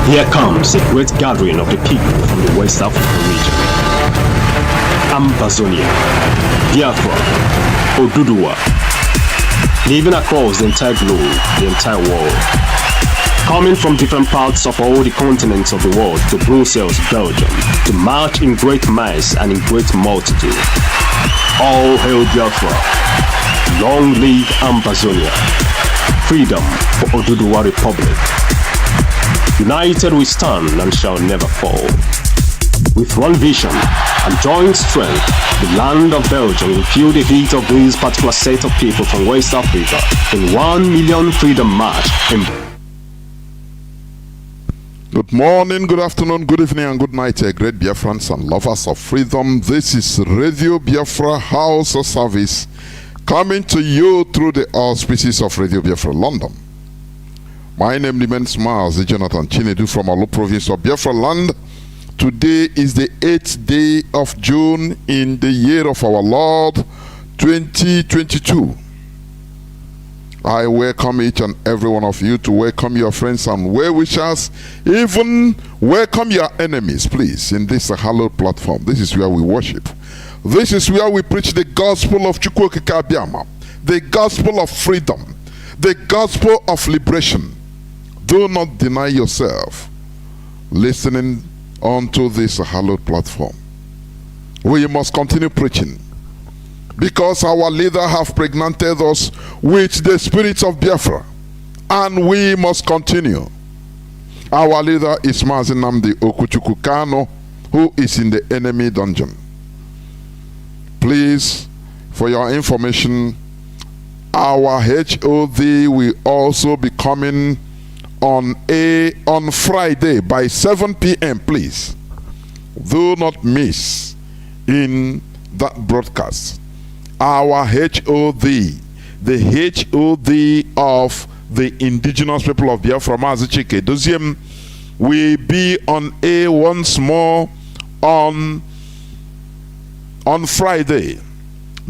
Here comes a great gathering of the people from the West African region. Amazonia, Biafra, Oduduwa, living across the entire globe, the entire world. Coming from different parts of all the continents of the world to Brussels, Belgium, to march in great mass and in great multitude. All hail Biafra. Long live Amazonia. Freedom for Oduduwa Republic. United we stand and shall never fall. With one vision and joint strength, the land of Belgium will feel the heat of this particular set of people from West Africa in 1 million freedom march. Good morning, good afternoon, good evening, and good night, great Biafrans and lovers of freedom. This is Radio Biafra HAUSA-SERVICE coming to you through the auspices of Radio Biafra London. My name remains Mazi Chinedu from Alo province of Biafra land. Today is the 8th day of June in the year of our Lord 2022. I welcome each and every one of you to welcome your friends and well-wishers, even welcome your enemies, please, in this hallowed platform. This is where we worship. This is where we preach the gospel of Chukwuokike Abiama, the gospel of freedom, the gospel of liberation. Do not deny yourself listening onto this hallowed platform. We must continue preaching because our leader have pregnanted us with the spirit of Biafra, and we must continue. Our leader is Mazi Nnamdi Kanu, who is in the enemy dungeon. Please, for your information, our HOD will also be coming on Friday by 7 p.m. Please do not miss in that broadcast. Our HOD, the HOD of the indigenous people of Biafra, Mazi Chinedu, will be on once more on Friday,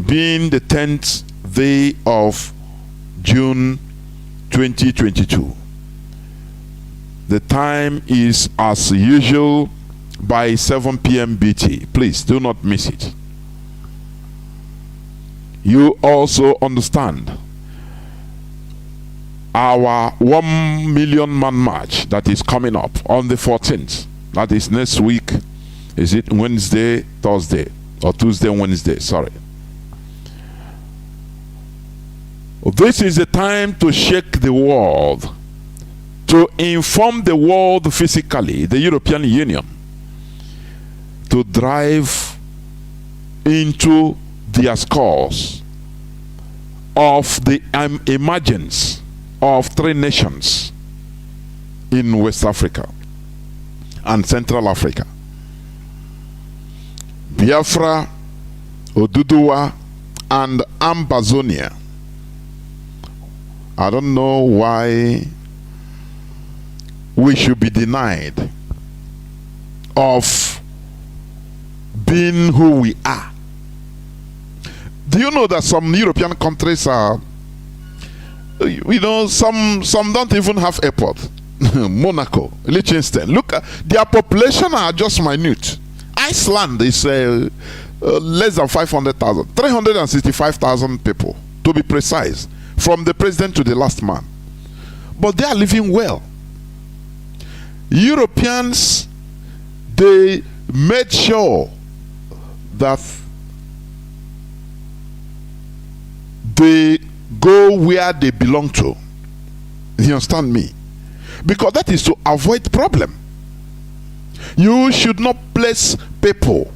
being the 10th day of June 2022. The time is as usual by 7 p.m. BT. Please do not miss it. You also understand our 1 million man march that is coming up on the 14th. That is next week. Is it Wednesday, Thursday, or Tuesday, Wednesday? Sorry. This is the time to shake the world, to inform the world physically, the European Union, to drive into their scores of the emergence of 3 nations in West Africa and Central Africa: Biafra, Oduduwa, and Amazonia. I don't know why we should be denied of being who we are. Do you know that some European countries are, some don't even have airport? Monaco, Liechtenstein. Look, their population are just minute. Iceland is less than 500,000, 365,000 people to be precise, from the president to the last man. But they are living well. Europeans, they made sure that they go where they belong to. You understand me? Because that is to avoid problem. You should not place people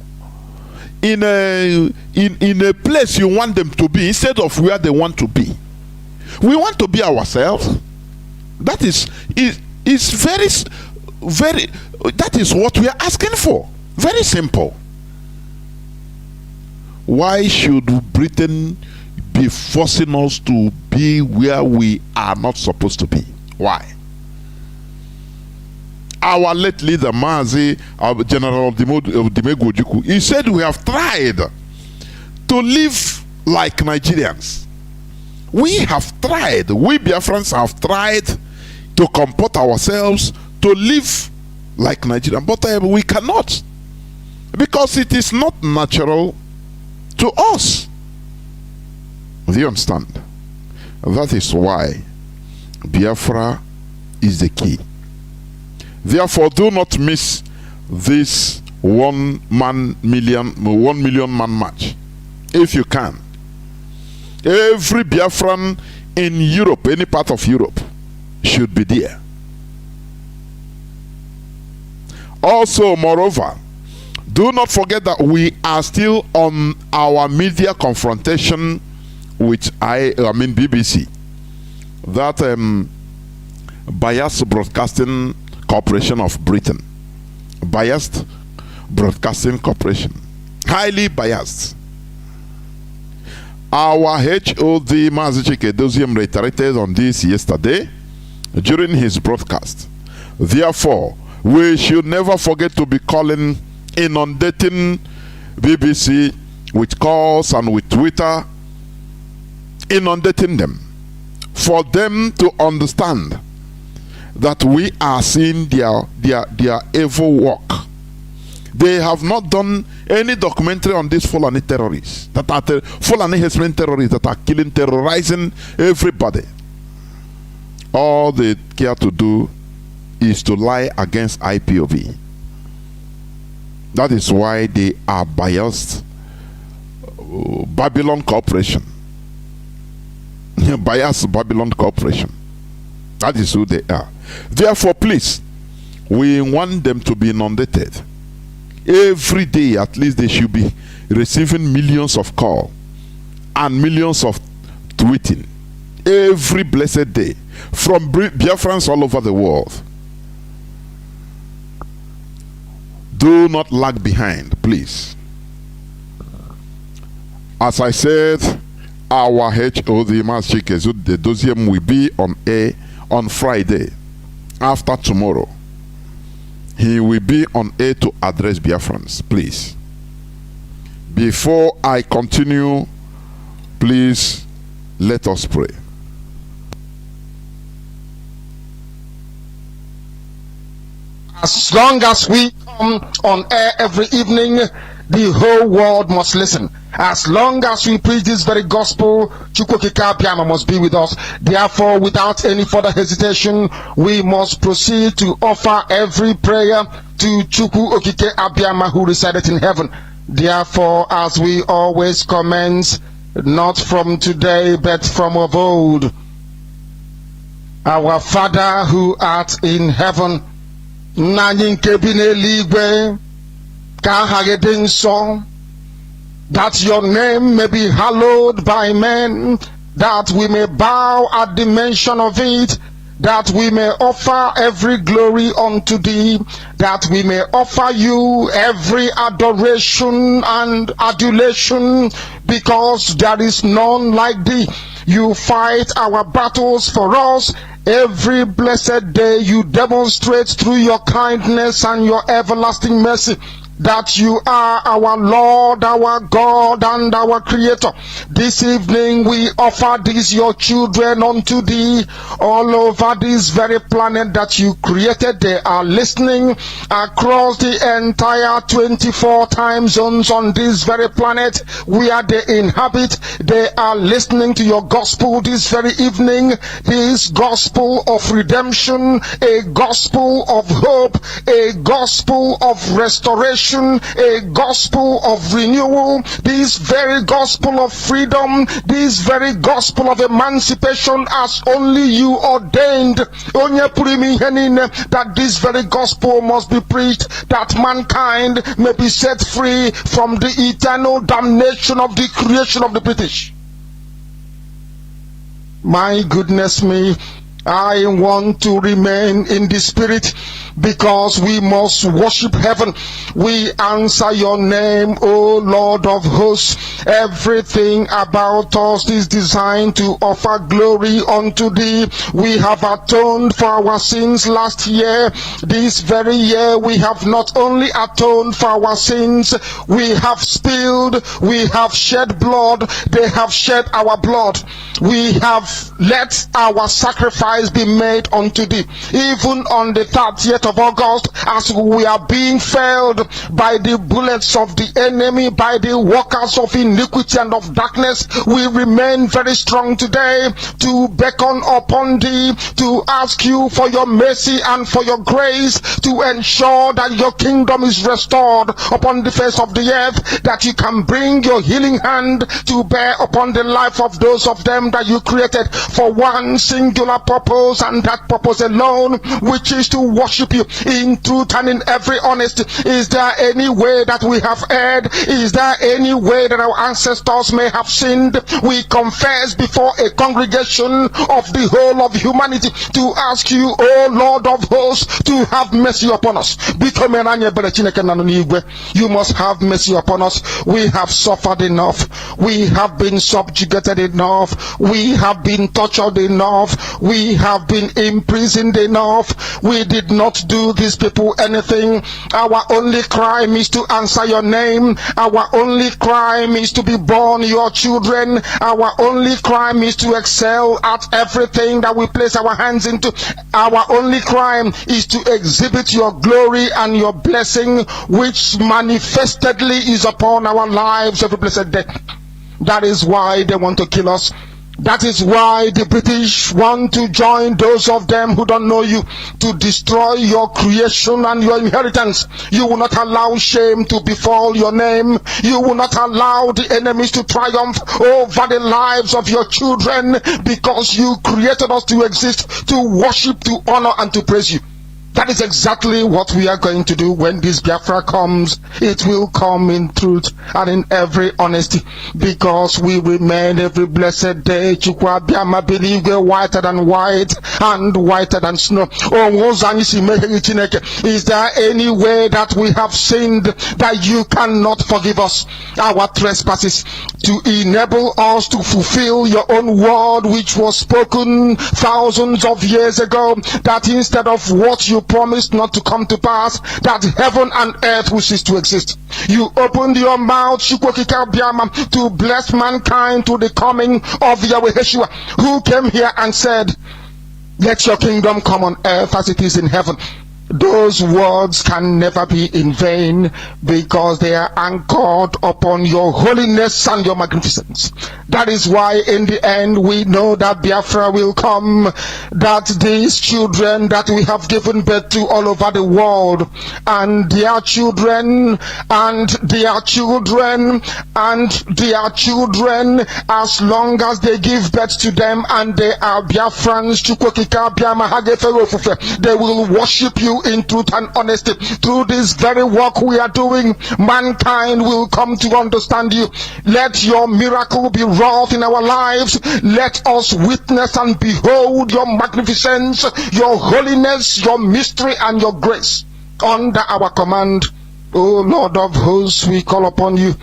in a place you want them to be instead of where they want to be. We want to be ourselves. That is very, that is what we are asking for. Very simple. Why should Britain be forcing us to be where we are not supposed to be? Why? Our late leader Mazi, our General Dimego, he said we have tried to live like Nigerians. We have tried, we Biafrans have tried to comport ourselves to live like Nigeria, but we cannot, because it is not natural to us. Do you understand? That is why Biafra is the key. Therefore, do not miss this 1 million man march if you can. Every Biafran in Europe, any part of Europe, should be there. Also, moreover, do not forget that we are still on our media confrontation with BBC, that biased broadcasting corporation of Britain. Biased broadcasting corporation, highly biased. Our HOD Mazi Chinedu reiterated on this yesterday during his broadcast. Therefore, we should never forget to be inundating BBC with calls and with Twitter, inundating them, for them to understand that we are seeing their evil work. They have not done any documentary on these Fulani terrorists, that are Fulani Hesman terrorists that are killing, terrorizing everybody. All they care to do is to lie against IPOB. That is why they are biased. Babylon Corporation. Biased Babylon Corporation. That is who they are. Therefore, please, we want them to be inundated. Every day, at least, they should be receiving millions of calls and millions of tweeting. Every blessed day. From Biafrans all over the world. Do not lag behind, please. As I said, our HOD Mazi Chinedu will be on air on Friday, after tomorrow. He will be on air to address Biafrans, please. Before I continue, please let us pray. As long as we come on air every evening, the whole world must listen. As long as we preach this very gospel, Chukwukika Abiyama must be with us. Therefore, without any further hesitation, we must proceed to offer every prayer to Chukwukika Abiyama, who resided in heaven. Therefore, as we always commence, not from today, but from of old, our Father who art in heaven, Nanying Kebine Ligwe, Kahagedin Song, that your name may be hallowed by men, that we may bow at the mention of it, that we may offer every glory unto thee, that we may offer you every adoration and adulation, because there is none like thee. You fight our battles for us. Every blessed day you demonstrate through your kindness and your everlasting mercy that you are our Lord, our God, and our Creator. This evening we offer these your children unto thee all over this very planet that you created. They are listening across the entire 24 time zones on this very planet where they inhabit. They are listening to your gospel this very evening, this gospel of redemption, a gospel of hope, a gospel of restoration, a gospel of renewal, this very gospel of freedom, this very gospel of emancipation, as only you ordained, that this very gospel must be preached, that mankind may be set free from the eternal damnation of the creation of the British. My goodness me, I want to remain in the spirit, because we must worship heaven. We answer your name, O Lord of hosts. Everything about us is designed to offer glory unto thee. We have atoned for our sins last year. This very year we have not only atoned for our sins, we have spilled, we have shed blood, they have shed our blood. We have let our sacrifice sacrifice be made unto thee. Even on the 30th of August, as we are being felled by the bullets of the enemy, by the workers of iniquity and of darkness, we remain very strong today to beckon upon thee, to ask you for your mercy and for your grace, to ensure that your kingdom is restored upon the face of the earth, that you can bring your healing hand to bear upon the life of those of them that you created for one singular purpose, and that purpose alone, which is to worship you in truth and in every honesty. Is there any way that we have erred? Is there any way that our ancestors may have sinned? We confess before a congregation of the whole of humanity to ask you, O Lord of hosts, to have mercy upon us. You must have mercy upon us. We have suffered enough. We have been subjugated enough. We have been tortured enough. We have been imprisoned enough. We did not do these people anything. Our only crime is to answer your name. Our only crime is to be born your children. Our only crime is to excel at everything that we place our hands into. Our only crime is to exhibit your glory and your blessing, which manifestedly is upon our lives every blessed day. That is why they want to kill us. That is why the British want to join those of them who don't know you to destroy your creation and your inheritance. You will not allow shame to befall your name. You will not allow the enemies to triumph over the lives of your children, because you created us to exist, to worship, to honor, and to praise you. That is exactly what we are going to do when this Biafra comes. It will come in truth and in every honesty, because we remain every blessed day whiter than white and whiter than snow. Is there any way that we have sinned that you cannot forgive us our trespasses, to enable us to fulfill your own word, which was spoken thousands of years ago, that instead of what you promised not to come to pass, that heaven and earth will cease to exist? You opened your mouth to bless mankind to the coming of Yahweh Yeshua, who came here and said, let your kingdom come on earth as it is in heaven. Those words can never be in vain, because they are anchored upon your holiness and your magnificence. That is why in the end we know that Biafra will come, that these children that we have given birth to all over the world, and their children, and their children, and their children, as long as they give birth to them and they are Biafrans, they will worship you in truth and honesty. Through this very work we are doing, mankind will come to understand you. Let your miracle be wrought in our lives. Let us witness and behold your magnificence, your holiness, your mystery, and your grace. Under our command, O Lord of hosts, we call upon you.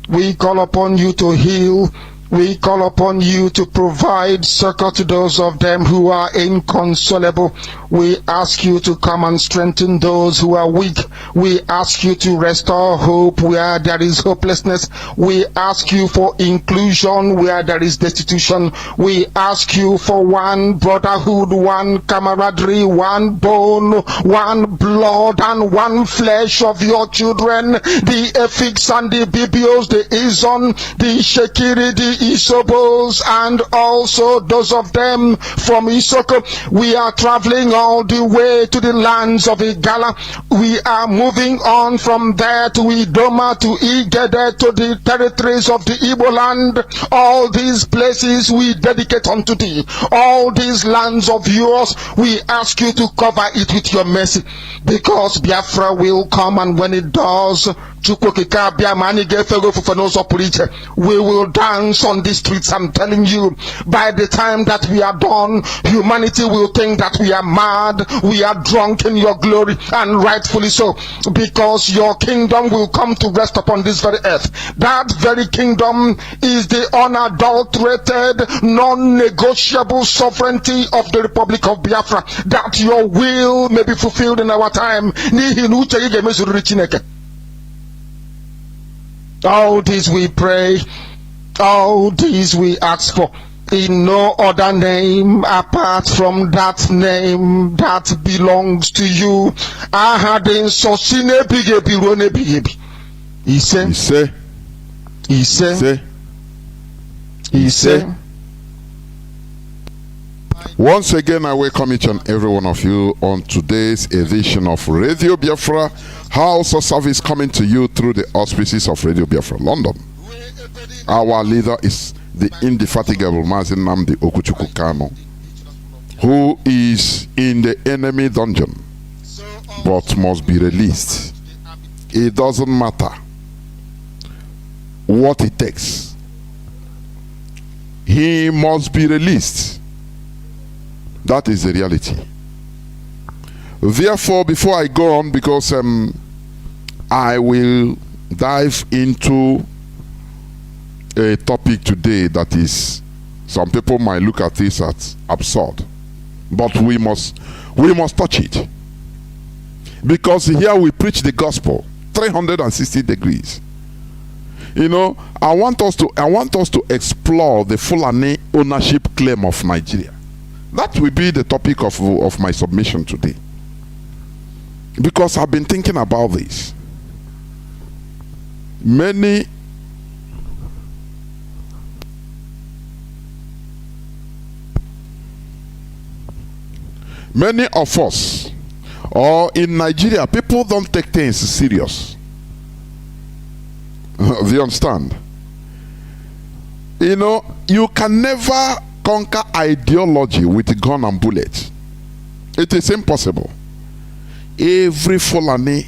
We call upon you to heal. We call upon you to provide succor to those of them who are inconsolable. We ask you to come and strengthen those who are weak. We ask you to restore hope where there is hopelessness. We ask you for inclusion where there is destitution. We ask you for one brotherhood, one camaraderie, one bone, one blood, and one flesh of your children. The Efiks and the Bibios, the Izon, the Shekiri, the Isobos, and also those of them from Isoko. We are traveling all the way to the lands of Igala. We are moving on from there to Idoma, to Igede, to the territories of the Igbo land. All these places we dedicate unto thee. All these lands of yours, we ask you to cover it with your mercy, because Biafra will come, and when it does, we will dance on the streets. I'm telling you, by the time that we are done, humanity will think that we are mad, we are drunk in your glory, and rightfully so, because your kingdom will come to rest upon this very earth. That very kingdom is the unadulterated, non-negotiable sovereignty of the Republic of Biafra, that your will may be fulfilled in our time. All this we pray, all these we ask for, in no other name apart from that name that belongs to you. Ahadin so sinebigebi ronebigebi. He said. Once again, I welcome each and every one of you on today's edition of Radio Biafra HAUSA-SERVICE, coming to you through the auspices of Radio Biafra London. Our leader is the indefatigable Mazi Nnamdi Kanu, who is in the enemy dungeon but must be released. It doesn't matter what it takes. He must be released. That is the reality. Therefore, before I go on, because I will dive into a topic today that is, some people might look at this as absurd, but we must touch it, because here we preach the gospel 360 degrees. You know, I want us to explore the Fulani ownership claim of Nigeria. That will be the topic of my submission today, because I've been thinking about this. Many of us, or in Nigeria, people don't take things serious. Do you understand? You know, you can never conquer ideology with gun and bullet. It is impossible. Every Fulani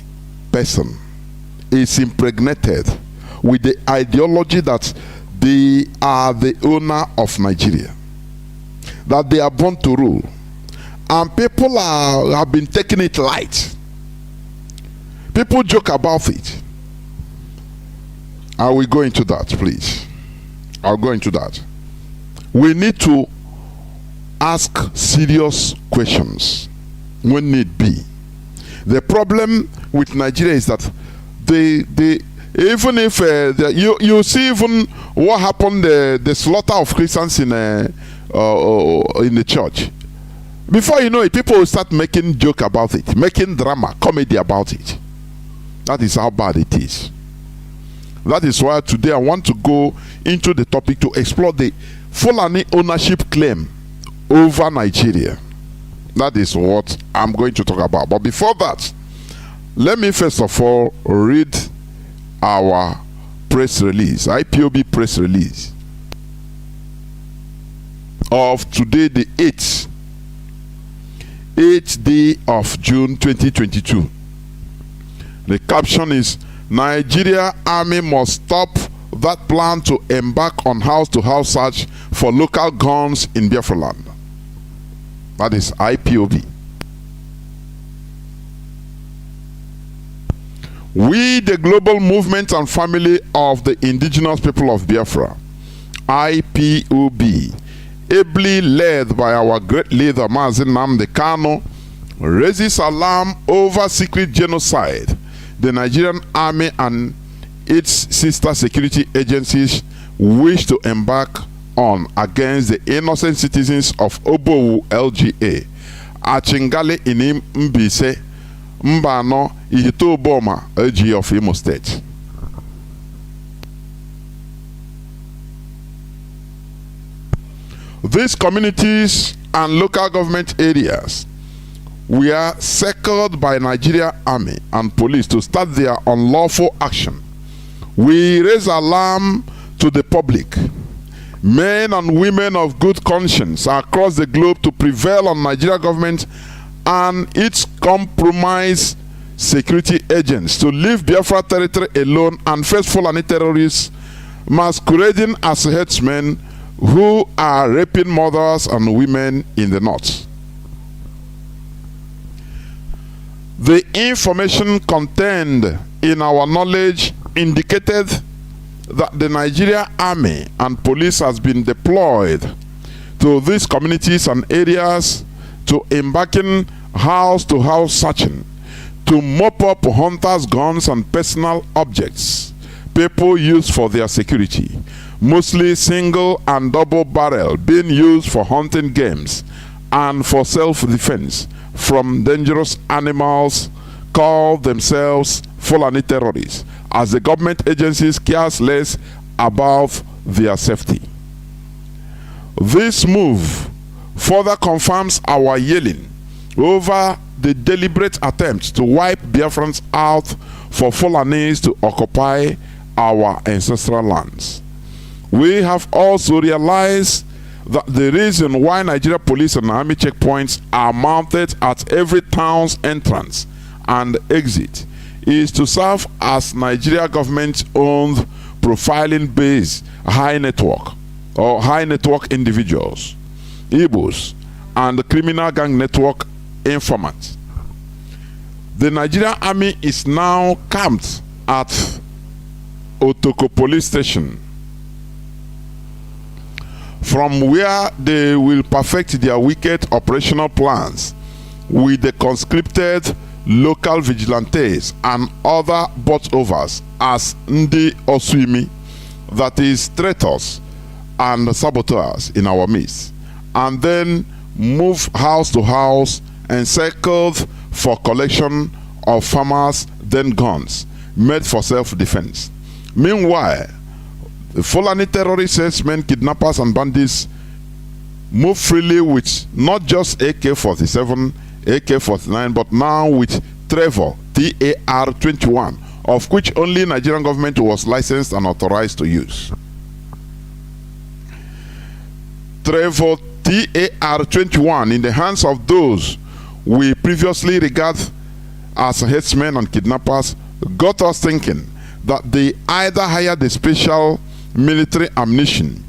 person is impregnated with the ideology that they are the owner of Nigeria, that they are born to rule, and people have been taking it light. People joke about it. I will go into that, please. I'll go into that. We need to ask serious questions when need be. The problem with Nigeria is that even if you see even what happened, the slaughter of Christians in the church. Before you know it, people will start making joke about it, making drama, comedy about it. That is how bad it is. That is why today I want to go into the topic to explore the Fulani ownership claim over Nigeria. That is what I'm going to talk about. But before that, let me first of all read our press release, IPOB press release of today, the 8th day of June 2022. The caption is, Nigeria Army must stop that plan to embark on house-to-house search for local guns in Biafra land. That is IPOB. We, the global movement and family of the indigenous people of Biafra, IPOB, ably led by our great leader Mazi Nnamdi Kanu, raises alarm over secret genocide the Nigerian army and its sister security agencies wish to embark on against the innocent citizens of Obowu LGA, Achingali in Mbise, Mbano, Ihitoboma LGA of Imo State. These communities and local government areas were circled by Nigeria Army and police to start their unlawful action. We raise alarm to the public, men and women of good conscience across the globe, to prevail on Nigeria government and its compromised security agents to leave Biafra territory alone and face Fulani terrorists masquerading as headsmen who are raping mothers and women in the north. The information contained in our knowledge indicated that the Nigeria Army and police has been deployed to these communities and areas to embarking house-to-house searching to mop up hunters' guns and personal objects people use for their security. mostly single and double barrel, being used for hunting games and for self-defense from dangerous animals, call themselves Fulani terrorists, as the government agencies cares less about their safety. This move further confirms our yelling over the deliberate attempt to wipe Biafrans out for Fulanis to occupy our ancestral lands. We have also realized that the reason why Nigeria police and army checkpoints are mounted at every town's entrance and exit is to serve as Nigeria government-owned profiling-based high network individuals, Igbos, and the criminal gang network informants. The Nigerian army is now camped at Otoko police station, from where they will perfect their wicked operational plans with the conscripted local vigilantes and other bought-overs as Ndi Oswimi, that is traitors and saboteurs in our midst, and then move house to house encircled for collection of farmers' then guns made for self-defense. Meanwhile, the Fulani terrorist herdsmen, kidnappers, and bandits move freely with not just AK-47, AK-49, but now with Trevor TAR-21, of which only Nigerian government was licensed and authorized to use. Trevor TAR-21 in the hands of those we previously regard as herdsmen and kidnappers got us thinking that they either hired the special military ammunition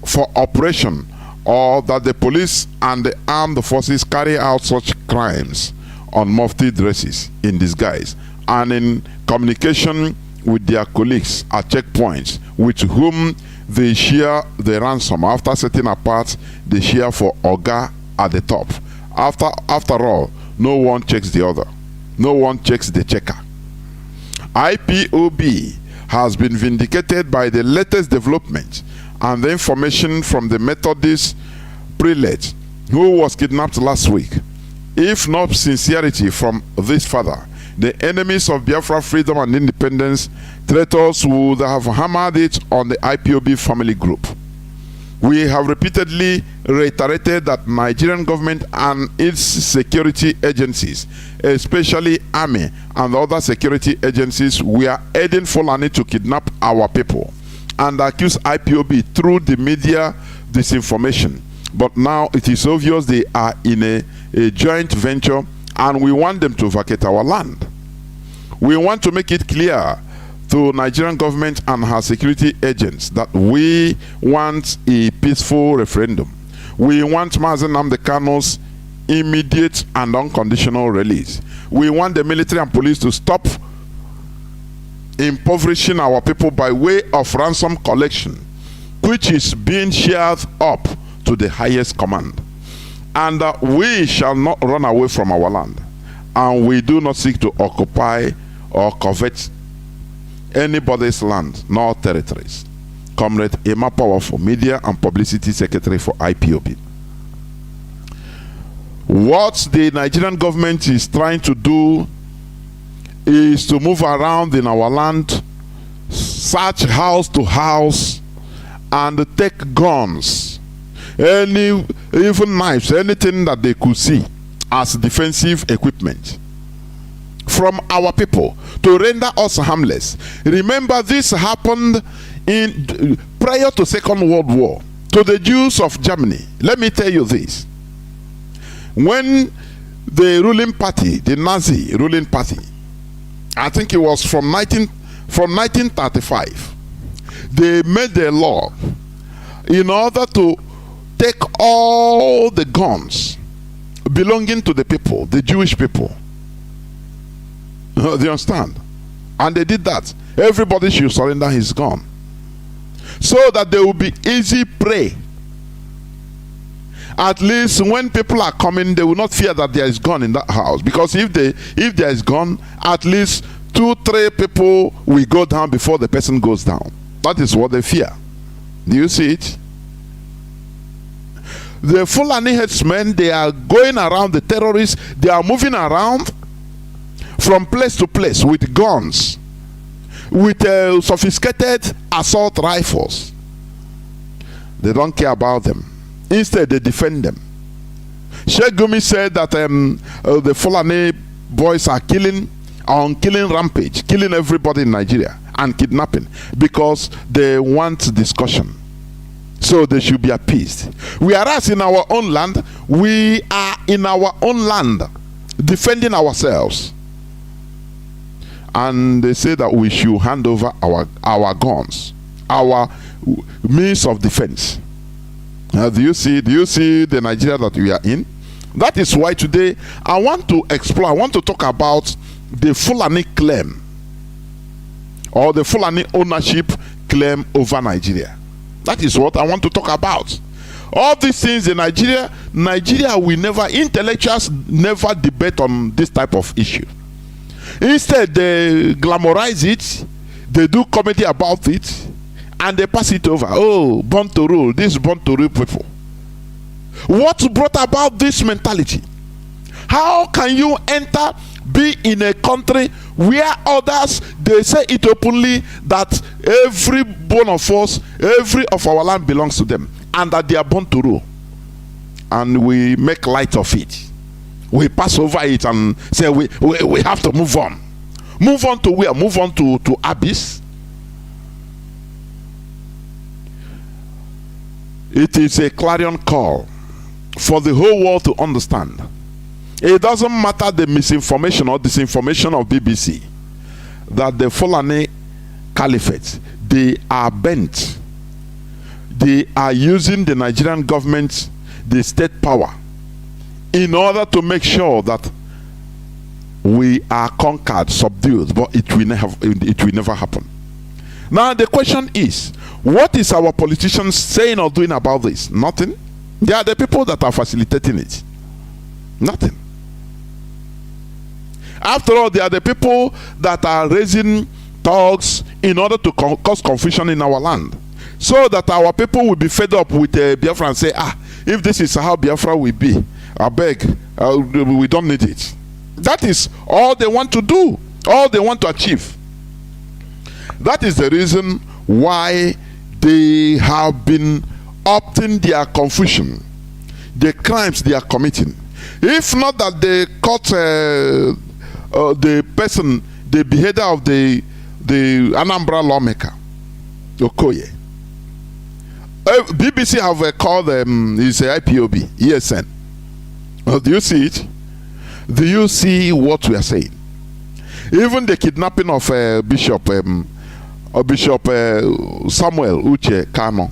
for operation, or that the police and the armed forces carry out such crimes on mufti dresses in disguise and in communication with their colleagues at checkpoints, with whom they share the ransom after setting apart the share for Oga at the top. After all, no one checks the other. No one checks the checker. IPOB has been vindicated by the latest development and the information from the Methodist prelate who was kidnapped last week. If not sincerity from this father, the enemies of Biafra freedom and independence, traitors would have hammered it on the IPOB family group. We have repeatedly reiterated that Nigerian government and its security agencies, especially army and other security agencies, were aiding Fulani to kidnap our people and accuse IPOB through the media disinformation. But now it is obvious they are in a joint venture, and we want them to vacate our land. We want to make it clear to Nigerian government and her security agents that we want a peaceful referendum. We want Mazi Nnamdi Kanu's immediate and unconditional release. We want the military and police to stop impoverishing our people by way of ransom collection, which is being shared up to the highest command. And we shall not run away from our land, and we do not seek to occupy or covet anybody's land nor territories. Comrade Emma Powerful, Media and Publicity Secretary for IPOB. What the Nigerian government is trying to do is to move around in our land, search house to house, and take guns, even knives, anything that they could see as defensive equipment from our people to render us harmless. Remember, this happened prior to Second World War to the Jews of Germany. Let me tell you this. When the ruling party, the Nazi ruling party, I think it was from 1935, they made a law in order to take all the guns belonging to the people, the Jewish people. Do you understand? And they did that. Everybody should surrender his gun, so that they will be easy prey. At least when people are coming, they will not fear that there is gun in that house, because if there is gun, at least 2-3 people will go down before the person goes down. That is what they fear. Do you see it? The Fulani headsmen, they are going around, the terrorists, they are moving around from place to place with guns, with sophisticated assault rifles. They don't care about them. Instead, they defend them. Sheikh Gumi said that the Fulani boys are on killing rampage, killing everybody in Nigeria and kidnapping because they want discussion. So they should be appeased. Whereas in our own land, we are in our own land defending ourselves. And they say that we should hand over our guns, our means of defense. Do you see the Nigeria that we are in? That is why today I want to explore, I want to talk about the Fulani claim or the Fulani ownership claim over Nigeria. That is what I want to talk about. All these things in Nigeria will never, intellectuals never debate on this type of issue. Instead, they glamorize it, they do comedy about it, and they pass it over. Oh, born to rule, this born to rule people. What brought about this mentality? How can you be in a country where others, they say it openly that every bone of us, every of our land belongs to them, and that they are born to rule, and we make light of it, we pass over it and say we have to move on. Move on to where? Move on to abyss. It is a clarion call for the whole world to understand. It doesn't matter the misinformation or disinformation of BBC, that the Fulani Caliphate, they are bent. They are using the Nigerian government, the state power, in order to make sure that we are conquered, subdued, but it will never happen. Now the question is, what is our politicians saying or doing about this? Nothing. They are the people that are facilitating it. Nothing. After all, they are the people that are raising thugs in order to cause confusion in our land, so that our people will be fed up with Biafra and say, if this is how Biafra will be, I beg, we don't need it. That is all they want to do, all they want to achieve. That is the reason why they have been opting their confusion, the crimes they are committing. If not that they caught the person, the beheader of the Anambra lawmaker, Okoye. BBC have called them, it's a IPOB, ESN. Do you see it? Do you see what we are saying? Even the kidnapping of Bishop Samuel Uche Kanu,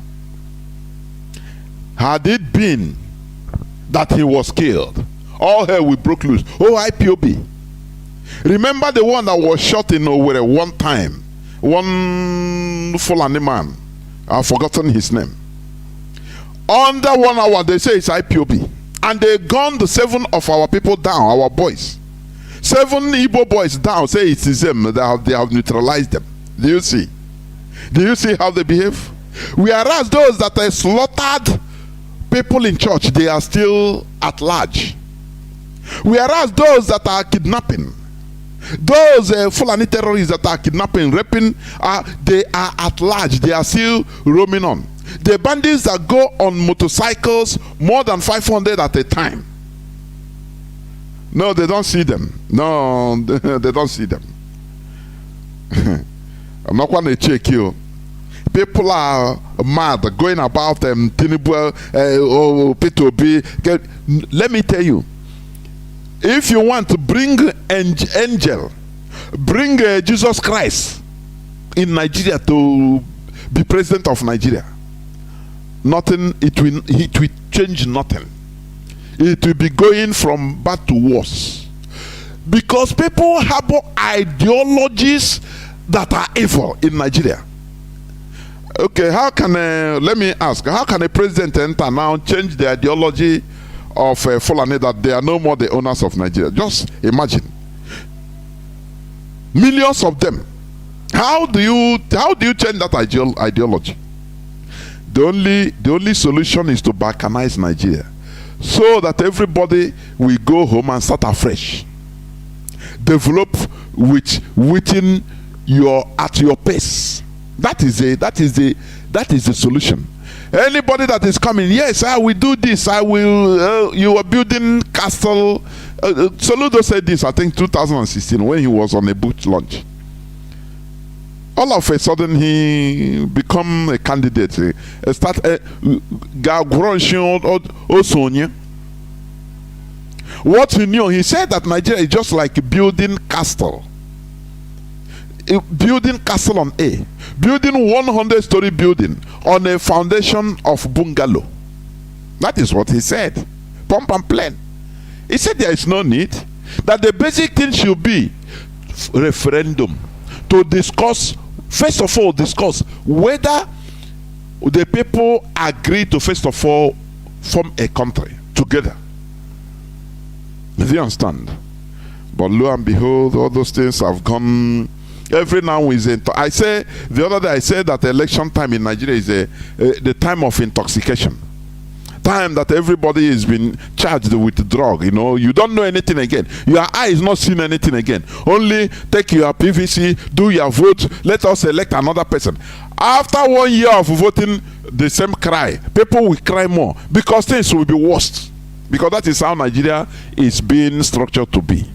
had it been that he was killed, all hell will broke loose. Oh, IPOB. Remember the one that was shot in Owerri one time? One Fulani man. I've forgotten his name. Under 1 hour, they say it's IPOB. And they gunned 7 of our people down, our boys. 7 Igbo boys down, say it is them. They have neutralized them. Do you see? Do you see how they behave? Whereas those that are slaughtered people in church, they are still at large. Whereas those that are kidnapping, those Fulani terrorists that are kidnapping, raping, they are at large. They are still roaming on. The bandits that go on motorcycles, more than 500 at a time. No, they don't see them. No, they don't see them. I'm not going to check you. People are mad, going about them, Tinubu, P2B. Let me tell you, if you want to bring angel, bring Jesus Christ in Nigeria to be president of Nigeria, nothing, it will change nothing. It will be going from bad to worse, because people harbor ideologies that are evil in Nigeria. Okay, how can let me ask, how can a president enter now, change the ideology of Fulani that they are no more the owners of Nigeria? Just imagine, millions of them How do you change that ideology? The only solution is to balkanize Nigeria, so that everybody will go home and start afresh. Develop within at your pace. That is the solution. Anybody that is coming, yes, I will do this. I will. You are building castle. Soludo said this, I think 2016, when he was on a boot launch. All of a sudden, he become a candidate. What he knew, he said that Nigeria is just like building castle. Building castle on building 100-story building on a foundation of bungalow. That is what he said. Pump and plain. He said there is no need, that the basic thing should be referendum to discuss, first of all, whether the people agree to, first of all, form a country together. Do you understand? But lo and behold, all those things have gone. Every now is I say the other day, I said that election time in Nigeria is the time of intoxication. Time that everybody is being charged with drug. You don't know anything again. Your eye is not seeing anything again. Only take your PVC, do your vote, let us elect another person. After 1 year of voting, the same cry. People will cry more because things will be worse. Because that is how Nigeria is being structured to be,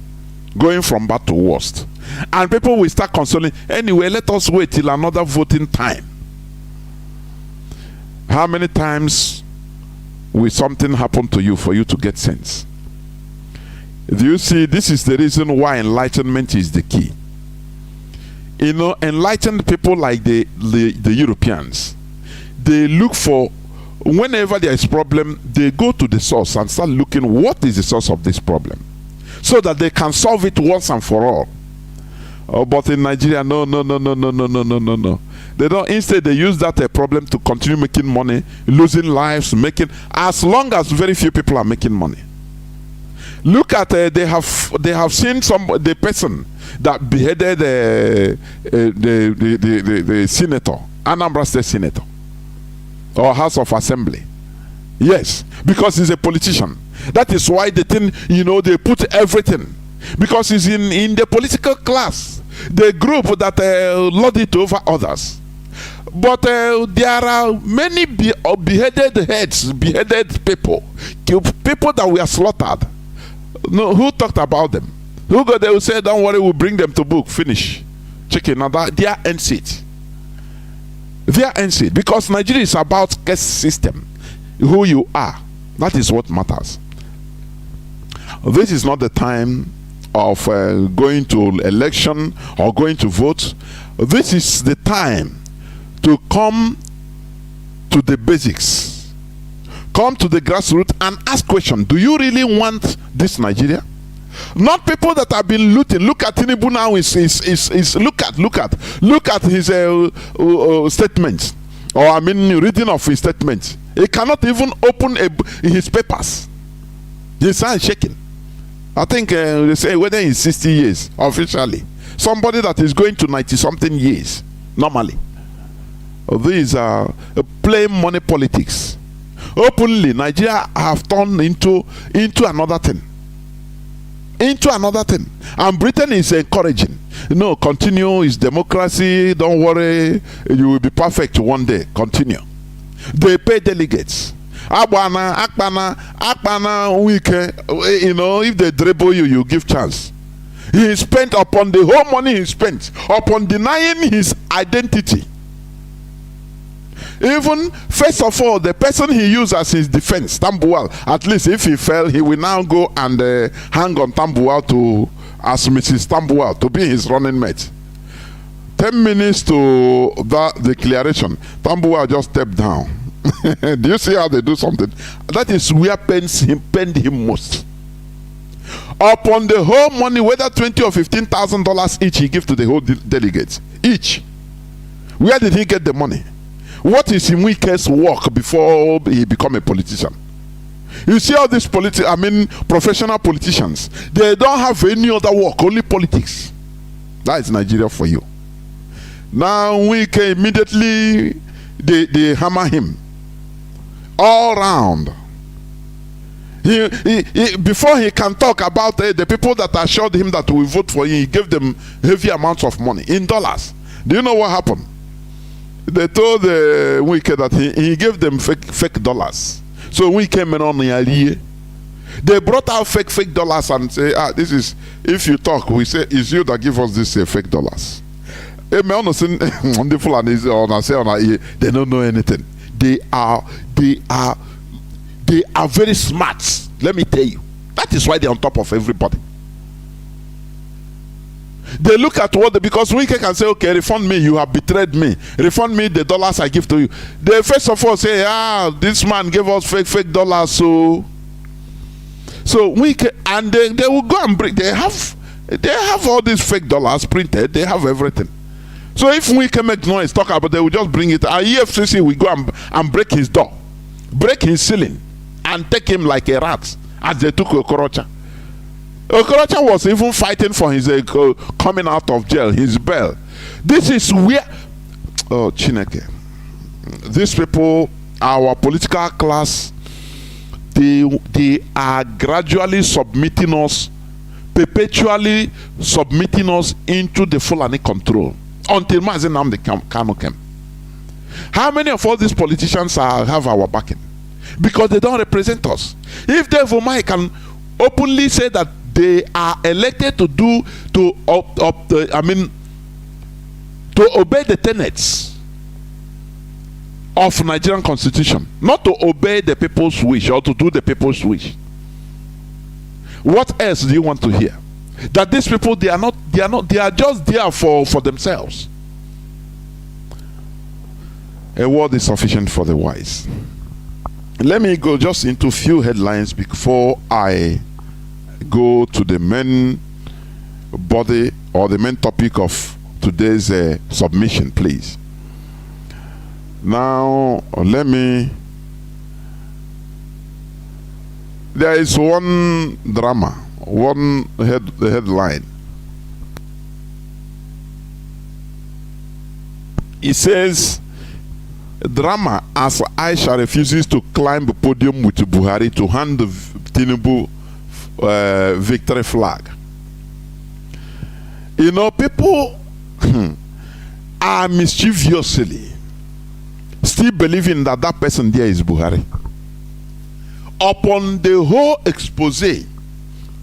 going from bad to worst. And people will start consoling. Anyway, let us wait till another voting time. How many times will something happen to you for you to get sense? Do you see? This is the reason why enlightenment is the key. Enlightened people like the Europeans, they look for, whenever there is problem, they go to the source and start looking what is the source of this problem, so that they can solve it once and for all. But in Nigeria, no. They don't. Instead, they use that problem to continue making money, losing lives, as long as very few people are making money. Look at they have seen the person that beheaded the senator, Anambra State senator, or House of Assembly. Yes, because he's a politician. That is why they put everything. Because he's in the political class, the group that lord it over others. But there are many beheaded heads, beheaded people that were slaughtered. No, who talked about them? Who go there? Who said, "Don't worry, we'll bring them to book." Finish. Chicken. Now their end seat. Their end seat. Because Nigeria is about caste system. Who you are, that is what matters. This is not the time of going to election or going to vote. This is the time to come to the basics, come to the grassroots and ask questions. Do you really want this Nigeria? Not people that have been looting. Look at Tinubu now. Look at his statements, or reading of his statements. He cannot even open his papers. His hand shaking. I think they say whether in 60 years officially, somebody that is going to 90-something years normally. These are plain money politics. Openly, Nigeria have turned into another thing. And Britain is encouraging. Continue. It's democracy. Don't worry, you will be perfect one day. Continue. They pay delegates. Akpana, if they dribble you, you give chance. He spent upon the whole money he spent upon denying his identity. Even, first of all, the person he used as his defense, Tambuwal, at least if he fell, he will now go and hang on Tambuwal as Mrs. Tambuwal to be his running mate. 10 minutes to that declaration, Tambuwal just stepped down. Do you see how they do something? That is where pained him most. Upon the whole money, whether $20,000 or $15,000 each, he gives to the whole delegates. Each. Where did he get the money? What is Imwike's work before he become a politician? You see all these professional politicians, they don't have any other work, only politics. That is Nigeria for you. Now we can immediately they hammer him all round. Before he can talk about the people that assured him that we vote for him, he gave them heavy amounts of money in dollars. Do you know what happened? They told the Wike that he gave them fake dollars. So we came in on the they brought out fake dollars and say, this is, if you talk, we say, it's you that give us this fake dollars. They don't know anything. They are very smart. Let me tell you. That is why they're on top of everybody. They look at what because we can say, okay, refund me, you have betrayed me. Refund me the dollars I give to you. They first of all say, this man gave us fake dollars, so we can, and they will go and bring. They have all these fake dollars printed. They have everything. So if we can make noise, talk about, they will just bring it. Our EFCC will go and break his door, break his ceiling, and take him like a rat, as they took Okorocha. Okorocha was even fighting for his coming out of jail, his bail. This is where, Chineke, these people, our political class, they are gradually submitting us, perpetually submitting us into the Fulani control until Mazi Nnamdi Kanu came. How many of all these politicians have our backing? Because they don't represent us. If therefore I can openly say that they are elected to obey the tenets of Nigerian constitution, not to obey the people's wish or to do the people's wish. What else do you want to hear? That these people, they are just there for themselves. A word is sufficient for the wise. Let me go just into a few headlines before I go to the main body or the main topic of today's submission, please. Now, there is one drama, one headline. It says, drama as Aisha refuses to climb the podium with Buhari to hand the Tinubu victory flag. You know, people are mischievously still believing that person there is Buhari. Upon the whole expose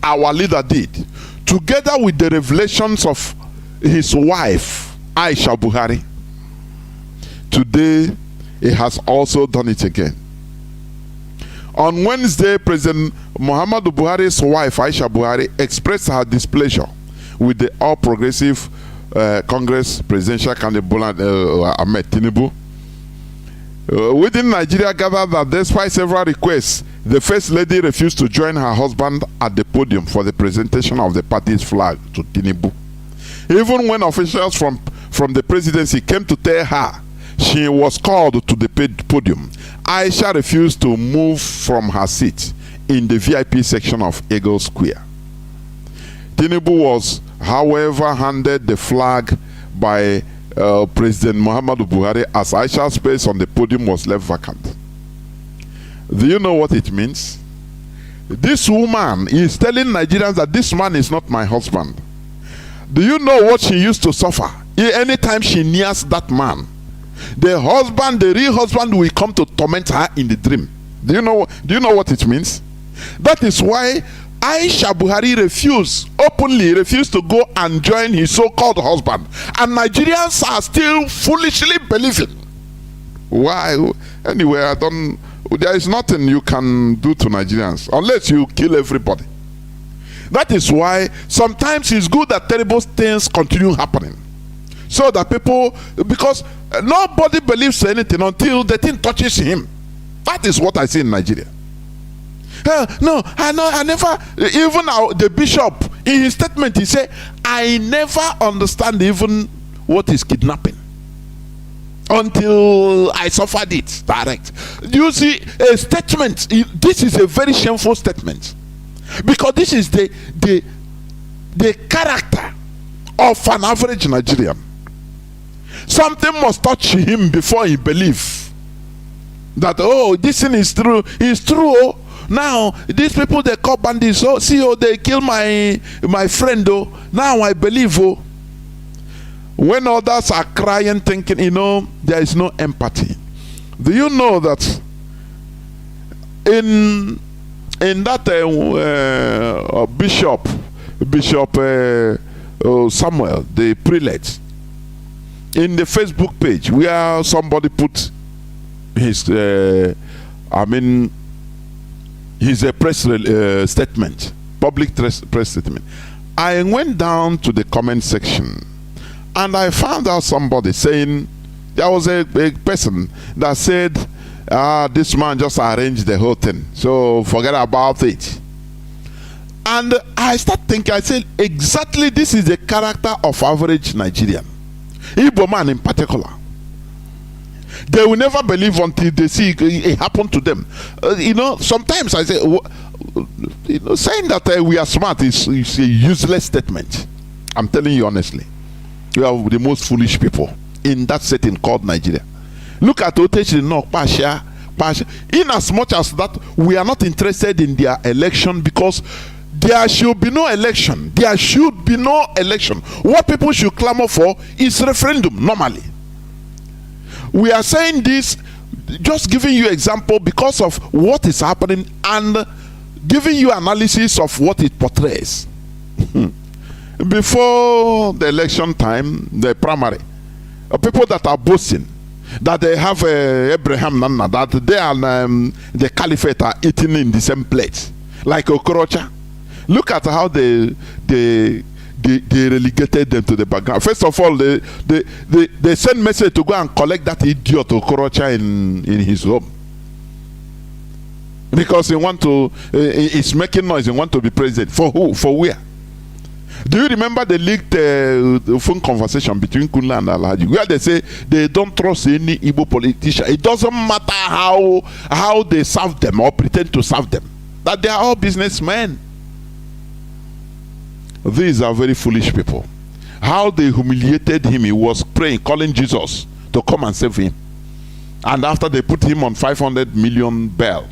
our leader did, together with the revelations of his wife Aisha Buhari, today he has also done it again. On Wednesday, President Muhammadu Buhari's wife Aisha Buhari expressed her displeasure with the All Progressive Congress presidential candidate Ahmed Tinubu. Within Nigeria gathered that despite several requests, the First Lady refused to join her husband at the podium for the presentation of the party's flag to Tinubu. Even when officials from the presidency came to tell her she was called to the podium, Aisha refused to move from her seat in the VIP section of Eagle Square. Tinubu was, however, handed the flag by President Muhammadu Buhari as Aisha's space on the podium was left vacant. Do you know what it means? This woman is telling Nigerians that this man is not my husband. Do you know what she used to suffer? Anytime she nears that man, the husband, the real husband, will come to torment her in the dream. Do you know what it means? That is why Aisha Buhari openly refused to go and join his so-called husband. And Nigerians are still foolishly believing. Why? Anyway, there is nothing you can do to Nigerians unless you kill everybody. That is why sometimes it's good that terrible things continue happening. So that people, because nobody believes anything until the thing touches him. That is what I see in Nigeria. I never, even the bishop, in his statement, he said, I never understand even what is kidnapping until I suffered it direct. You see, a statement, this is a very shameful statement, because this is the character of an average Nigerian. Something must touch him before he believe that, oh, this thing is true. It's true. Oh. Now these people, they call bandits. Oh, see, oh, they kill my friend. Oh, now I believe. Oh, when others are crying, thinking, there is no empathy. Do you know that in that Bishop Samuel, the prelate, in the Facebook page where somebody put his his press statement, public press statement, I went down to the comment section and I found out somebody saying, there was a person that said, this man just arranged the whole thing, so forget about it. And I start thinking, I said, exactly, this is the character of average Nigerian, Igbo man in particular. They will never believe until they see it happen to them. Sometimes I say, saying that we are smart is a useless statement. I'm telling you honestly. We are the most foolish people in that setting called Nigeria. Look at Otechi no Pasha. In as much as that, we are not interested in their election, because there should be no election. There should be no election. What people should clamor for is referendum normally. We are saying this, just giving you example because of what is happening and giving you analysis of what it portrays. Before the election time, the primary, people that are boasting that they have Abraham Nana, that they and the caliphate are eating in the same plate, like Okorocha. Look at how they relegated them to the background. First of all, they send message to go and collect that idiot Okorocha in his home, because he want to, he's making noise. He want to be president. For who? For where? Do you remember the leaked phone conversation between Kanu and Alhaji, where they say they don't trust any Igbo politician? It doesn't matter how they serve them or pretend to serve them, that they are all businessmen. These are very foolish people. How they humiliated him. He was praying, calling Jesus to come and save him, and after they put him on 500 million bail.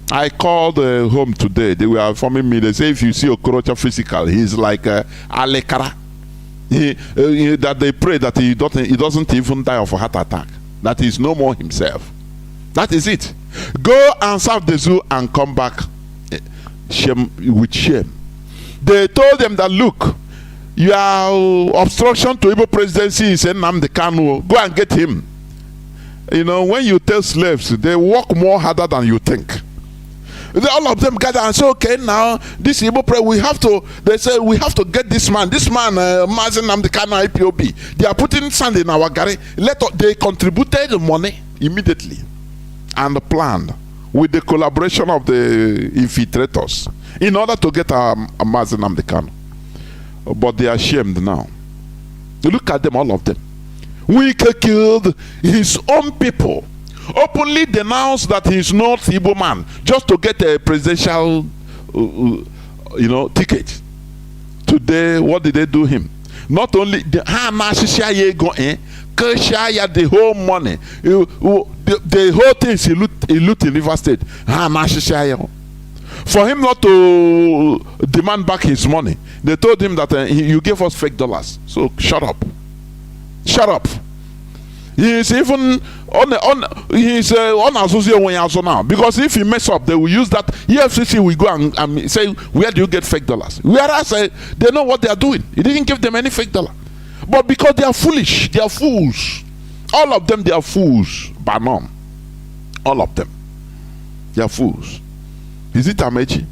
I called home today. They were informing me. They say if you see Okorocha physical, he's like Alekara. That they pray that he doesn't even die of a heart attack. That he's no more himself. That is it. Go and serve the zoo and come back shame with shame. They told them that, look, your obstruction to Igbo presidency is Nnamdi Kanu. Go and get him. When you tell slaves, they work more harder than you think. All of them gather and say, okay, now this Igbo they say we have to get this man, Mazi Nnamdi Kanu IPOB. They are putting sand in our gari. They contributed the money immediately and planned with the collaboration of the infiltrators in order to get Mazi Nnamdi Kanu. But they are ashamed now. Look at them, all of them. Wike killed his own people. Openly denounced that he is not Igbo man, just to get a presidential ticket. Today, what did they do him? Not only the whole money, the whole things he loot in River State. For him not to demand back his money, they told him that you gave us fake dollars, so shut up. He is even on associate now, because if he mess up, they will use that. EFCC will go and say, where do you get fake dollars? Whereas they know what they are doing. He didn't give them any fake dollar, but because they are foolish, they are fools. All of them, they are fools. Banom, all of them, they are fools. Is it Amechi?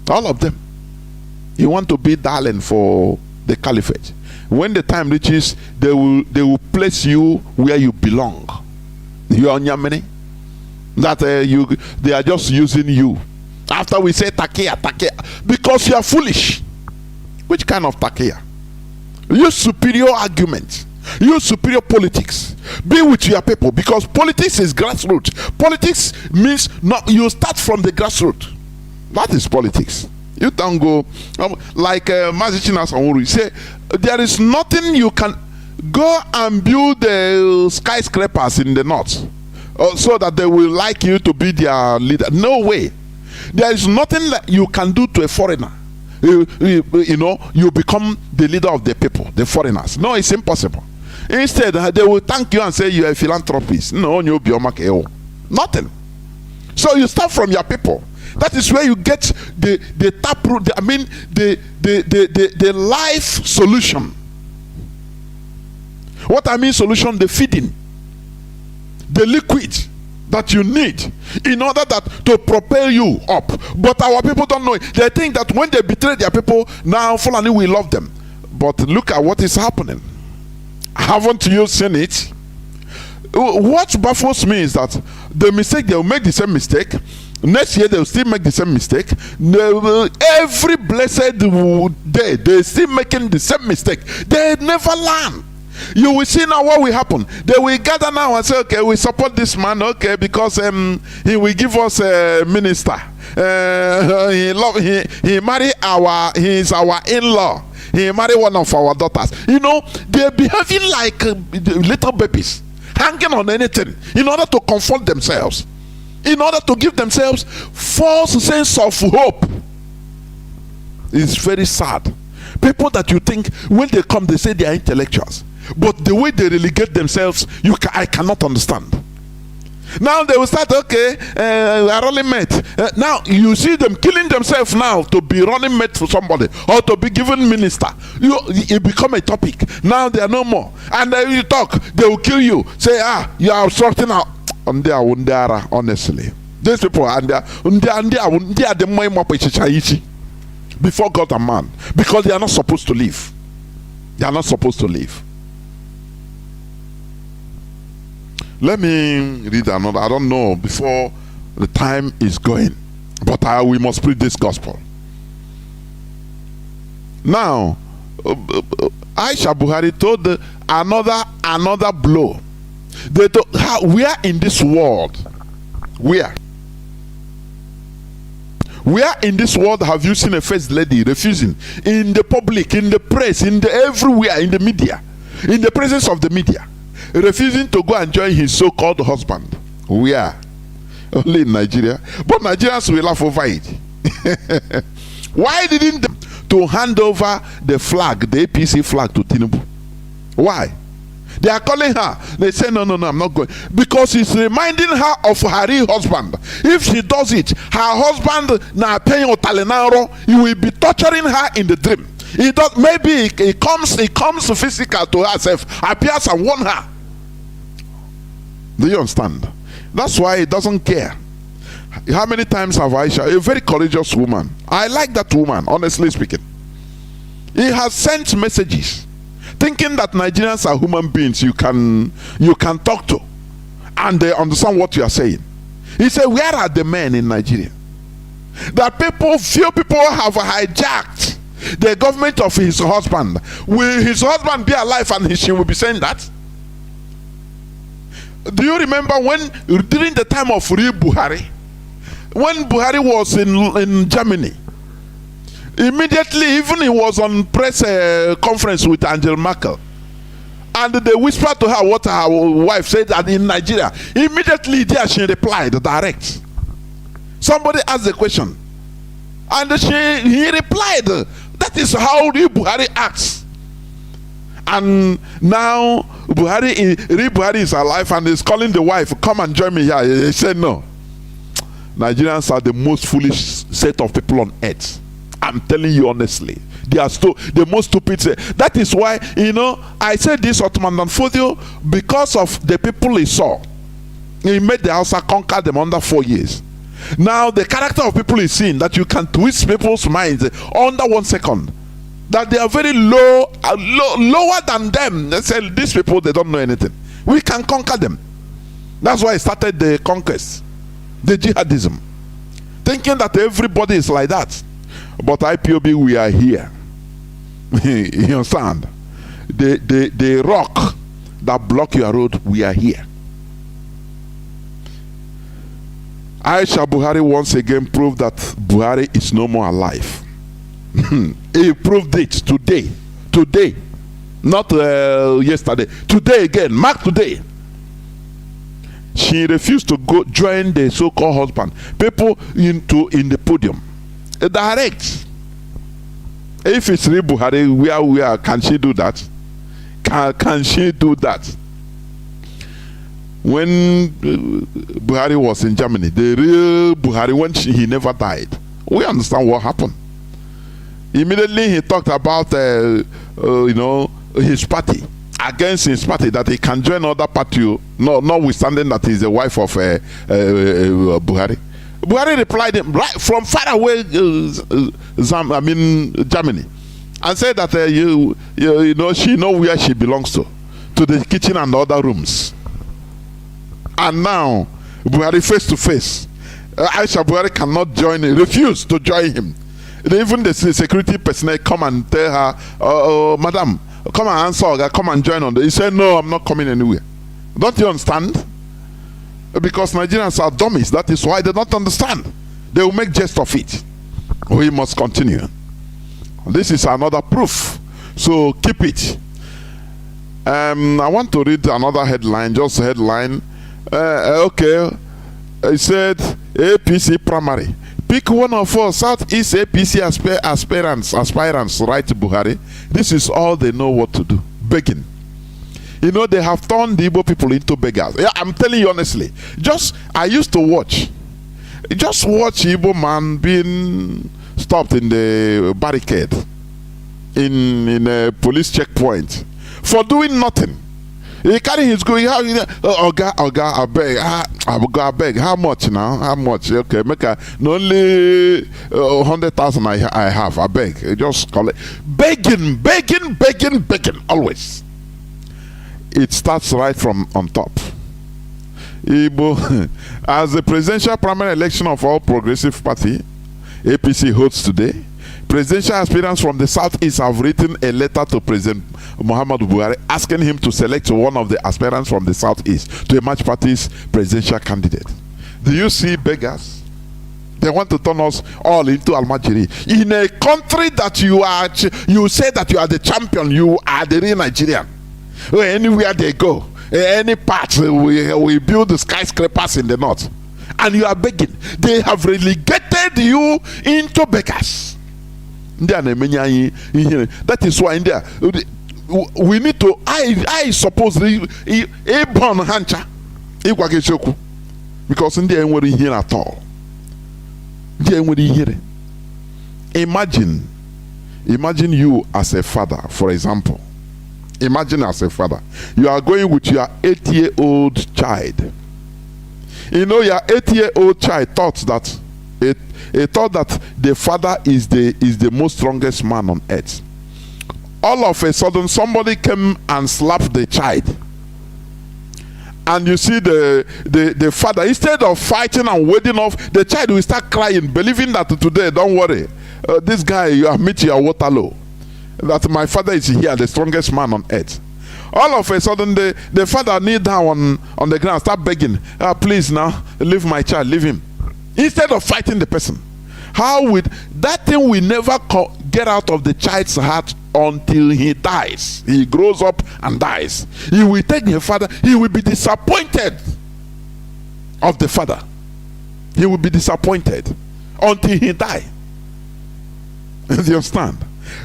All of them. You want to be darling for the caliphate. When the time reaches, they will place you where you belong. You are on your money. That they are just using you. After we say takia, because you are foolish. Which kind of takia? Use superior argument. Use superior politics. Be with your people, because politics is grassroots. Politics means you start from the grassroots. That is politics. You don't go like Mazi say there is nothing you can. go and build the skyscrapers in the north so that they will like you to be their leader. No way. There is nothing that you can do to a foreigner. You know, you become the leader of the people, the foreigners. No, it's impossible. Instead, they will thank you and say you are a philanthropist. No, you'll be nothing. So you start from your people. That is where you get the taproot. I mean, the life solution. What I mean solution, the feeding, the liquid that you need in order that to propel you up. But our people don't know it. They think that when they betray their people, now Fulani will love them. But look at what is happening. Haven't you seen it? What baffles me is that the mistake, they will make the same mistake. Next year they will still make the same mistake. Every blessed day they still making the same mistake. They never learn. You will see now what will happen. They will gather now and say, okay, we support this man, okay, because he will give us a minister. He marry he is our in-law. He marry one of our daughters. You know, they're behaving like little babies, hanging on anything in order to comfort themselves, in order to give themselves false sense of hope. It's very sad. People that you think when they come, they say they are intellectuals. But the way they relegate themselves, I cannot understand. Now they will start, okay, we are running mate. Now you see them killing themselves now to be running mate for somebody or to be given minister. It become a topic. Now they are no more. And then you talk, they will kill you. Say, you are sorting out. Honestly, these people are the more before God and man, because they are not supposed to live. They are not supposed to live. Let me read another. I don't know before the time is going, but we must preach this gospel. Now, Aisha Buhari told another blow. They told, we are in this world. Where in this world have you seen a first lady refusing in the public, in the press, everywhere, in the media, in the presence of the media, refusing to go and join his so-called husband? Where? Only in Nigeria. But Nigerians will laugh over it. Why didn't they to hand over the flag, the APC flag, to Tinubu? Why? They are calling her. They say, no, I'm not going. Because it's reminding her of her real husband. If she does it, her husband, na paying otalenaro, he will be torturing her in the dream. He does, maybe it comes physical to herself, appears and warn her. Do you understand? That's why he doesn't care. How many times have Aisha, a very courageous woman, I like that woman, honestly speaking. He has sent messages thinking that Nigerians are human beings you can talk to and they understand what you are saying. He said, where are the men in Nigeria? That few people have hijacked the government of his husband. Will his husband be alive and she will be saying that? Do you remember when, during the time of real Buhari, when Buhari was in Germany, immediately, even he was on press conference with Angela Merkel, and they whispered to her what her wife said that in Nigeria. Immediately there she replied direct. Somebody asked the question, and he replied. That is how Buhari acts. And now Buhari is alive and is calling the wife, come and join me here. He said no. Nigerians are the most foolish set of people on earth. I'm telling you honestly. They are the most stupid. That is why, I said this Ottoman Danfodio, because of the people he saw. He made the Hausa conquer them under 4 years. Now the character of people is seen, that you can twist people's minds under 1 second. That they are very lower than them. They say these people, they don't know anything. We can conquer them. That's why I started the conquest, the jihadism, thinking that everybody is like that. But IPOB, we are here. You understand? The rock that block your road, we are here. Aisha Buhari once again proved that Buhari is no more alive. He proved it today. Not yesterday. Today again. Mark today. She refused to go join the so-called husband. People in the podium. Direct. If it's real Buhari, where can she do that? Can she do that? When Buhari was in Germany, the real Buhari, when he never died, we understand what happened. Immediately he talked about his party, against his party, that he can join other party, notwithstanding that he's the wife of Buhari. Buhari replied him right from far away, Germany, and said that she know where she belongs to the kitchen and the other rooms. And now Buhari face to face, Aisha Buhari cannot join him, refused to join him. Even the security personnel come and tell her, madam, come and answer, come and join on. He said, no, I'm not coming anywhere. Don't you understand? Because Nigerians are dummies. That is why they don't understand. They will make jest of it. We must continue. This is another proof. So keep it. I want to read another headline, just a headline. Okay. It said APC primary. Pick one of us, Southeast APC aspirants, right, Buhari. This is all they know what to do. Begging. They have turned the Igbo people into beggars. Yeah, I'm telling you honestly. I used to watch Igbo man being stopped in the barricade in a police checkpoint for doing nothing. He carry his go. Oga, I beg. How much now? How much? Okay, make only 100,000. I have. I beg. Just call it begging. Always. It starts right from on top. Igbo, as the presidential primary election of All Progressive Party (APC) holds today, presidential aspirants from the Southeast have written a letter to President Muhammadu Buhari asking him to select one of the aspirants from the Southeast to emerge party's presidential candidate. Do you see beggars? They want to turn us all into Almajiri. In a country that you say that you are the champion, you are the real Nigerian. Anywhere they go, any part, we build the skyscrapers in the north. And you are begging. They have relegated you into beggars. That is why in there we need to I suppose because in there ain't here at all. Imagine you as a father, for example. Imagine as a father, you are going with your 8-year-old child. Your 8-year-old child thought that the father is the most strongest man on earth. All of a sudden, somebody came and slapped the child, and you see the father, instead of fighting and warding off, the child will start crying, believing that today, don't worry, this guy, you have met your Waterloo, that my father is here, the strongest man on earth. All of a sudden, the father kneel down on the ground, start begging, please now, leave my child, leave him. Instead of fighting the person. How would that thing will never get out of the child's heart until he dies. He grows up and dies. He will take the father, he will be disappointed of the father. He will be disappointed until he dies. Do you understand?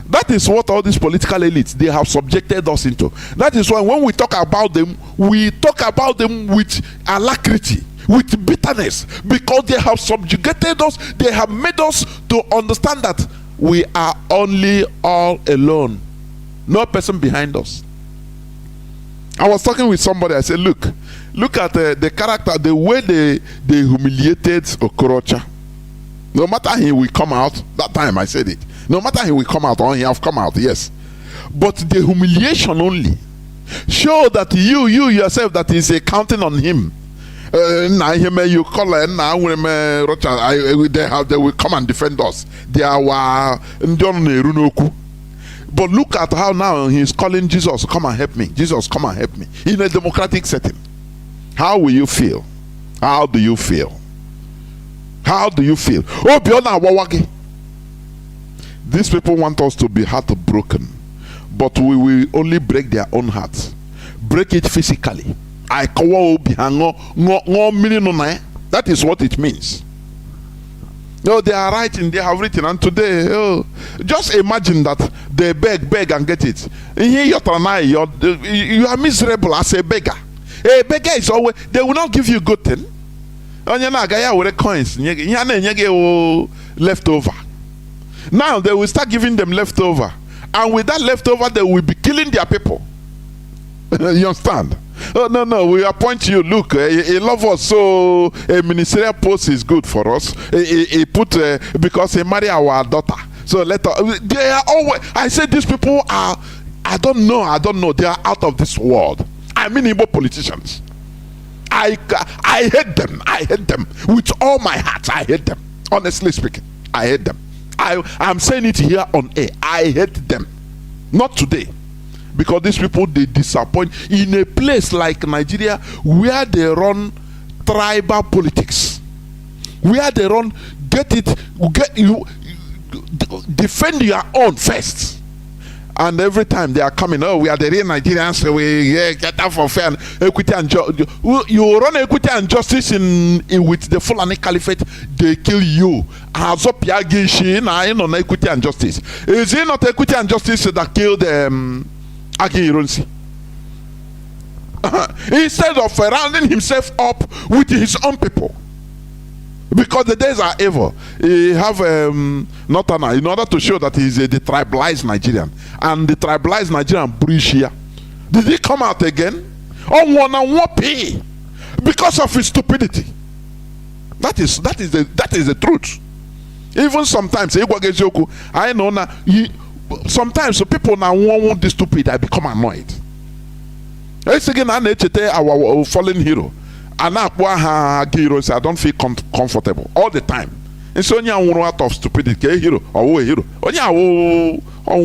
That is what all these political elites, they have subjected us into. That is why when we talk about them with alacrity, with bitterness, because they have subjugated us. They have made us to understand that we are only all alone, no person behind us. I was talking with somebody. I said, look at the character, the way they humiliated Okorocha. No matter he will come out, that time I said it, no matter he will come out or he have come out, yes, but the humiliation only show that you yourself, that is a counting on him. You call they will come and defend us. They are but look at how now he's calling Jesus, come and help me. Jesus, come and help me. In a democratic setting. How will you feel? How do you feel? How do you feel? These people want us to be heartbroken. but we will only break their own hearts. Break it physically. That is what it means. No, they are writing, they have written, and today, just imagine that they beg and get it. You are miserable as a beggar. A beggar is always, they will not give you good thing. Coins leftover. Now they will start giving them leftover, and with that leftover, they will be killing their people. You understand? Oh, no, we appoint you. Look, he love us, so a ministerial post is good for us. He put because he marry our daughter. So let us. They are always. I say these people are. I don't know. They are out of this world. I mean, Igbo politicians. I hate them. I hate them with all my heart. I hate them. Honestly speaking, I hate them. I'm saying it here on air. I hate them. Not today. Because these people, they disappoint in a place like Nigeria where they run tribal politics, where they run defend your own first, and every time they are coming, we are the real Nigerians, so we get out for fair equity and justice. You run equity and justice in with the Fulani Caliphate, they kill you. As up equity and justice. Is it not equity and justice that killed instead of rounding himself up with his own people, because the days are evil. He have Notana in order to show that he's a detribalized Nigerian, and the tribalized Nigerian breach here. Did he come out again? Pay because of his stupidity. That is the truth. Even sometimes I know now. Sometimes so people now want this stupid, I become annoyed. It's again our fallen hero. And heroes, I don't feel comfortable all the time. It's only out of stupidity, hero or hero. Only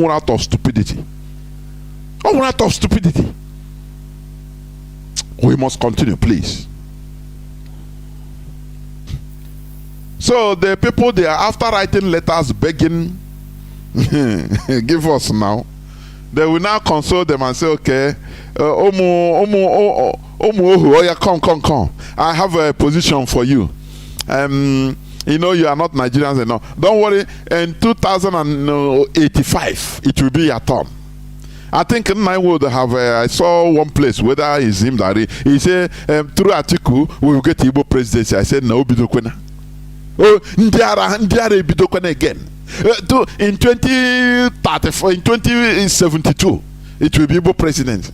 out of stupidity. Out of stupidity. We must continue, please. So the people, they are after writing letters begging, give us now. They will now console them and say, okay, come. I have a position for you. You know, you are not Nigerians enough. Don't worry, in 2085, it will be your turn. I think I would have, I saw one place, whether it's him that he said, through Atiku, we will get Igbo presidency. I said, no, Bidokwena. Oh, Ndiara Bidokwena again. In 2034, in 2072, it will be Igbo president.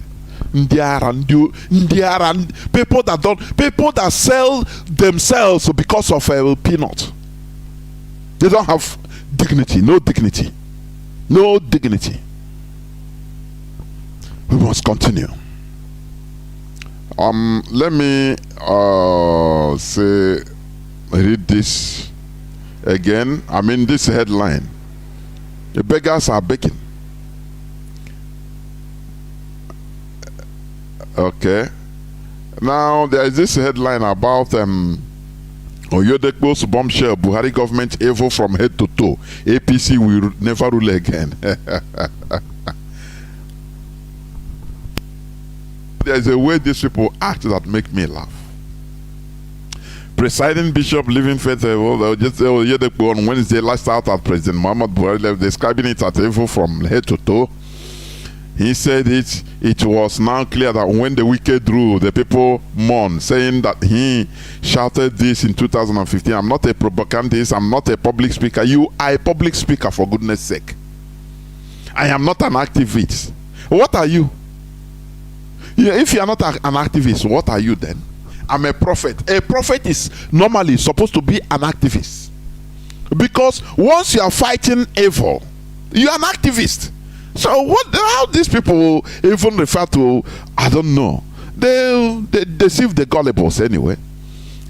Ndiara, people that sell themselves because of a peanut. They don't have dignity, no dignity. We must continue. Let me read this again. I mean, this headline: the beggars are begging. Okay. Now there is this headline about Oyodekpo's bombshell: Buhari government evil from head to toe. APC will never rule again. There is a way these people act that make me laugh. Presiding Bishop Living Faith Oyodekpo on Wednesday lashed out at President Muhammad Buhari, describing it as evil from head to toe. He said it was now clear that when the wicked rule, the people mourn, saying that he shouted this in 2015. I'm not a propagandist, I'm not a public speaker. You are a public speaker, for goodness sake. I am not an activist. What are you? If you are not an activist, what are you then? I'm a prophet. A prophet is normally supposed to be an activist, because once you are fighting evil, you are an activist. So how these people even refer to, I don't know. They deceive the gullibles anyway.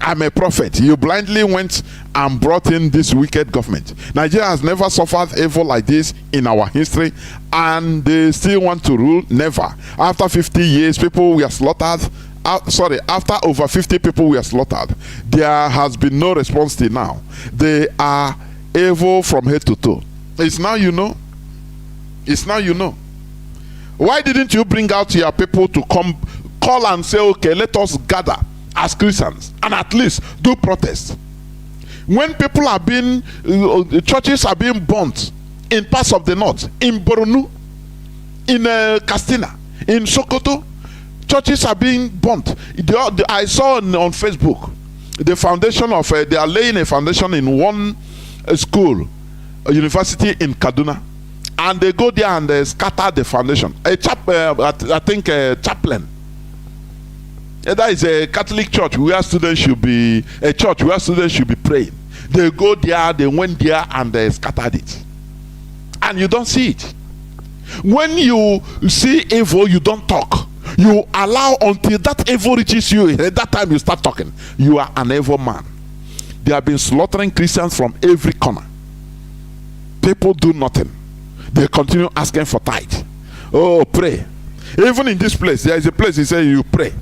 I'm a prophet. You blindly went and brought in this wicked government. Nigeria has never suffered evil like this in our history, and they still want to rule. Never. After 50 years, people were slaughtered. After over 50 people were slaughtered, there has been no response till now. They are evil from head to toe. It's now you know. It's now you know. Why didn't you bring out your people to come, call and say, okay, let us gather as Christians and at least do protest? When people are being, churches are being burnt in parts of the north, in Borno, in Katsina, in Sokoto, churches are being burnt. I saw on Facebook the foundation of, they are laying a foundation in one school, a university in Kaduna, and they go there and they scatter the foundation. I think a chaplain. That is a Catholic church where students should be, a church where students should be praying. They go there, they went there and they scattered it. And you don't see it. When you see evil, you don't talk. You allow until that evil reaches you. At that time you start talking. You are an evil man. They have been slaughtering Christians from every corner. People do nothing. They continue asking for tithe. Oh, pray. Even in this place, there is a place he said you pray.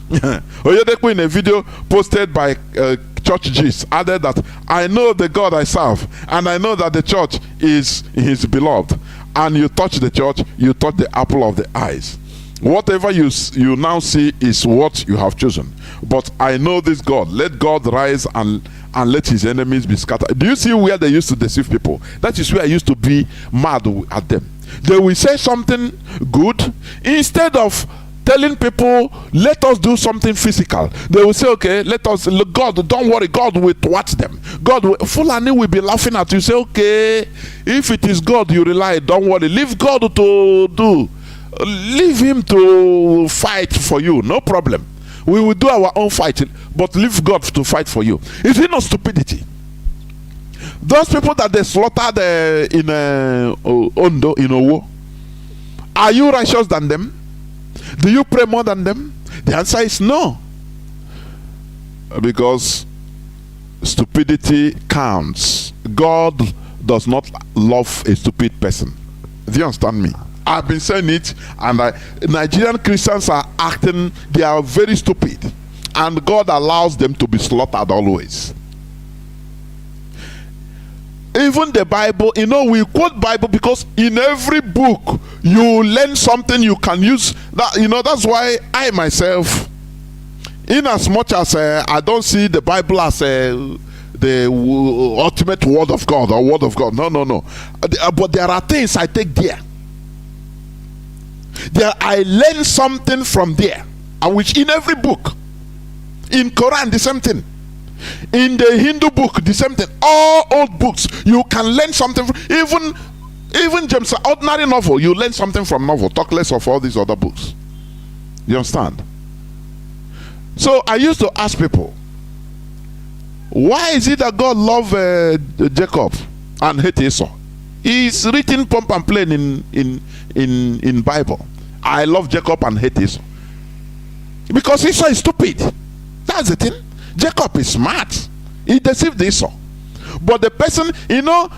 Oyedepo in a video posted by Church Gist added that I know the God I serve, and I know that the church is his beloved. And you touch the church, you touch the apple of the eyes. Whatever you now see is what you have chosen. But I know this God. Let God rise and let his enemies be scattered. Do you see where they used to deceive people? That is where I used to be mad at them. They will say something good instead of telling people, let us do something physical. They will say, okay, let us, look, God, don't worry, God will watch them. God will, Fulani will be laughing at you. Say, okay, if it is God you rely, don't worry, leave God to do. Leave him to fight for you, no problem. We will do our own fighting, but leave God to fight for you. Is it not stupidity? Those people that they slaughtered in Ondo, in Owo, are you righteous than them? Do you pray more than them? The answer is no. Because stupidity counts. God does not love a stupid person. Do you understand me? I've been saying it, and Nigerian Christians are acting, they are very stupid. And God allows them to be slaughtered always. Even the Bible, you know, we quote Bible because in every book you learn something you can use. That, you know, that's why I myself, in as much as I don't see the Bible as the ultimate word of God or word of God. No. But there are things I take there. I learn something from there, and which in every book, in Quran the same thing. In the Hindu book, the same thing. All old books, you can learn something from, even James, ordinary novel, you learn something from novel. Talk less of all these other books. You understand? So I used to ask people, why is it that God loved Jacob and hate Esau? It's written pump and plain in Bible. I love Jacob and hate Esau. Because Esau is stupid. That's the thing. Jacob is smart. He deceived Esau. But the person, you know,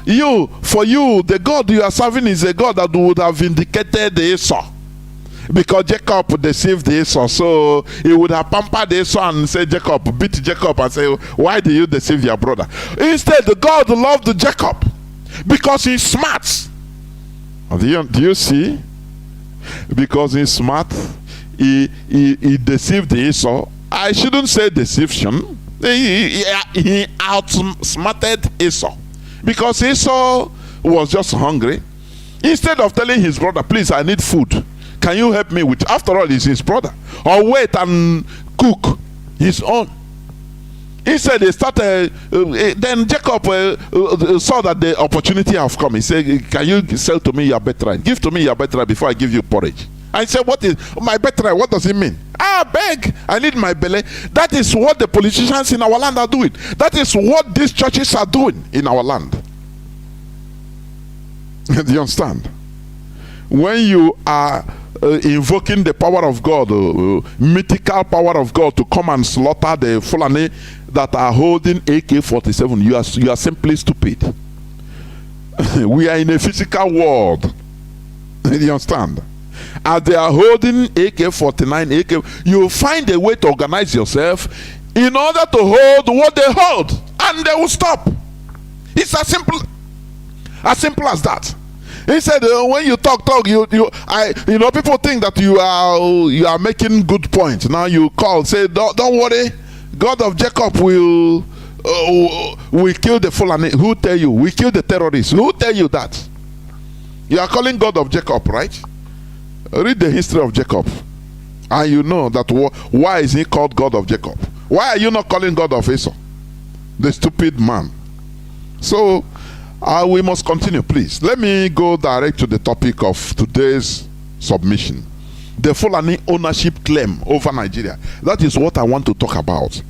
for you, the God you are serving is a God that would have vindicated Esau. Because Jacob deceived Esau, so he would have pampered Esau and say, Jacob, beat Jacob and say, why do you deceive your brother? Instead, the God loved Jacob because he's smart. Do you see? Because he's smart, he deceived Esau. I shouldn't say deception. He outsmarted Esau. Because Esau was just hungry. Instead of telling his brother, please, I need food, can you help me with? After all, he's his brother. Or wait and cook his own. Instead, they started. Then Jacob saw that the opportunity have come. He said, can you sell to me your birthright? Give to me your birthright before I give you porridge. I said, what is my birthright? What does it mean? Beg, I need my belly. That is what the politicians in our land are doing. That is what these churches are doing in our land. Do you understand? When you are invoking the power of God, mythical power of God, to come and slaughter the Fulani that are holding AK-47, you are simply stupid. We are in a physical world. Do you understand? As they are holding AK-49, you find a way to organize yourself in order to hold what they hold, and they will stop. It's as simple as that. He said, when you talk, you know, people think that you are making good points. Now you call, say, don't worry, God of Jacob will kill the Fulani. Who tell you? We kill the terrorists. Who tell you that? You are calling God of Jacob, right? Read the history of Jacob, and you know that why is he called God of Jacob? Why are you not calling God of Esau, the stupid man? So we must continue, please. Let me go direct to the topic of today's submission: the Fulani ownership claim over Nigeria. That is what I want to talk about.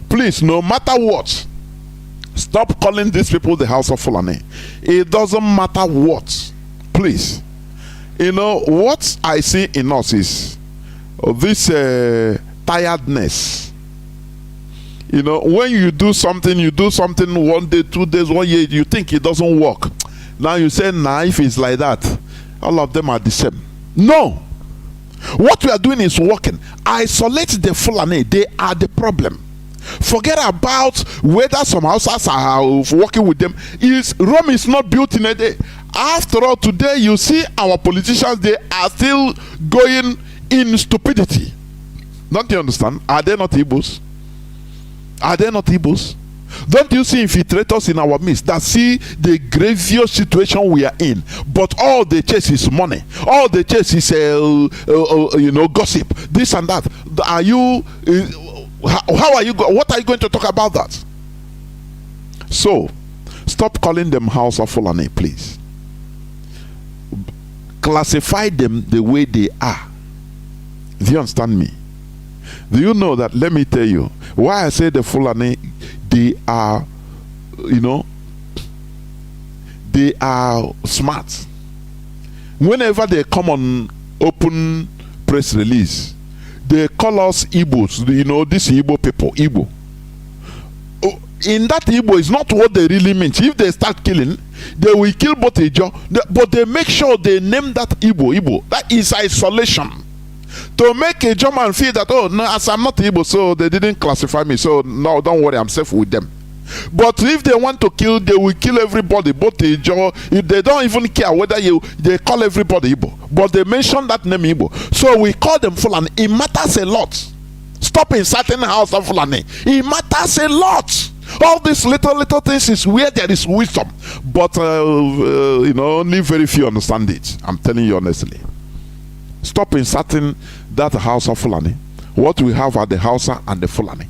Please, no matter what, stop calling these people the House of Fulani. It doesn't matter what. Please. You know, what I see in us is this tiredness. You know, when you do something 1 day, 2 days, 1 year, you think it doesn't work. Now you say, nah, if it's like that, all of them are the same. No. What we are doing is working. Isolate the Fulani. They are the problem. Forget about whether some houses are working with them. Rome is not built in a day. After all, today you see our politicians, they are still going in stupidity. Don't you understand? Are they not Igbos? Are they not Igbos? Don't you see infiltrators in our midst that see the grievous situation we are in, but all they chase is money, all they chase is you know, gossip, this and that? Are you how are you what are you going to talk about that? So stop calling them House of Fulani, please. Classify them the way they are. Do you understand me? Do you know that? Let me tell you why I say the Fulani, they are, you know, they are smart. Whenever they come on open press release, they call us Igbos. You know, these Igbo people, Igbo. In that Igbo is not what they really mean. If they start killing, they will kill both Ijo, but they make sure they name that Igbo. That is isolation. To make a German feel that, oh, no, as I'm not Igbo, so they didn't classify me, so no, don't worry, I'm safe with them. But if they want to kill, they will kill everybody, both Ijo. If they don't even care whether they call everybody Igbo, but they mention that name Igbo. So we call them Fulani. It matters a lot. Stop insulting the House of Fulani. It matters a lot. All these little things is where there is wisdom, but you know, only very few understand it. I'm telling you honestly. Stop inserting that House of Fulani. What we have are the Hausa and the Fulani.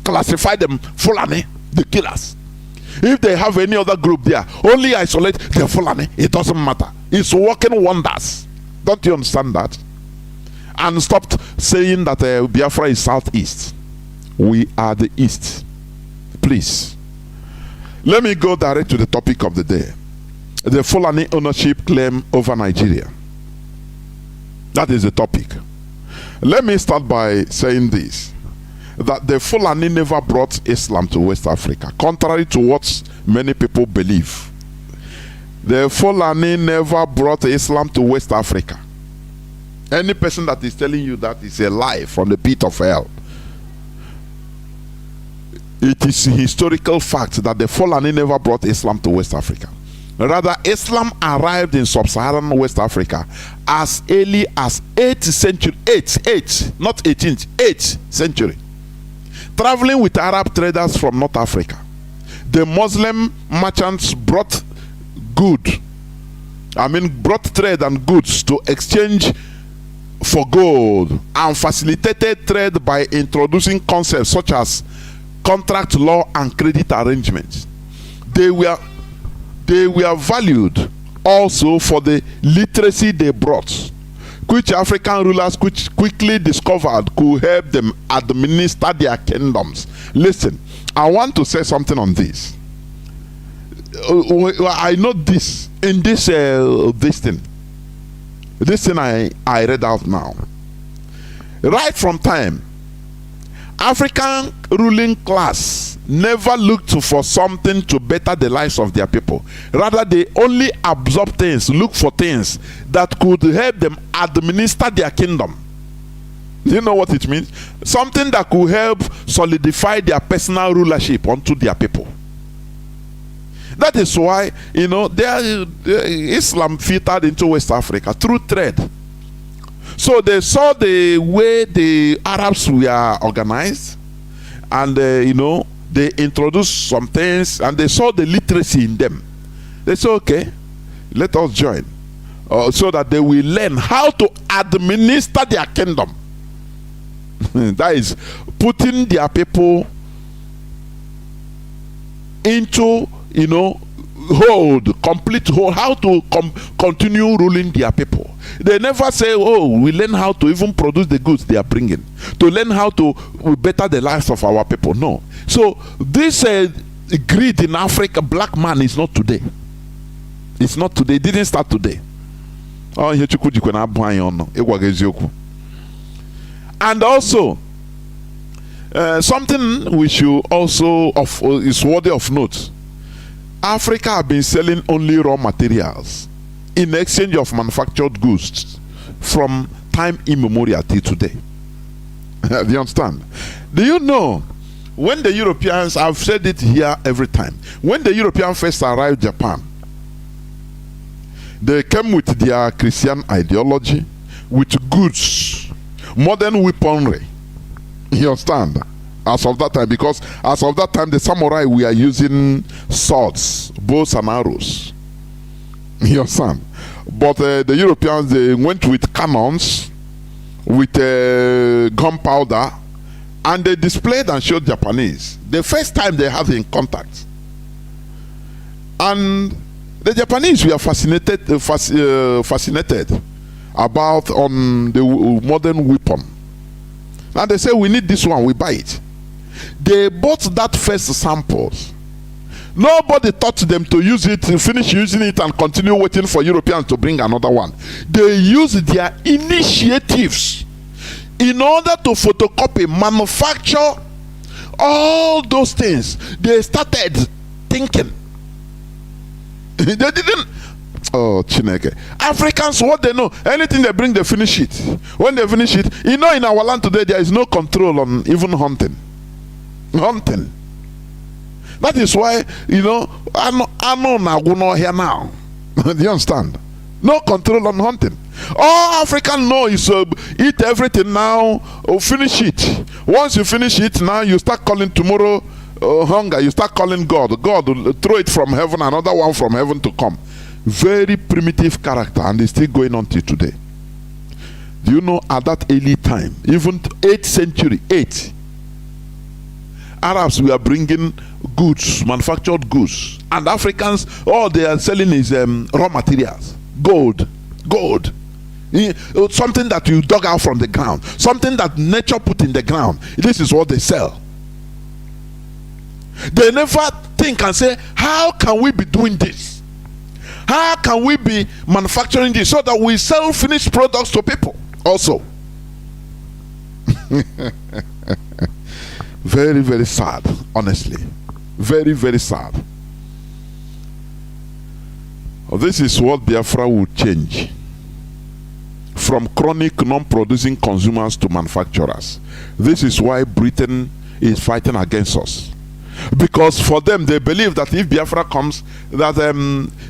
Classify them Fulani, the killers. If they have any other group there, only isolate the Fulani. It doesn't matter. It's working wonders. Don't you understand that? And stop saying that Biafra is southeast. We are the east. Please. Let me go direct to the topic of the day. The Fulani ownership claim over Nigeria. That is the topic. Let me start by saying this, that the Fulani never brought Islam to West Africa, contrary to what many people believe. The Fulani never brought Islam to West Africa. Any person that is telling you that is a lie from the pit of hell. It is a historical fact that the Fulani never brought Islam to West Africa. Rather, Islam arrived in sub-Saharan West Africa as early as 8th century, 8th, not 18th, 8th century. Traveling with Arab traders from North Africa, the Muslim merchants brought trade and goods to exchange for gold, and facilitated trade by introducing concepts such as contract law and credit arrangements. They were valued also for the literacy they brought, which African rulers quickly discovered could help them administer their kingdoms. Listen, I want to say something on this. I know this in this thing I read out now. Right from time, African ruling class never looked for something to better the lives of their people. Rather, they only absorb things, look for things that could help them administer their kingdom. Do you know what it means? Something that could help solidify their personal rulership onto their people. That is why, you know, Islam filtered into West Africa through trade. So they saw the way the Arabs were organized, and you know, they introduced some things, and they saw the literacy in them. They said, okay, let us join, so that they will learn how to administer their kingdom. That is putting their people into, you know, complete hold, how to continue ruling their people. They never say, oh, we learn how to even produce the goods they are bringing, to learn how to better the lives of our people. No. So this greed in Africa, black man, is not today. It's not today. It didn't start today. And also, something we should also is worthy of note. Africa have been selling only raw materials in exchange of manufactured goods from time immemorial till today. Do you understand? Do you know, when the Europeans, I've said it here every time, when the Europeans first arrived in Japan, they came with their Christian ideology, with goods, modern weaponry. You understand? As of that time, because as of that time, the samurai were using swords, bows and arrows. You understand? But the Europeans, they went with cannons, with gunpowder, and they displayed and showed Japanese the first time they had in contact. And the Japanese were fascinated about on the modern weapon. And they say, we need this one, we buy it. They bought that first samples. Nobody taught them to use it, finish using it, and continue waiting for Europeans to bring another one. They used their initiatives in order to photocopy, manufacture all those things. They started thinking. They didn't. Oh, Chineke. Africans, what they know, anything they bring, they finish it. When they finish it, you know, in our land today, there is no control on even hunting. Hunting. That is why, you know, I know here now. Do you understand? No control on hunting. All African know is eat everything now, or finish it. Once you finish it, now you start calling tomorrow hunger. You start calling God. God will throw it from heaven, another one from heaven to come. Very primitive character, and it's still going on till today. Do you know, at that early time, even 8th century, Arabs were bringing goods, manufactured goods, and Africans, all they are selling is raw materials, gold, something that you dug out from the ground, something that nature put in the ground. This is what they sell. They never think and say, how can we be doing this? How can we be manufacturing this so that we sell finished products to people also? Very, very sad, honestly. Very, very sad. This is what Biafra will change. From chronic non-producing consumers to manufacturers. This is why Britain is fighting against us. Because for them, they believe that if Biafra comes, that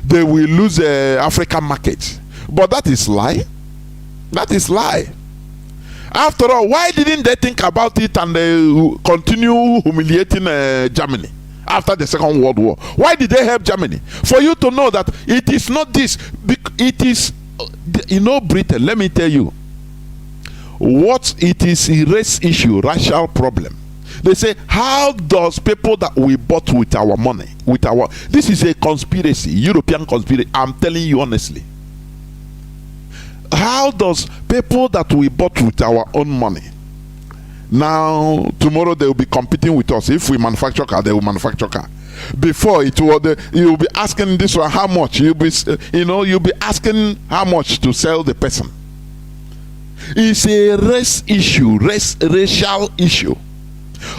they will lose the African market. But that is lie. That is lie. After all, why didn't they think about it and continue humiliating Germany after the Second World War? Why did they help Germany? For you to know that it is not this. It is, you know, Britain, let me tell you, what it is a race issue, racial problem. They say, how does people that we bought with our money, this is a conspiracy, European conspiracy, I'm telling you honestly. How does people that we bought with our own money, now tomorrow they will be competing with us? If we manufacture car, they will manufacture car. Before it was, you will be asking this one how much, you'll be asking how much to sell the person. It's a race issue, racial issue.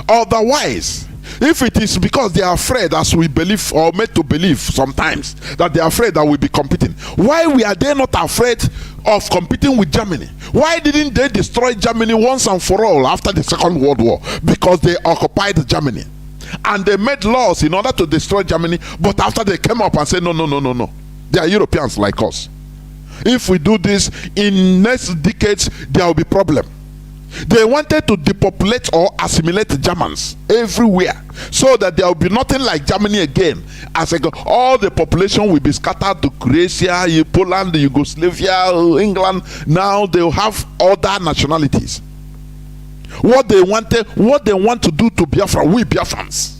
Otherwise, if it is because they are afraid, as we believe or made to believe sometimes, that they are afraid that we'll be competing, why are they not afraid of competing with Germany? Why didn't they destroy Germany once and for all after the Second World War? Because they occupied Germany. and they made laws in order to destroy Germany. But after they came up and said, no, no, no, no, no, they are Europeans like us. If we do this, in next decades there will be problem. They wanted to depopulate or assimilate Germans everywhere, so that there will be nothing like Germany again. As all the population will be scattered to Croatia, Poland, Yugoslavia, England. Now they will have other nationalities. What they want to do to Biafra, we Biafrans.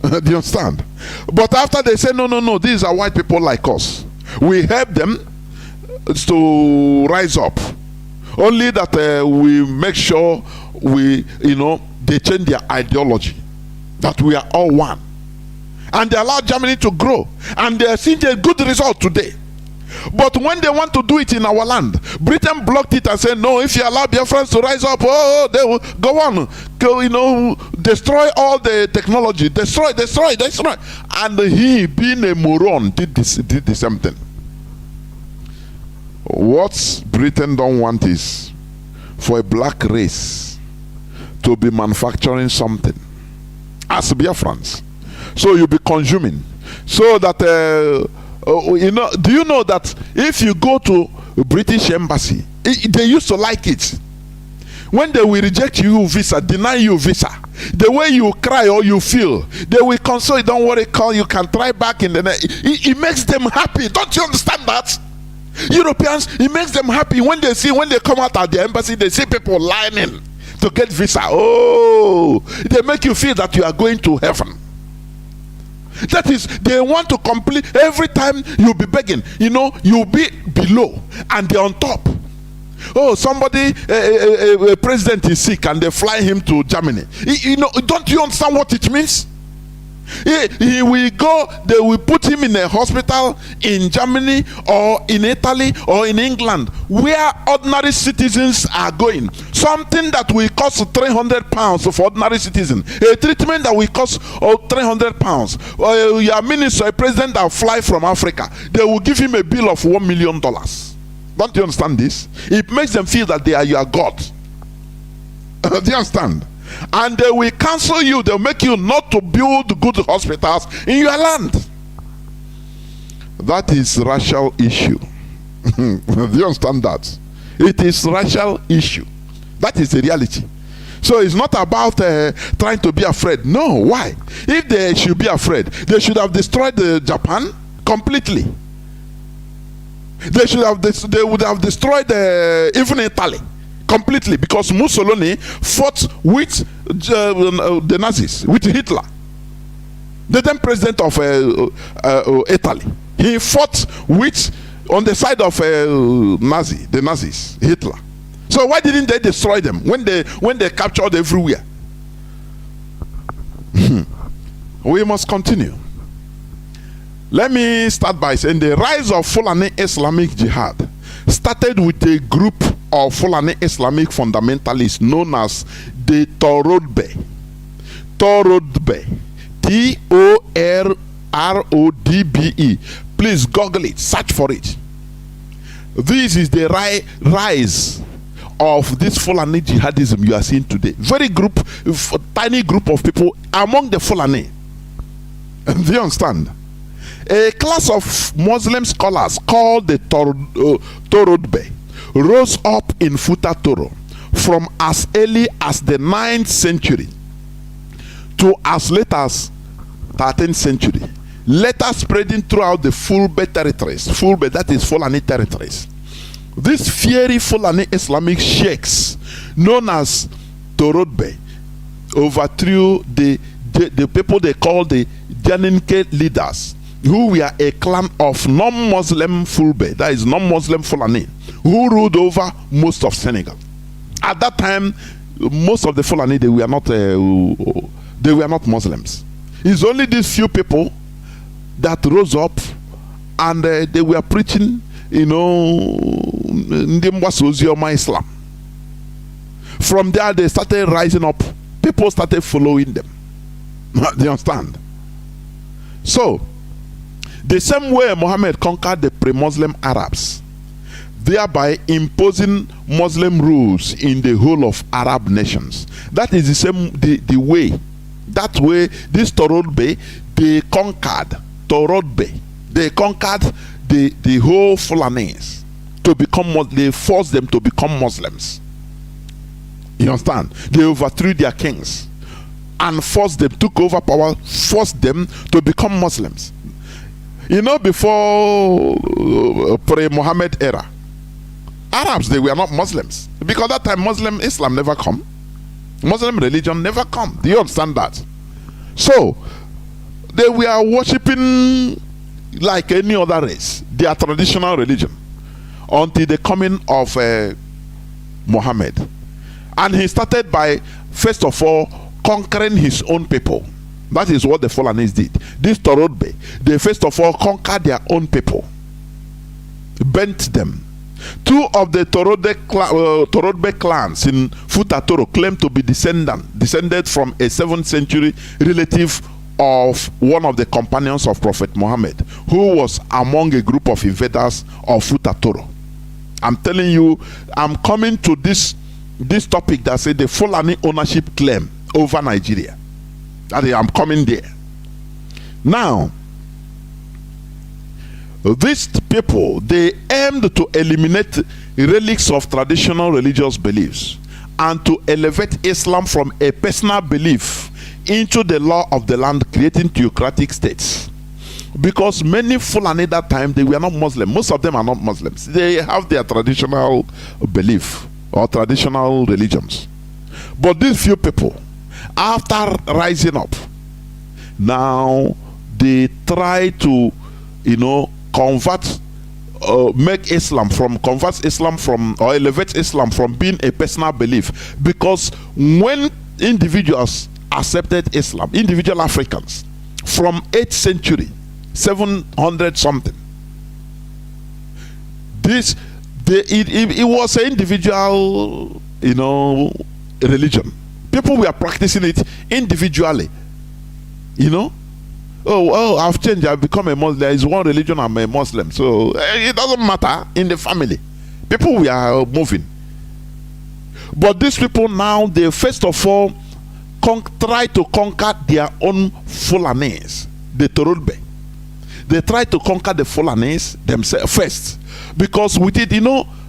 Do you understand? But after they say, no, no, no, these are white people like us, we help them to rise up. Only that we make sure they change their ideology, that we are all one, and they allow Germany to grow, and they are seeing a good result today. But when they want to do it in our land, Britain blocked it and said, no, if you allow Biafrans to rise up, they will go on, destroy all the technology, destroy. And he, being a moron, did the same thing. What Britain don't want is for a black race to be manufacturing something as Biafrans. So you'll be consuming. So that, do you know that if you go to a British embassy, they used to like it. When they will reject you visa, deny you visa, the way you cry or you feel, they will console you. Don't worry, call, you can try back in the night. It makes them happy. Don't you understand that? Europeans, it makes them happy when they come out at the embassy, they see people lining to get visa. Oh, they make you feel that you are going to heaven. That is, they want to complete. Every time you'll be begging, you'll be below and they're on top. Oh, somebody, a president is sick and they fly him to Germany. Don't you understand what it means? He will go, they will put him in a hospital in Germany or in Italy or in England, where ordinary citizens are going. Something that will cost £300 for ordinary citizen, a treatment that will cost £300. Your minister, a president that will fly from Africa, they will give him a bill of $1 million. Don't you understand this? It makes them feel that they are your God. Do you understand? And they will cancel you. They'll make you not to build good hospitals in your land. That is racial issue. Do you understand that? It is racial issue. That is the reality. So it's not about trying to be afraid. No, why? If they should be afraid, they should have destroyed Japan completely. They would have destroyed even Italy completely, because Mussolini fought with the Nazis, with Hitler, the then president of Italy. He fought on the side of the Nazis, Hitler. So why didn't they destroy them when they captured everywhere? We must continue. Let me start by saying the rise of Fulani Islamic Jihad started with a group of Fulani Islamic fundamentalists known as the Torodbe. T-O-R-R-O-D-B-E. Please Google it, search for it. This is the rise of this Fulani jihadism you are seeing today. Tiny group of people among the Fulani. Do you understand? A class of Muslim scholars called the Torodbe rose up in Futa Toro from as early as the 9th century to as late as 13th century, later spreading throughout the Fulbe territories. Fulbe, that is Fulani territories. These fiery Fulani Islamic sheikhs, known as Torodbe, overthrew the people they call the Janinke leaders, who were a clan of non-Muslim Fulbe, that is non-Muslim Fulani, who ruled over most of Senegal. At that time, most of the Fulani, they were not Muslims. It's only these few people that rose up and they were preaching, Islam. From there, they started rising up. People started following them. Do you understand? So, the same way Muhammad conquered the pre-Muslim Arabs, thereby imposing Muslim rules in the whole of Arab nations. That is the way That way, this Torodbe, they conquered Torodbe. They conquered the whole Fulanese to become, they forced them to become Muslims. You understand? They overthrew their kings and forced them, took over power, forced them to become Muslims. You know, before pre-Muhammad era, Arabs, they were not Muslims. Because that time Islam never come. Muslim religion never come. Do you understand that? So, they were worshipping like any other race, their traditional religion, until the coming of Muhammad. And he started by, first of all, conquering his own people. That is what the Fulanese did. This Torodbe, they first of all conquered their own people, bent them. Two of the Torodbe clans in Futatoro claim to be descended from a 7th century relative of one of the companions of Prophet Muhammad, who was among a group of invaders of Futatoro. I'm telling you, I'm coming to this topic that said the Fulani ownership claim over Nigeria. I'm coming there. Now, these people, they aimed to eliminate relics of traditional religious beliefs and to elevate Islam from a personal belief into the law of the land, creating theocratic states. Because many Fulani that time, they were not Muslim. Most of them are not Muslims. They have their traditional belief or traditional religions. But these few people, after rising up, now they try to, convert, elevate Islam from being a personal belief. Because when individuals accepted Islam, individual Africans, from 8th century, 700 something, it was an individual, religion. People were practicing it individually. I've changed, I've become a Muslim. There is one religion, I'm a Muslim. So it doesn't matter in the family. People were moving. But these people now, they first of all try to conquer their own Fulanese, the Torodbe. They try to conquer the Fulanese themselves first. Because with it,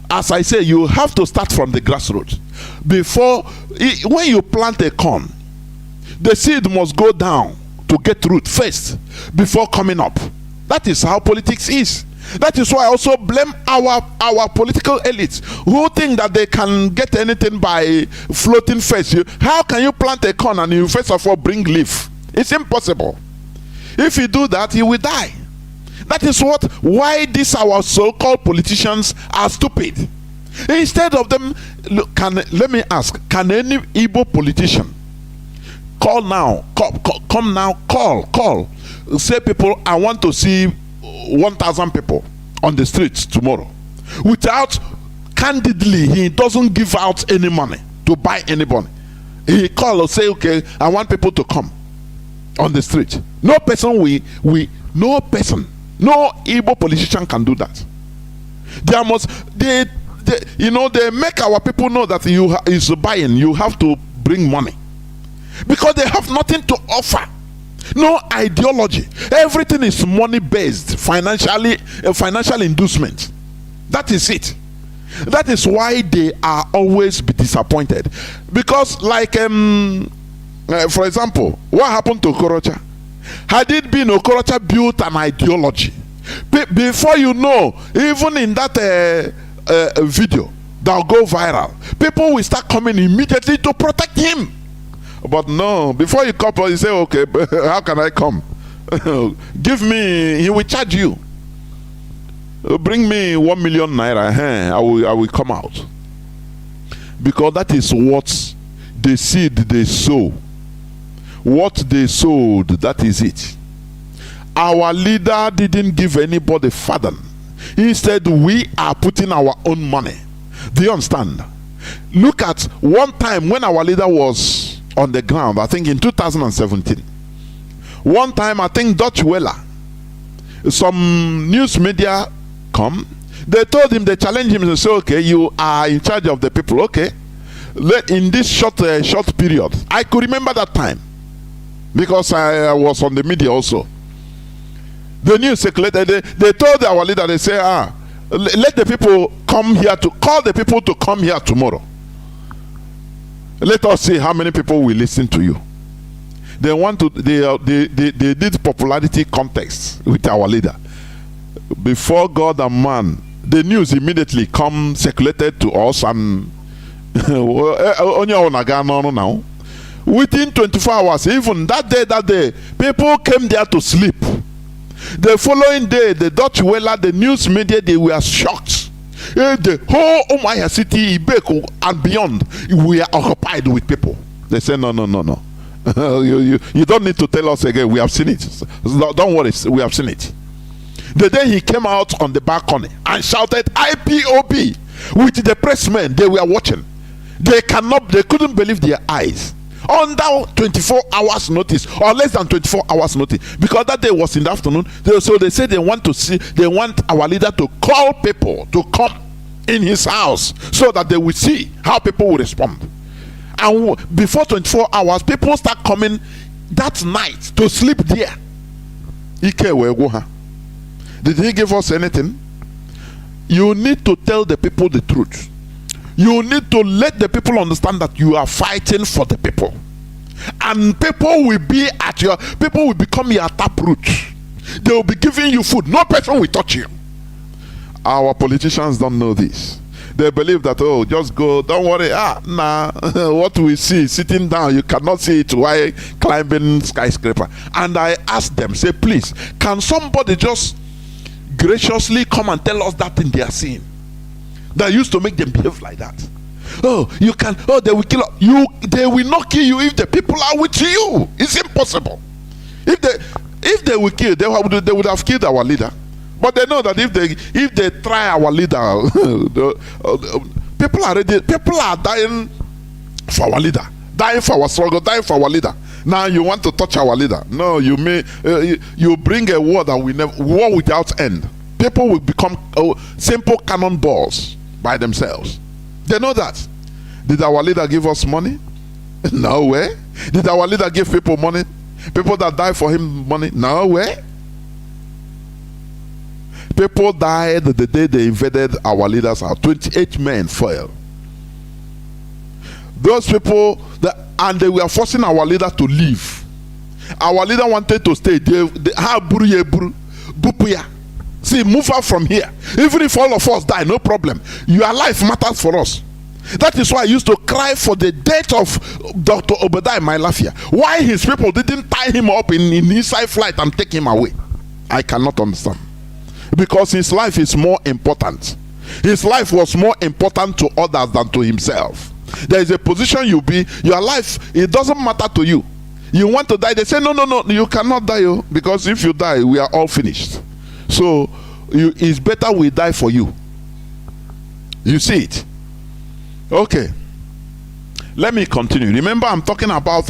as I say, you have to start from the grassroots. When you plant a corn, the seed must go down to get root first before coming up. That is how politics is. That is why I also blame our political elites who think that they can get anything by floating first. How can you plant a corn and you first of all bring leaf? It's impossible. If you do that, you will die. That is why these our so-called politicians are stupid. Instead of them, let me ask, can any Igbo politician call, say people, I want to see 1,000 people on the streets tomorrow, without, candidly, he doesn't give out any money to buy anybody. He call or say, okay, I want people to come on the street. No person no Igbo politician can do that. They make our people know that is buying, you have to bring money. Because they have nothing to offer. No ideology. Everything is money based, financial inducement. That is it. That is why they are always be disappointed. Because for example, what happened to Okorocha? Had it been Okorocha built an ideology, before you know, even in that video that will go viral, people will start coming immediately to protect him. But no, before you come, you say, okay, how can I come? Give me, he will charge you. Bring me 1 million naira, I will come out. Because that is what the seed they sow. What they sowed, that is it. Our leader didn't give anybody fathom. Instead, we are putting our own money. Do you understand? Look at one time when our leader was on the ground, I think in 2017. One time, I think Dutch Weller, some news media come, they told him, they challenged him and say, okay, you are in charge of the people, okay. In this short period, I could remember that time. because I was on the media also. The news circulated. They told our leader, they say, let the people come here to call the people to come here tomorrow. Let us see how many people will listen to you. They want to. They did popularity contests with our leader. Before God and man, the news immediately come circulated to us, and now within 24 hours, even that day, people came there to sleep. The following day, the Dutch Wella, the news media, they were shocked. The whole Umuahia city, Ibeko, and beyond, we are occupied with people. They say, no. you don't need to tell us again. We have seen it. Don't worry, we have seen it. The day he came out on the balcony and shouted IPOB with the pressmen, they were watching. They couldn't believe their eyes. Under 24 hours notice, or less than 24 hours notice, because that day was in the afternoon. So they said they want our leader to call people to come in his house so that they will see how people will respond. And before 24 hours, people start coming that night to sleep there. Did he give us anything? You need to tell the people the truth. You need to let the people understand that you are fighting for the people, and people will become your taproot. They will be giving you food. No person will touch you. Our politicians don't know this. They believe that, just go, don't worry. What we see sitting down, you cannot see it while climbing skyscraper. And I asked them, say, please, can somebody just graciously come and tell us that thing they are seeing that used to make them behave like that? They will kill you. They will not kill you if the people are with you. It's impossible. If they will kill, they would have killed our leader. But they know that if they try our leader, people are dying for our leader, dying for our struggle, dying for our leader. Now you want to touch our leader? No, you bring a war that war without end. People will become simple cannonballs by themselves. They know that. Did our leader give us money? No way. Did our leader give people money? People that died for him money? No way. People died the day they invaded our leader's house. 28 men fell. Those people, and they were forcing our leader to leave. Our leader wanted to stay. See, move out from here. Even if all of us die, no problem. Your life matters for us. That is why I used to cry for the death of Dr. Obadiah Mailafia. Why his people didn't tie him up in inside flight and take him away, I cannot understand. Because his life is more important. His life was more important to others than to himself. There is a position you be, your life, it doesn't matter to you. You want to die, they say, no, you cannot die, because if you die, we are all finished. So, it's better we die for you. You see it? Okay. Let me continue. Remember, I'm talking about,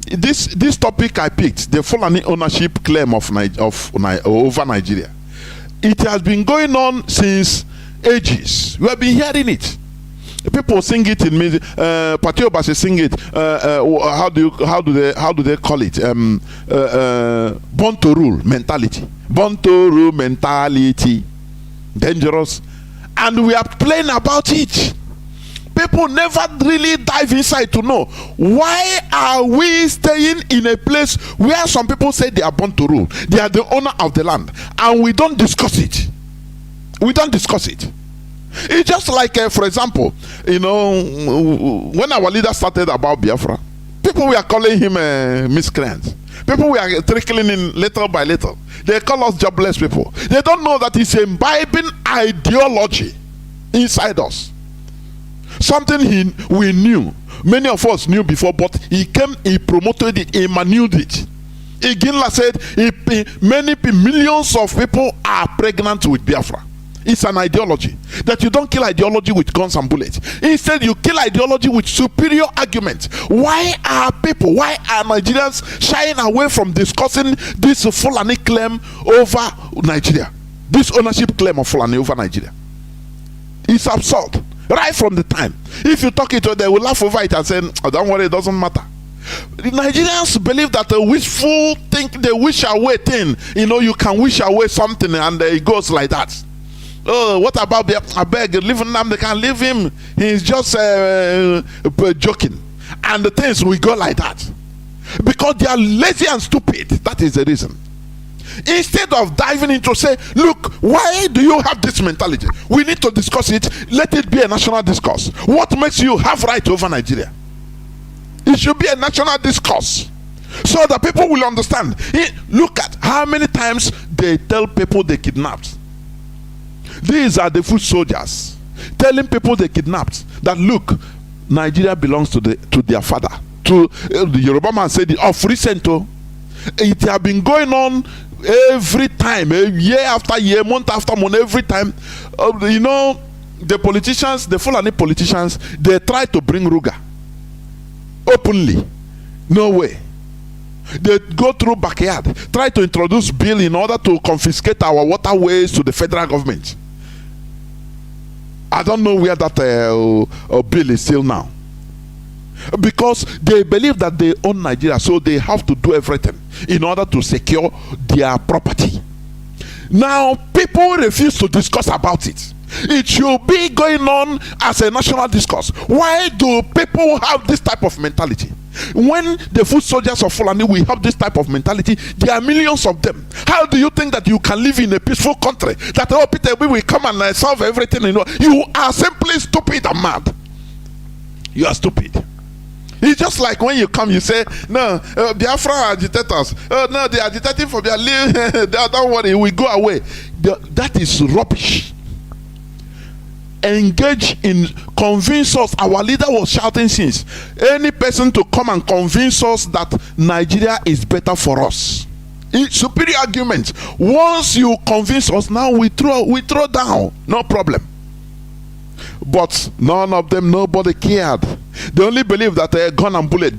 this topic I picked, the Fulani ownership claim over Nigeria. It has been going on since ages. We have been hearing it. People sing it in music. Patioba sing it. How do they call it? Born to rule mentality. Born to rule mentality. Dangerous. And we are playing about it. People never really dive inside to know, why are we staying in a place where some people say they are born to rule, they are the owner of the land, and we don't discuss it. We don't discuss it. It's just like, for example, when our leader started about Biafra, people were calling him a miscreant. People were trickling in little by little. They call us jobless people. They don't know that it's imbibing ideology inside us. Something we knew, many of us knew before, but he came, he promoted it, he manured it. Iginla said, millions of people are pregnant with Biafra. It's an ideology. That you don't kill ideology with guns and bullets. Instead, you kill ideology with superior arguments. Why are Nigerians shying away from discussing this Fulani claim over Nigeria? This ownership claim of Fulani over Nigeria. It's absurd. Right from the time. If you talk it, they will laugh over it and say, oh, don't worry, it doesn't matter. The Nigerians believe that a wishful think, they wish away thing. You can wish away something and it goes like that. Oh, what about I beg, leave Nnamdi, they can leave him. He's just joking. And the things will go like that. Because they are lazy and stupid. That is the reason. Instead of diving into say, look, why do you have this mentality? We need to discuss it. Let it be a national discourse. What makes you have right over Nigeria? It should be a national discourse so that people will understand. Look at how many times they tell people they kidnapped. These are the foot soldiers telling people they kidnapped that look, Nigeria belongs to their father. To the Yoruba man said it of recent. It has been going on every time, year after year, month after month, every time. The politicians, the Fulani politicians, they try to bring Ruga openly. No way. They go through backyard, try to introduce bill in order to confiscate our waterways to the federal government. I don't know where that bill is still now. Because they believe that they own Nigeria, so they have to do everything in order to secure their property. Now, people refuse to discuss about it. It should be going on as a national discourse. Why do people have this type of mentality? When the foot soldiers of Fulani will have this type of mentality, there are millions of them. How do you think that you can live in a peaceful country? That Peter, we will come and solve everything. You are simply stupid and mad. You are stupid. It's just like when you come, you say, no, Biafra are agitators. No, they are agitating for their life. Don't worry, we go away. That is rubbish. Engage in convince us. Our leader was shouting since. Any person to come and convince us that Nigeria is better for us. It's superior argument. Once you convince us, now we throw down. No problem. But none of them, nobody cared. They only believe that gun and bullet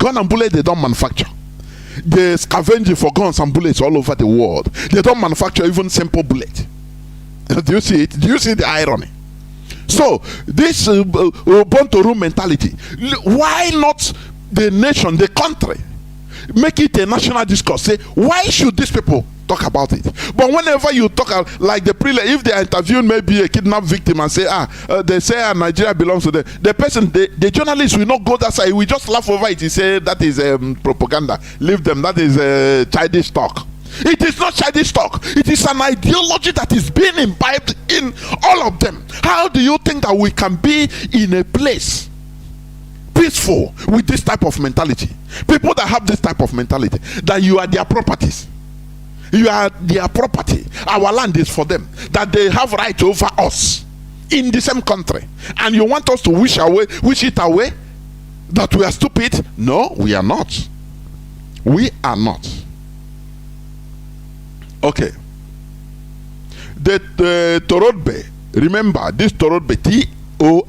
they don't manufacture. They scavenge for guns and bullets all over the world. They don't manufacture even simple bullet. Do you see it? Do you see the irony? So this born to rule mentality. Why not the nation, the country, make it a national discourse? Say, why should these people talk about it? But whenever you talk, like the prelate, if they are interviewing maybe a kidnapped victim and say, they say Nigeria belongs to them, the person, the journalist will not go that side. We just laugh over it. He say that is propaganda. Leave them. That is childish talk. It is not childish talk. It is an ideology that is being imbibed in all of them. How do you think that we can be in a place peaceful with this type of mentality? People that have this type of mentality, that you are their properties. You are their property. Our land is for them. That they have right over us in the same country. And you want us to wish it away? That we are stupid? No, we are not. We are not. Okay. The Torodbe, remember this Torodbe, T-O-R-O-D-B-E,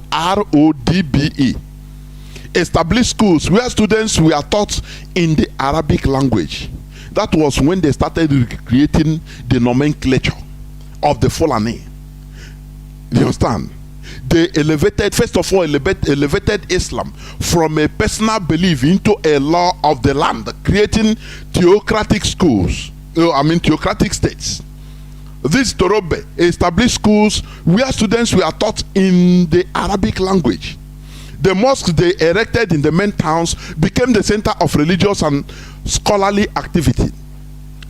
established schools where students were taught in the Arabic language. That was when they started creating the nomenclature of the Fulani. You understand? They elevated, first of all, elevated Islam from a personal belief into a law of the land, creating theocratic schools. Theocratic states. This Torobe established schools where students were taught in the Arabic language. The mosques they erected in the main towns became the center of religious and scholarly activity,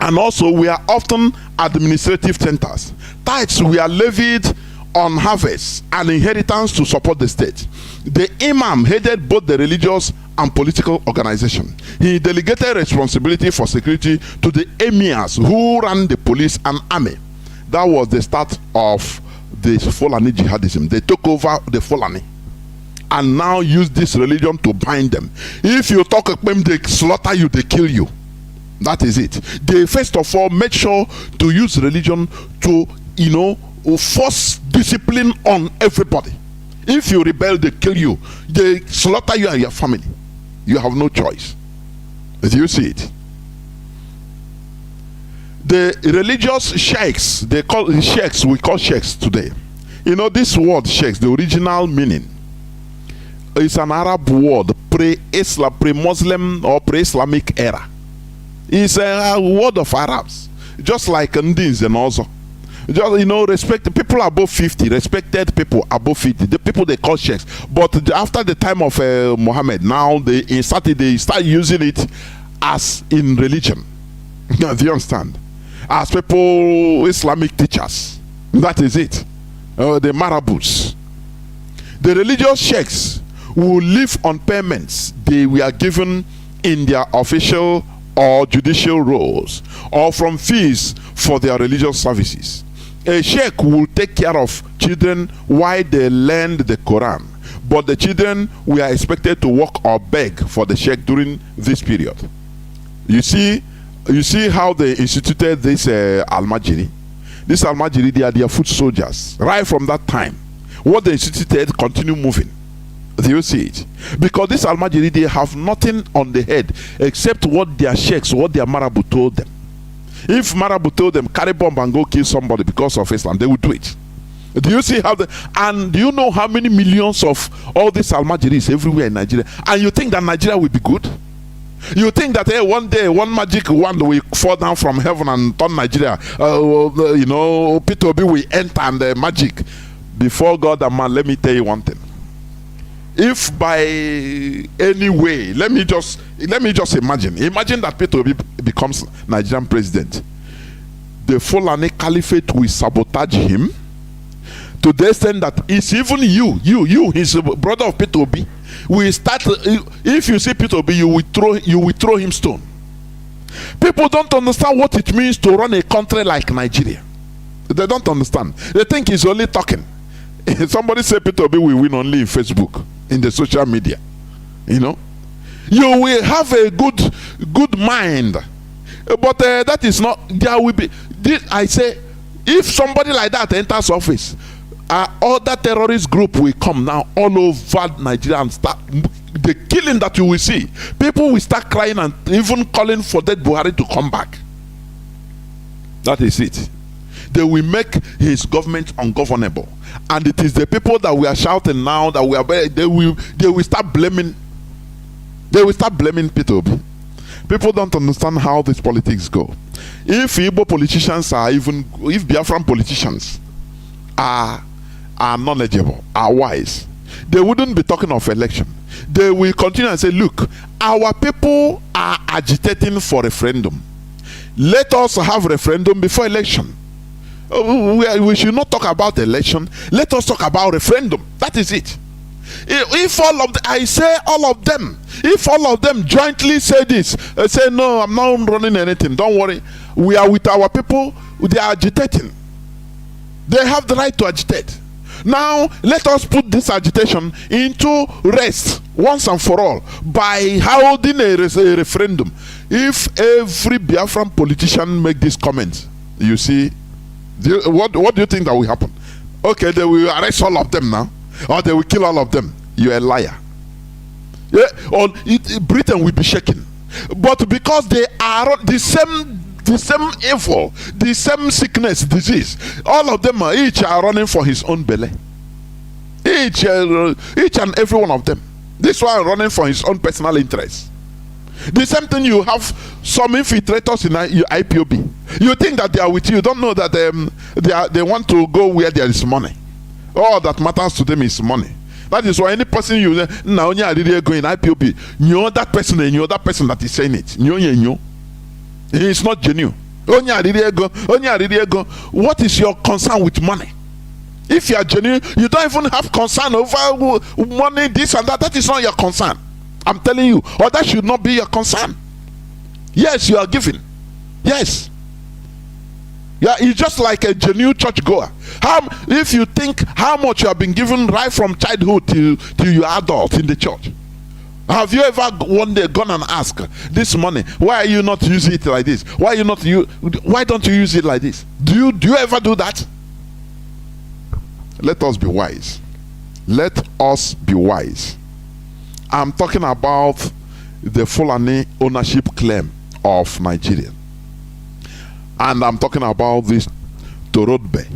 and also were often administrative centers. Tithes were levied on harvests and inheritance to support the state. The imam headed both the religious and political organization. He delegated responsibility for security to the emirs who ran the police and army. That was the start of the Fulani jihadism. They took over the Fulani and now use this religion to bind them. If you talk about them, they slaughter you, they kill you. That is it. They first of all make sure to use religion to, force discipline on everybody. If you rebel, they kill you. They slaughter you and your family. You have no choice. Do you see it? The religious sheikhs, they call sheikhs, we call sheikhs today. This word sheikhs, the original meaning, is an Arab word, pre-Islam, pre-Muslim or pre-Islamic era. It's a word of Arabs, just like Ndins and also. Just, you know, respect people above 50, respected people above 50, the people they call sheikhs. But after the time of Muhammad, now they start using it as in religion. Do you understand? As people, Islamic teachers. That is it. The marabouts. The religious sheikhs will live on payments they were given in their official or judicial roles, or from fees for their religious services. A sheikh will take care of children while they learn the Quran, but the children were expected to work or beg for the sheikh during this period. You see how they instituted this Al-Majiri. This Al-Majiri, they are their foot soldiers. Right from that time, what they instituted continue moving. Do you see it? Because this Al-Majiri, they have nothing on the head except what their sheikhs, what their marabout told them. If marabout told them carry bomb and go kill somebody because of Islam, they would do it. Do you see how and do you know how many millions of all these Al-Majiris everywhere in Nigeria? And you think that Nigeria will be good? You think that one day one magic wand will fall down from heaven and turn Nigeria? You know, Peter Obi will enter and the magic. Before God and man, let me tell you one thing. If by any way, let me just imagine that Peter Obi becomes Nigerian president. The Fulani Caliphate will sabotage him to the extent that it's even you, his brother of Peter Obi, will start. If you see Peter Obi, you will throw him stone. People don't understand what it means to run a country like Nigeria. They don't understand. They think he's only talking. Somebody say Peter Obi will win only in Facebook, in the social media. You know, you will have a good mind, but that is not. There will be. I say, if somebody like that enters office, other terrorist group will come now all over Nigeria and start the killing that you will see. People will start crying and even calling for dead Buhari to come back. That is it. They will make his government ungovernable, and it is the people that we are shouting now that we are. They will start blaming. They will start blaming Peter Obi. People don't understand how these politics go. If Igbo politicians are if Biafran politicians are knowledgeable, are wise, they wouldn't be talking of election. They will continue and say, look, our people are agitating for referendum. Let us have referendum before election. We should not talk about election. Let us talk about referendum. That is it. If all of I say all of them, if all of them jointly say this, say no, I'm not running anything, don't worry, we are with our people, they are agitating. They have the right to agitate. Now let us put this agitation into rest once and for all by holding a referendum. If every Biafran politician make this comment, you see, what do you think that will happen? Okay, they will arrest all of them now, or they will kill all of them. You're a liar. Yeah, or Britain will be shaken. But because they are the same evil, the same sickness, disease, all of them each are running for his own belly. Each and every one of them. This one running for his own personal interest. The same thing, you have some infiltrators in IPOB. You think that they are with you. You don't know that they want to go where there is money. All that matters to them is money. That is why any person you now really go in IPOB, you know that person and you know that person that is saying it. He is not genuine. What is your concern with money? If you are genuine, you don't even have concern over money, this and that. That is not your concern. I'm telling you, or that should not be your concern. Yes, you are giving. Yes. Yeah, it's just like a genuine church goer. If you think how much you have been given right from childhood till you are adult in the church, have you ever one day gone and asked this money, why are you not using it like this? Why don't you use it like this? Do you ever do that? Let us be wise. Let us be wise. I'm talking about the Fulani ownership claim of Nigeria. And I'm talking about this Torodbe.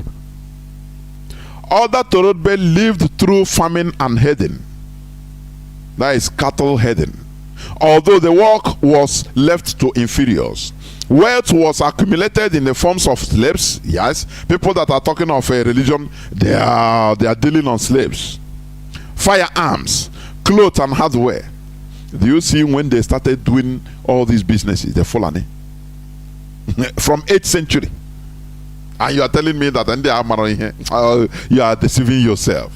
Other Torodbe lived through famine and herding. That is cattle herding. Although the work was left to inferiors, wealth was accumulated in the forms of slaves. Yes, people that are talking of a religion, they are dealing on slaves. Firearms, clothes, and hardware. Do you see when they started doing all these businesses, the Fulani? From 8th century. And you are telling me that you are deceiving yourself.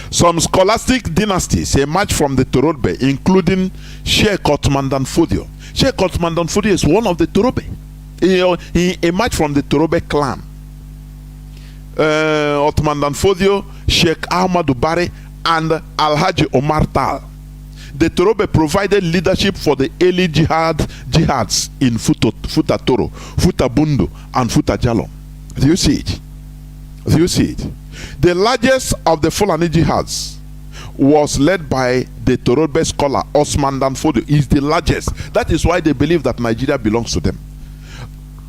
Some scholastic dynasties emerged from the Torobe, including Sheikh Ottoman Dan Fodio. Sheikh Ottoman Dan Fodio is one of the Torobe. He emerged from the Torobe clan. Ottoman Dan Fodio, Sheikh Ahmadu Bari, and Alhaji Omar Tal. The Torobe provided leadership for the early jihads in Futa Toro, Futa Bundu, and Futa Jalo. Do you see it? Do you see it? The largest of the Fulani jihads was led by the Torobe scholar Osman Dan Fodio. Is the largest. That is why they believe that Nigeria belongs to them.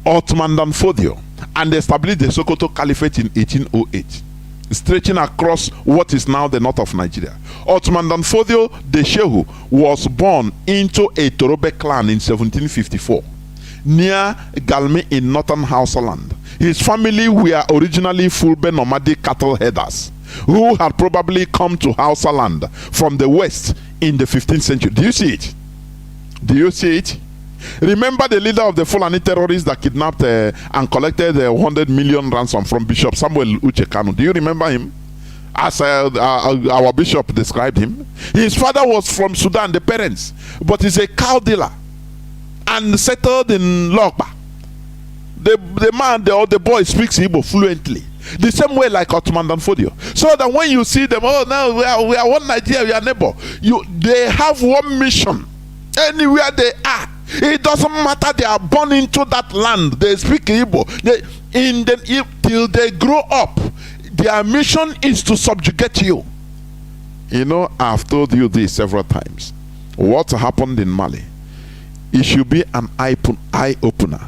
Osman Dan Fodio, and they established the Sokoto Caliphate in 1808, stretching across what is now the north of Nigeria. Osman Dan Fodio, the Shehu, was born into a Torobe clan in 1754 near Galmi in northern Hausa land. His family were originally Fulbe nomadic cattle herders who had probably come to Hausa land from the west in the 15th century. Do you see it? Do you see it? Remember the leader of the Fulani terrorists that kidnapped and collected 100 million ransom from Bishop Samuel Uche Kanu? Do you remember him? As our bishop described him. His father was from Sudan, the parents, but he's a cow dealer and settled in Lokba. The man, the boy speaks Igbo fluently. The same way like Ottoman Dan Fodio. So that when you see them, oh, now we are one Nigeria, we are neighbor. They have one mission. Anywhere they are, it doesn't matter. They are born into that land. They speak Igbo. Till they grow up, their mission is to subjugate you. You know, I've told you this several times. What happened in Mali? It should be an eye opener.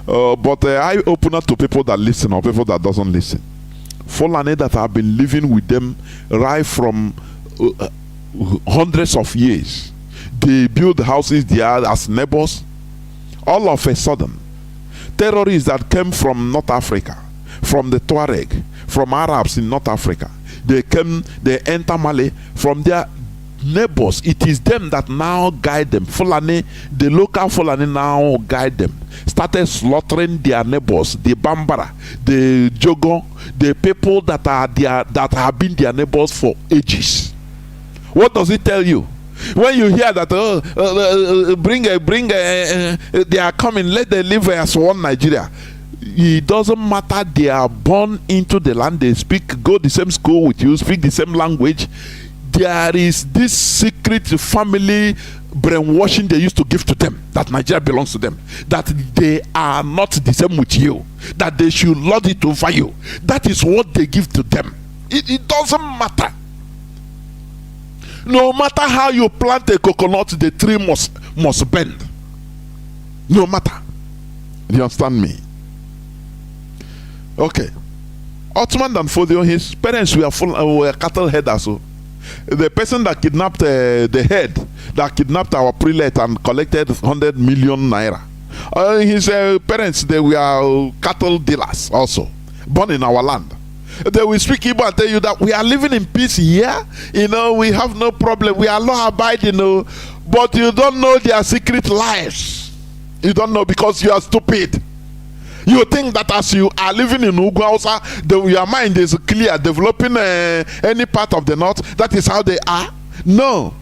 But the eye opener to people that listen or people that doesn't listen. Fulani that have been living with them right from hundreds of years. They build houses there as neighbors. All of a sudden, terrorists that came from North Africa, from the Tuareg, from Arabs in North Africa, they enter Mali from their neighbors. It is them that now guide them. Fulani, the local Fulani now guide them. Started slaughtering their neighbors, the Bambara, the Jogo, the people that have been their neighbors for ages. What does it tell you? When you hear that they are coming, let them live as one Nigeria. It doesn't matter. They are born into the land. They go the same school with you, speak the same language. There is this secret family brainwashing they used to give to them, that Nigeria belongs to them, that they are not the same with you, that they should lord it over you. That is what they give to them. It doesn't matter. No matter how you plant a coconut, the tree must bend. No matter. Do you understand me? Okay. Ottoman Dan Fodio, his parents were cattle herders. So the person that kidnapped the head, that kidnapped our prelate and collected 100 million naira. His parents, they were cattle dealers also, born in our land. They will speak Igbo and tell you that we are living in peace here. You know, we have no problem. We are law abiding, but you don't know their secret lives. You don't know because you are stupid. You think that as you are living in Ugwausa, your mind is clear, developing any part of the north. That is how they are. No.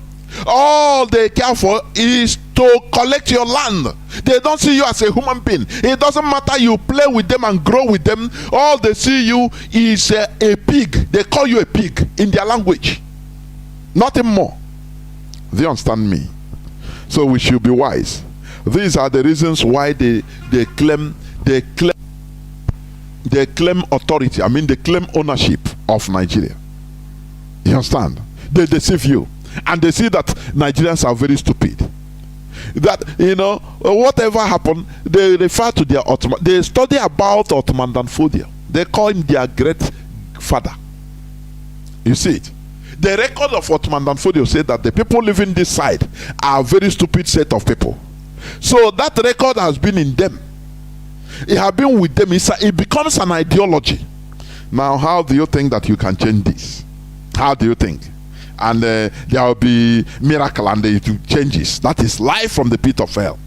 All they care for is to collect your land. They don't see you as a human being. It doesn't matter. You play with them and grow with them. All they see you is a pig. They call you a pig in their language. Nothing more. Do you understand me? So we should be wise. These are the reasons why they claim authority. I mean, they claim ownership of Nigeria. You understand? They deceive you. And they see that Nigerians are very stupid. That, whatever happened, they refer to their Ottoman. They study about Ottoman Dan Fodio. They call him their great father. You see it? The record of Ottoman Danfodio said that the people living this side are a very stupid set of people. So that record has been in them. It has been with them. It becomes an ideology. Now, how do you think that you can change this? How do you think? And there will be miracle and it changes. That is life from the pit of hell.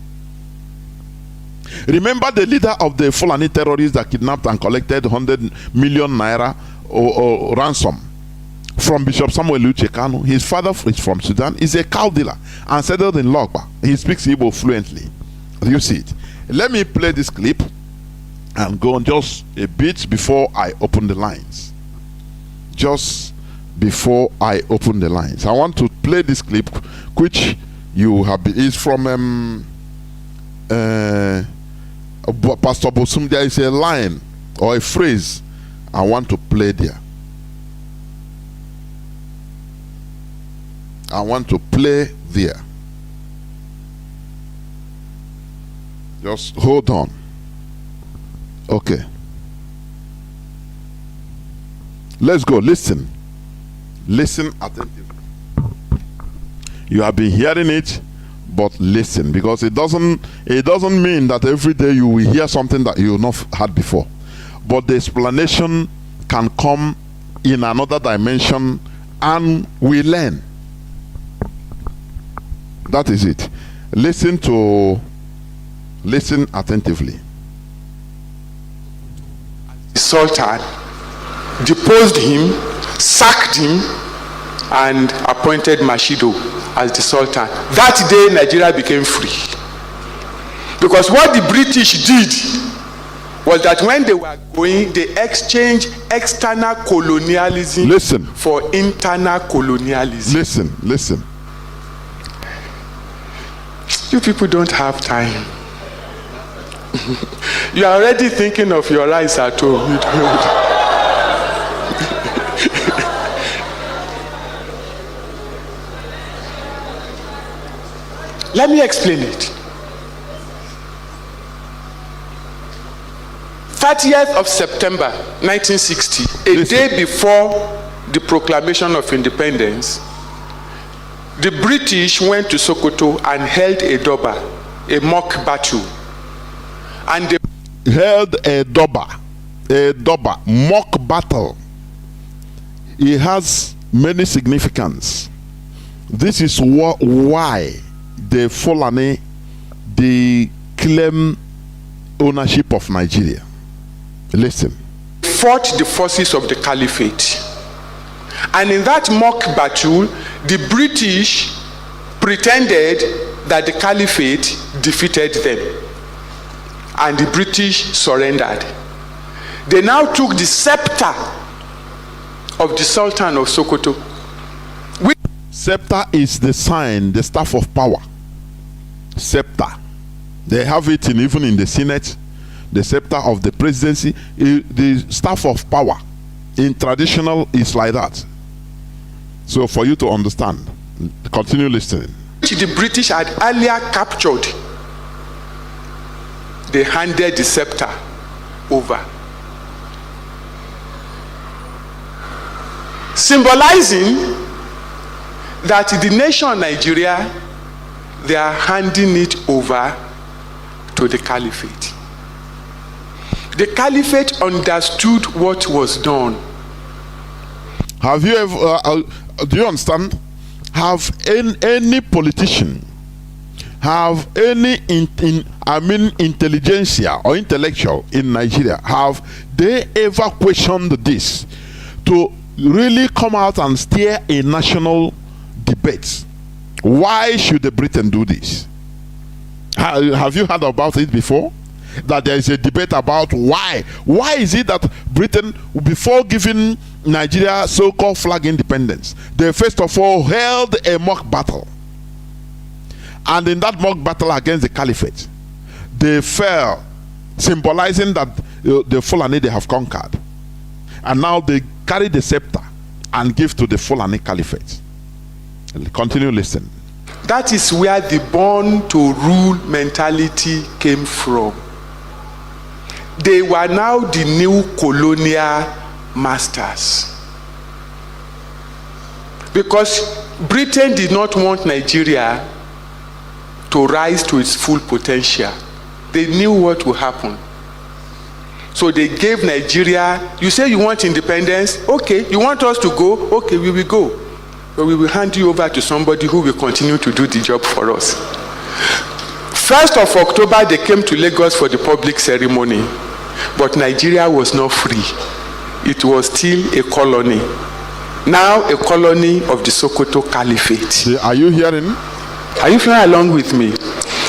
Remember the leader of the Fulani terrorists that kidnapped and collected 100 million naira or ransom from Bishop Samuel Uche Kanu. His father is from Sudan. He's a cow dealer and settled in Logba. He speaks Igbo fluently. You see it. Let me play this clip and go on just a bit before I open the lines. Just before I open the lines, I want to play this clip, which you have is from Pastor Bosum. There is a line or a phrase I want to play there. I want to play there. Just hold on. Okay. Let's go. Listen. Listen attentively. You have been hearing it, but listen, because it doesn't mean that every day you will hear something that you have not heard before. But the explanation can come in another dimension and we learn. That is it. Listen attentively. The Sultan deposed him, sacked him, and appointed Mashido as the Sultan. That day Nigeria became free. Because what the British did was that when they were going, they exchanged external colonialism for internal colonialism. Listen. You people don't have time. You are already thinking of your rice at home. Let me explain it. 30th of September 1960, a day before the proclamation of independence, the British went to Sokoto and held a doba, a mock battle. And they held a doba, mock battle. It has many significance. This is why the Fulani, they claim ownership of Nigeria. Listen. Fought the forces of the Caliphate. And in that mock battle, the British pretended that the Caliphate defeated them. And the British surrendered. They now took the scepter of the Sultan of Sokoto. Scepter is the sign, the staff of power. Scepter. They have it even in the Senate. The scepter of the presidency, the staff of power. In traditional is like that. So for you to understand, continue listening. The British had earlier captured. They handed the scepter over. Symbolizing that the nation Nigeria, they are handing it over to the Caliphate. The Caliphate understood what was done. Have you ever, do you understand? Have any politician, have any intelligentsia or intellectual in Nigeria, have they ever questioned this to really come out and steer a national debate? Why should the Britain do this? Have you heard about it before? That there is a debate about why. Why is it that Britain, before giving Nigeria so-called flag independence, they first of all held a mock battle? And in that mock battle against the Caliphate, they fell, symbolizing that the Fulani they have conquered. And now they carry the scepter and give to the Fulani Caliphate. Continue listening. That is where the born to rule mentality came from. They were now the new colonial masters. Because Britain did not want Nigeria to rise to its full potential. They knew what would happen. So they gave Nigeria, you say you want independence? Okay. You want us to go? Okay, we will go. But we will hand you over to somebody who will continue to do the job for us. 1st of October, they came to Lagos for the public ceremony. But Nigeria was not free. It was still a colony. Now a colony of the Sokoto Caliphate. Are you hearing? Are you following along with me?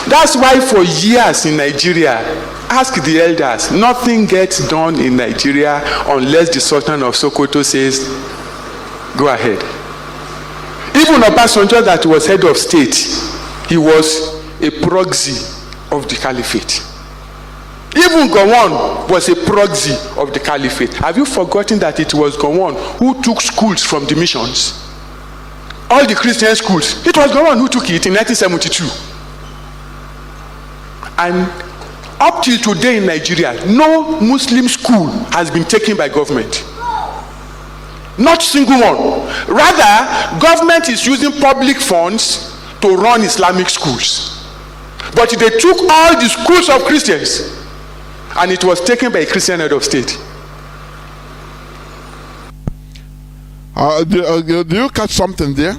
That's why for years in Nigeria, ask the elders, nothing gets done in Nigeria unless the Sultan of Sokoto says, go ahead. Even Obasanjo, that was head of state, he was a proxy of the Caliphate. Even Gowon was a proxy of the Caliphate. Have you forgotten that it was Gowon who took schools from the missions? All the Christian schools. It was Gowon who took it in 1972. And up till today in Nigeria, no Muslim school has been taken by government. Not single one. Rather, government is using public funds to run Islamic schools. But they took all the schools of Christians and it was taken by a Christian head of state. Do you catch something there?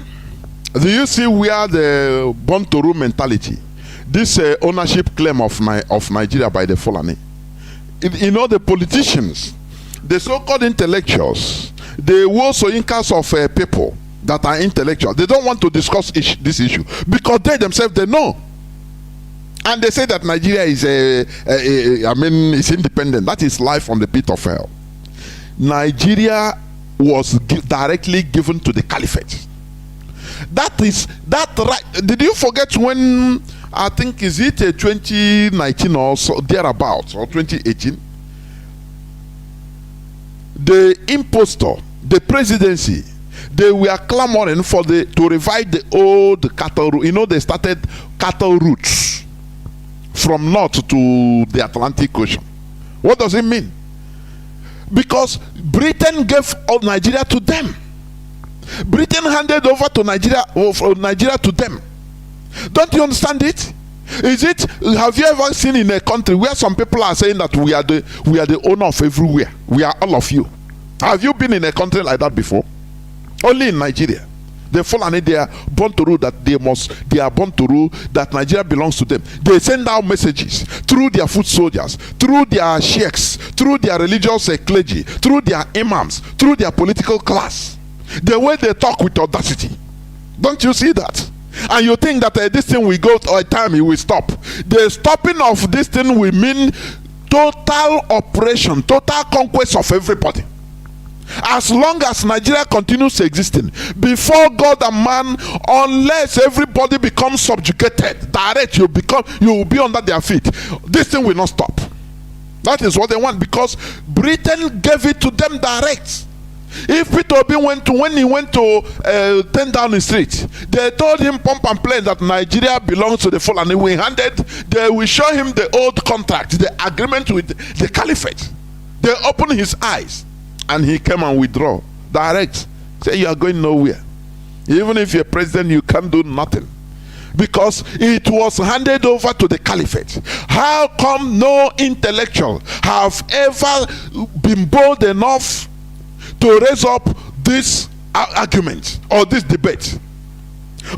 Do you see where the born to rule mentality, this ownership claim of Nigeria by the Fulani? You know, the politicians, the so-called intellectuals, the Wosoyinkas of people that are intellectual, they don't want to discuss this issue because they themselves, they know. And they say that Nigeria is it's independent. That is life from the pit of hell. Nigeria was directly given to the caliphate. That right. Did you forget when, I think, is it 2019 or so, thereabouts, or 2018? The impostor, the presidency, they were clamoring for to revive the old cattle. You know, they started cattle routes from north to the Atlantic Ocean. What does it mean? Because Britain gave all Nigeria to them. Britain handed over to Nigeria to them. Don't you understand it? Have you ever seen in a country where some people are saying that we are the owner of everywhere? We are all of you. Have you been in a country like that before? Only in Nigeria. The Fulani, they are born to rule that they are born to rule that Nigeria belongs to them. They send out messages through their foot soldiers, through their sheikhs, through their religious clergy, through their imams, through their political class. The way they talk with audacity. Don't you see that? And you think that this thing will go to a time it will stop. The stopping of this thing will mean total operation, total conquest of everybody. As long as Nigeria continues existing, before God and man, unless everybody becomes subjugated, direct, you will be under their feet. This thing will not stop. That is what they want, because Britain gave it to them direct. If Peter Obi when he went to 10 Downing Street, they told him pump and play that Nigeria belongs to the Fulani. They will show him the old contract, the agreement with the caliphate. They opened his eyes and he came and withdraw direct. Say you are going nowhere. Even if you're president, you can't do nothing, because it was handed over to the caliphate. How come no intellectual have ever been bold enough to raise up this argument or this debate?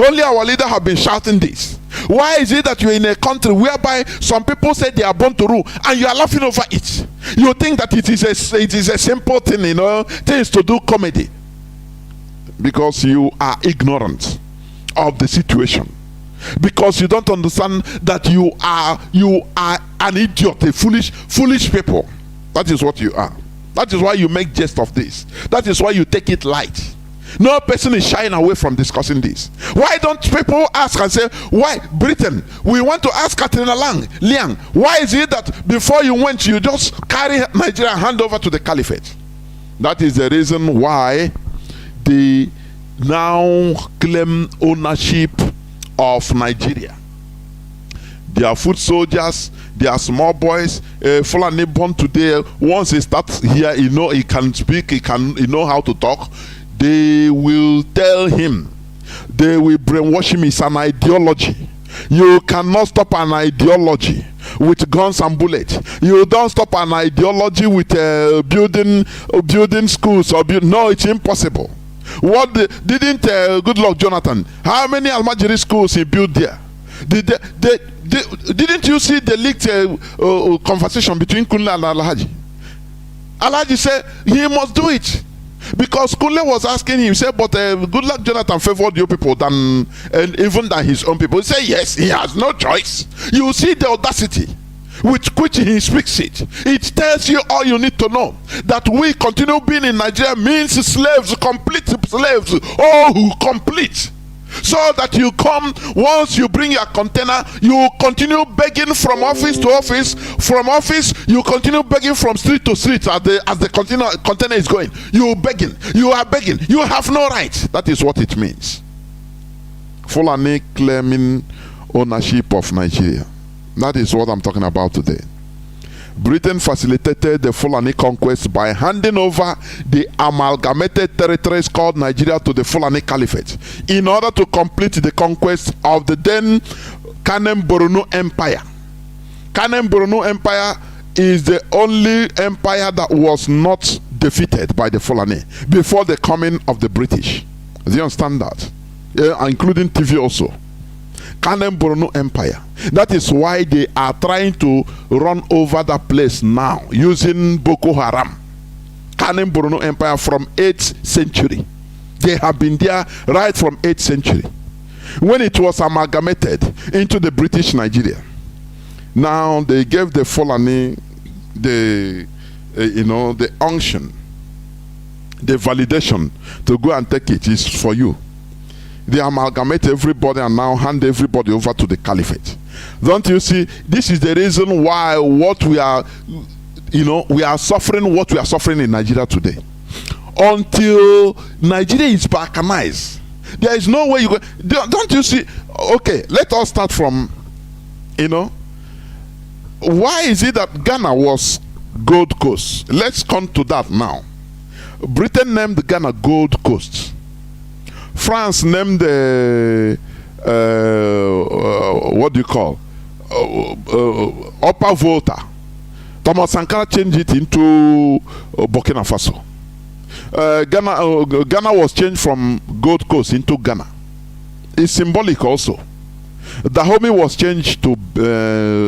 Only our leader have been shouting this. Why is it that you're in a country whereby some people say they are born to rule and you are laughing over it? You think that it is a simple thing, you know, things to do comedy. Because you are ignorant of the situation. Because you don't understand that you are an idiot, a foolish people. That is what you are. That is why you make jest of this. That is why you take it light. No person is shying away from discussing this. Why don't people ask and say, why Britain? We want to ask Katrina Liang, why is it that before you went, you just carry Nigeria and hand over to the caliphate? That is the reason why they now claim ownership of Nigeria. They are foot soldiers, they are small boys. Fulani born today, once he starts here, he can speak, he know how to talk. they will tell him, they will brainwash him. It's an ideology. You cannot stop an ideology with guns and bullets. You don't stop an ideology with building schools or no, it's impossible. What didn't Goodluck Jonathan? How many Almajiri schools he built there? Didn't you see the leaked conversation between Kunle and Alhaji? Alhaji said he must do it because Kunle was asking him. He said, but Goodluck Jonathan favored your people even than his own people. He said, yes, he has no choice. You see the audacity with which he speaks it. It tells you all you need to know. That we continue being in Nigeria means slaves, complete slaves, all complete. So that you come, once you bring your container, you continue begging from office to office. From office, you continue begging from street to street as the container is going. You begging, you are begging, you have no right. That is what it means. Fulani claiming ownership of Nigeria. That is what I'm talking about today. Britain facilitated the Fulani conquest by handing over the amalgamated territories called Nigeria to the Fulani Caliphate in order to complete the conquest of the then Kanem Borno Empire. Kanem Borno Empire is the only empire that was not defeated by the Fulani before the coming of the British. Do you understand that? Including TV also. Kanem Borno Empire. That is why they are trying to run over that place now using Boko Haram. Kanem Borno Empire from 8th century. They have been there right from 8th century. When it was amalgamated into the British Nigeria. Now they gave the Fulani the unction, the validation to go and take it is for you. They amalgamate everybody and now hand everybody over to the caliphate. Don't you see? This is the reason why we are suffering what we are suffering in Nigeria today. Until Nigeria is balkanized, there is no way you go. Don't you see? Okay, let us start from, why is it that Ghana was Gold Coast? Let's come to that now. Britain named Ghana Gold Coast. France named the what do you call Upper Volta. Thomas Sankara changed it into Burkina Faso. Ghana was changed from Gold Coast into Ghana. It's symbolic also. Dahomey was changed to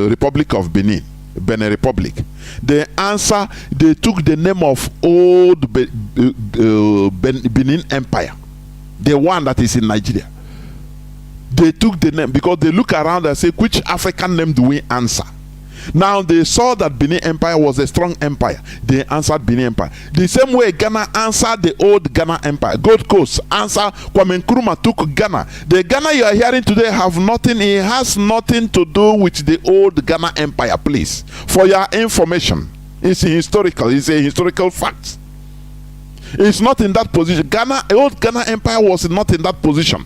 Republic of Benin Republic. The answer, they took the name of old Benin Empire, the one that is in Nigeria. They took the name because they look around and say, which African name do we answer? Now they saw that Benin Empire was a strong empire. They answered Benin Empire. The same way Ghana answered the old Ghana Empire. Gold Coast answer Kwame Nkrumah took Ghana. The Ghana you are hearing today have nothing. It has nothing to do with the old Ghana Empire. Please, for your information, it's historical. It's a historical fact. It's not in that position. Old Ghana Empire was not in that position.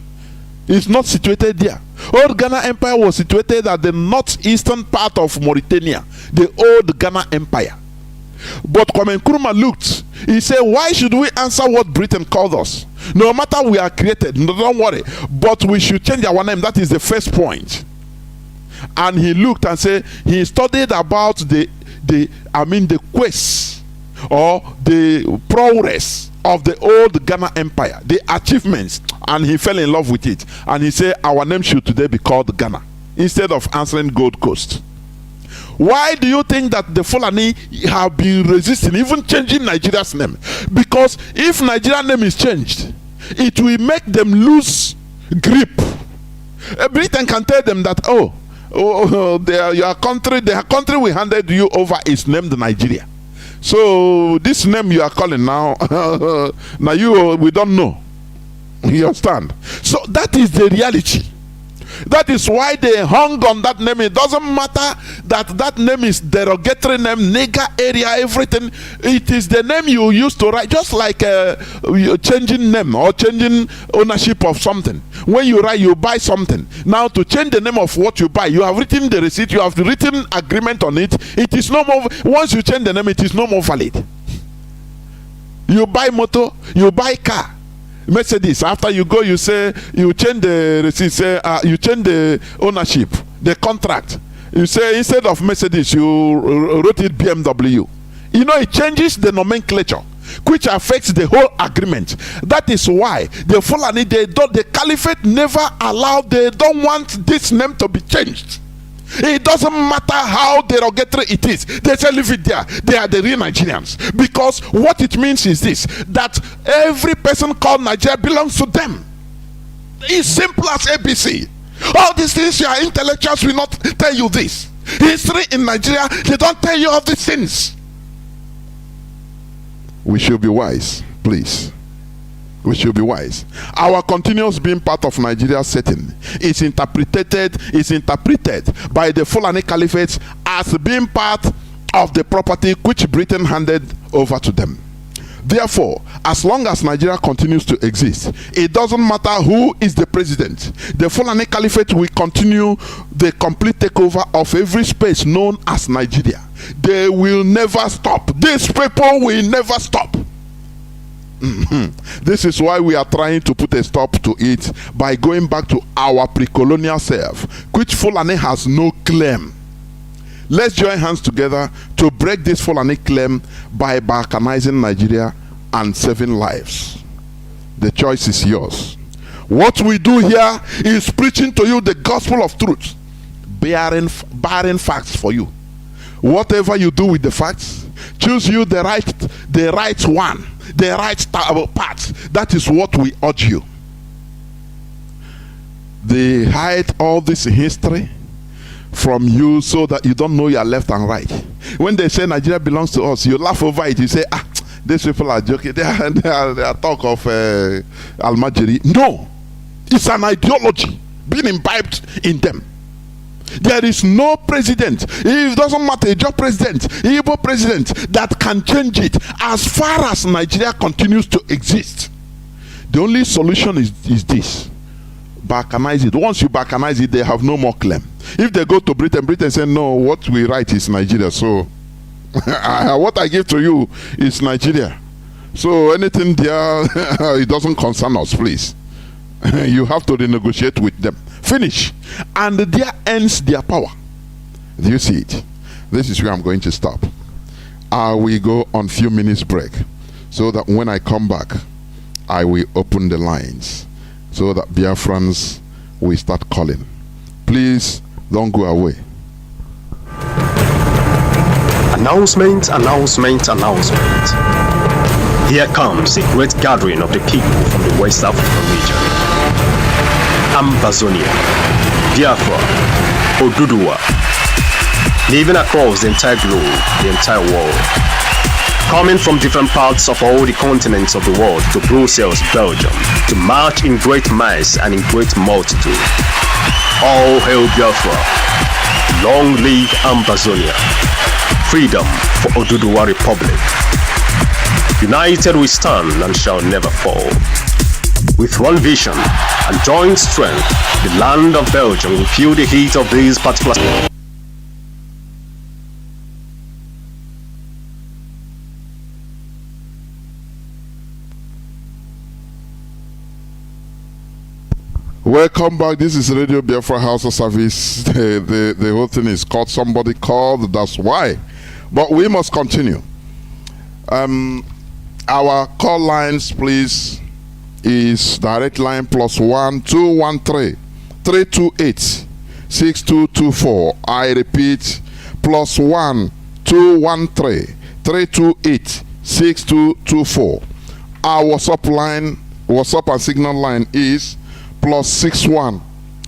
It's not situated there. Old Ghana Empire was situated at the northeastern part of Mauritania, the old Ghana Empire. But Kwame Nkrumah looked, he said, why should we answer what Britain called us? No matter we are created, no, don't worry, but we should change our name. That is the first point. And he looked and said, he studied about the quest or the progress of the old Ghana Empire, the achievements, and he fell in love with it. And he said, our name should today be called Ghana instead of answering Gold Coast. Why do you think that the Fulani have been resisting, even changing Nigeria's name? Because if Nigeria's name is changed, it will make them lose grip. Britain can tell them that, your country, the country we handed you over is named Nigeria. So this name you are calling now, now we don't know. You understand? So that is the reality. That is why they hung on that name. It doesn't matter that name is derogatory name, nigger area, everything. It is the name you used to write, just like changing name or changing ownership of something. When you write, you buy something. Now to change the name of what you buy, you have written the receipt, you have written agreement on it. It is no more. Once you change the name, it is no more valid. You buy motor, you buy car. Mercedes. After you go, you say you change the receipt. Say you change the ownership, the contract. You say instead of Mercedes, you wrote it BMW. You know, it changes the nomenclature, which affects the whole agreement. That is why the Fulani, the caliphate never allowed. They don't want this name to be changed. It doesn't matter how derogatory it is. They say leave it there. They are the real Nigerians. Because what it means is this, that every person called Nigeria belongs to them. It's simple as ABC. All these things, your intellectuals will not tell you this. History in Nigeria, they don't tell you all these things. We should be wise, please. We should be wise. Our continuous being part of Nigeria's setting is interpreted by the Fulani Caliphate as being part of the property which Britain handed over to them. Therefore, as long as Nigeria continues to exist, it doesn't matter who is the president. The Fulani Caliphate will continue the complete takeover of every space known as Nigeria. They will never stop. These people will never stop. This is why we are trying to put a stop to it by going back to our pre-colonial self, which Fulani has no claim. Let's join hands together to break this Fulani claim by balkanizing Nigeria and saving lives. The choice is yours. What we do here is preaching to you the gospel of truth, bearing facts for you. Whatever you do with the facts, choose you the right one, the right path. That is what we urge you. They hide all this history from you so that you don't know your left and right. When they say Nigeria belongs to us, you laugh over it. You say, these people are joking. They are talk of Almajiri. No, it's an ideology being imbibed in them. There is no president, it doesn't matter, just president, Igbo president, that can change it as far as Nigeria continues to exist. The only solution is this: balkanize it. Once you balkanize it, they have no more claim. If they go to Britain say, no, what we write is Nigeria, so what I give to you is Nigeria. So anything there, it doesn't concern us, please. You have to renegotiate with them. Finish. And there ends their power. Do you see it? This is where I'm going to stop. We go on few minutes break, so that when I come back, I will open the lines, so that Biafrans will start calling. Please don't go away. Announcement. Here comes a great gathering of the people from the West African region. Ambazonia, Biafra, Oduduwa, living across the entire globe, the entire world. Coming from different parts of all the continents of the world to Brussels, Belgium, to march in great mass and in great multitude. All hail Biafra, long live Ambazonia, freedom for Oduduwa Republic. United we stand and shall never fall. With one vision and joint strength, the land of Belgium will feel the heat of these particular. Welcome back. This is Radio Biafra HAUSA-SERVICE. The whole thing is called Somebody Called, that's why. But we must continue. Our call lines, please, is direct line +1 213 328 6224. I repeat, +1 213 328 6224. Our WhatsApp and signal line is +61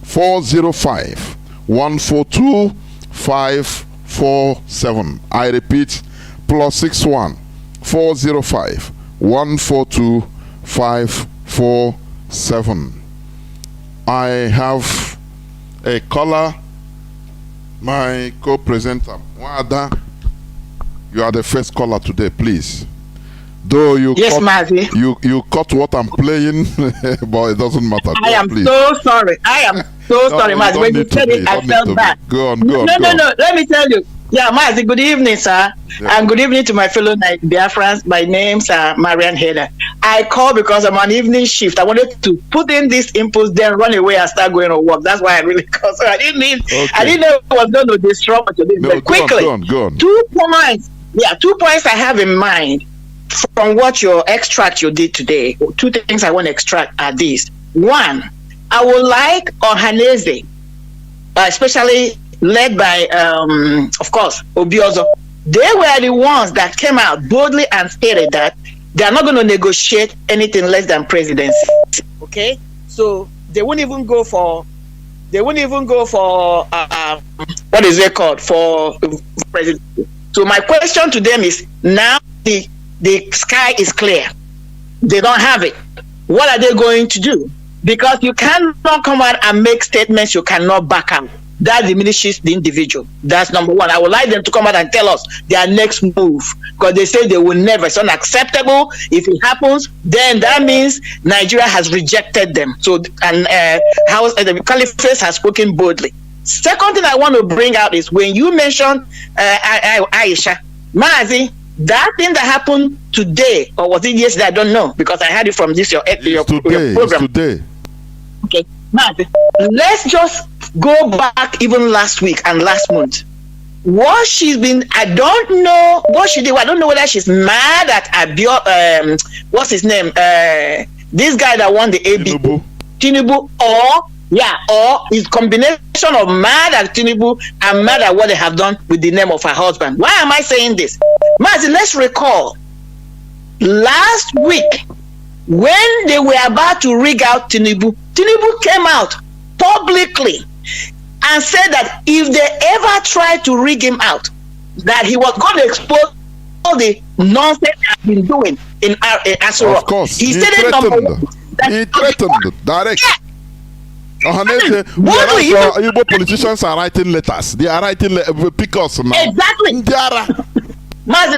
405 142 547. I repeat, +61 405 142 547. I have a caller, my co-presenter Wada. You are the first caller today, please. Though you Mazi. You caught what I'm playing, but it doesn't matter. I am so sorry. Sorry, Mazi. When you said it, I felt bad. Go on. No. Let me tell you. Yeah, Mazi, good evening, sir. Yeah. And good evening to my fellow Biafrans. My name's Marian Heder. I called because I'm on evening shift. I wanted to put in this input, then run away and start going to work. That's why I really called. So I didn't know it was going to destroy much of this. But quickly, go on. 2 points. Yeah, 2 points I have in mind from what your extract you did today. 2 things I want to extract are these. 1, I would like Ohaneze, especially led by, of course, Obiozo. They were the ones that came out boldly and stated that they are not going to negotiate anything less than presidency. Okay, so they wouldn't even go for what is it called, for presidency. So my question to them is, now the sky is clear. They don't have it. What are they going to do? Because you cannot come out and make statements you cannot back up. That diminishes the individual. That's number 1. I would like them to come out and tell us their next move, because they say they will never. It's unacceptable. If it happens, then that means Nigeria has rejected them. So, and the Caliphate has spoken boldly. Second thing I want to bring out is when you mentioned Aisha, Mazi, that thing that happened today, or was it yesterday? I don't know, because I had it from your program. It's today. Okay, Mazi, let's just go back even last week and last month. What she's been, I don't know what she did. I don't know whether she's mad at what's his name? This guy that won the AB, Chinedu, or it's combination of mad at Chinedu and mad at what they have done with the name of her husband. Why am I saying this? Mazi, let's recall last week when they were about to rig out Chinedu came out publicly and said that if they ever tried to rig him out, that he was going to expose all the nonsense he has been doing in Asura. Of course, he threatened direct. Yeah. Igbo politicians are writing letters. They are writing because now. Exactly. Mazi,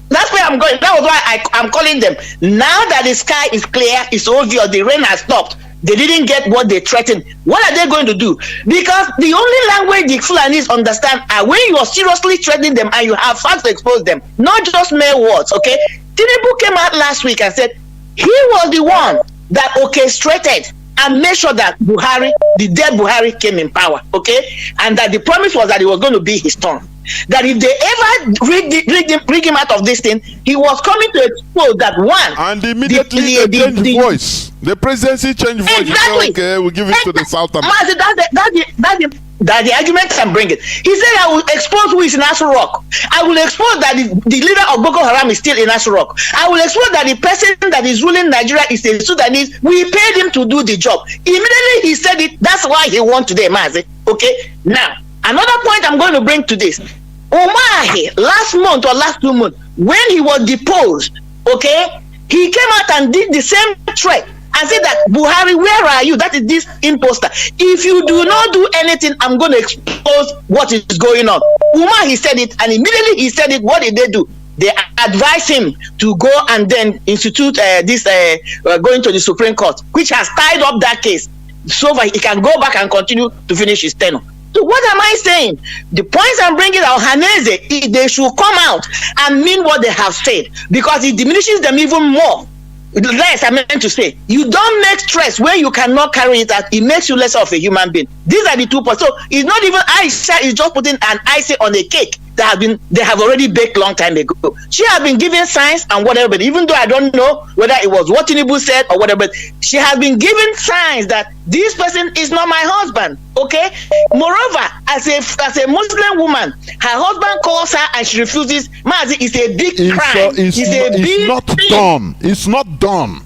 that's where I'm going. That was why I'm calling them. Now that the sky is clear, it's obvious, the rain has stopped. They didn't get what they threatened. What are they going to do? Because the only language the Fulanis understand are when you are seriously threatening them and you have facts to expose them, not just mere words, okay? Chinedu came out last week and said he was the one that orchestrated and made sure that Buhari, the dead Buhari, came in power, okay? And that the promise was that it was going to be his turn. That if they ever rig him out of this thing, he was coming to expose that one. And immediately they changed voice. The presidency changed voice. Exactly. Okay, we'll give it to the Southern. That's the argument I'm bringing. He said, I will expose who is in Asura Rock. I will expose that the leader of Boko Haram is still in Asura Rock. I will expose that the person that is ruling Nigeria is a Sudanese. We paid him to do the job. Immediately he said it. That's why he won today, Mazi. Okay? Now, another point I'm going to bring to this. Umahi, last month or last 2 months, when he was deposed, okay, he came out and did the same threat and said that, Buhari, where are you? That is this imposter. If you do not do anything, I'm going to expose what is going on. Umahi said it, and immediately he said it. What did they do? They advised him to go and then institute going to the Supreme Court, which has tied up that case so that he can go back and continue to finish his tenure. So what am I saying? The points I'm bringing out, Haneze, they should come out and mean what they have said, because it diminishes them even more. Less, I meant to say, you don't make stress where you cannot carry it out. It makes you less of a human being. These are the 2 points. So it's not even Aisha is just putting an icing on a cake that they have already baked long time ago. She has been giving signs and whatever, but even though I don't know whether it was what Chinedu said or whatever, she has been giving signs that this person is not my husband. Okay. Moreover, as a Muslim woman, her husband calls her and she refuses. Mazi, it's a big crime. It's not done. It's not done.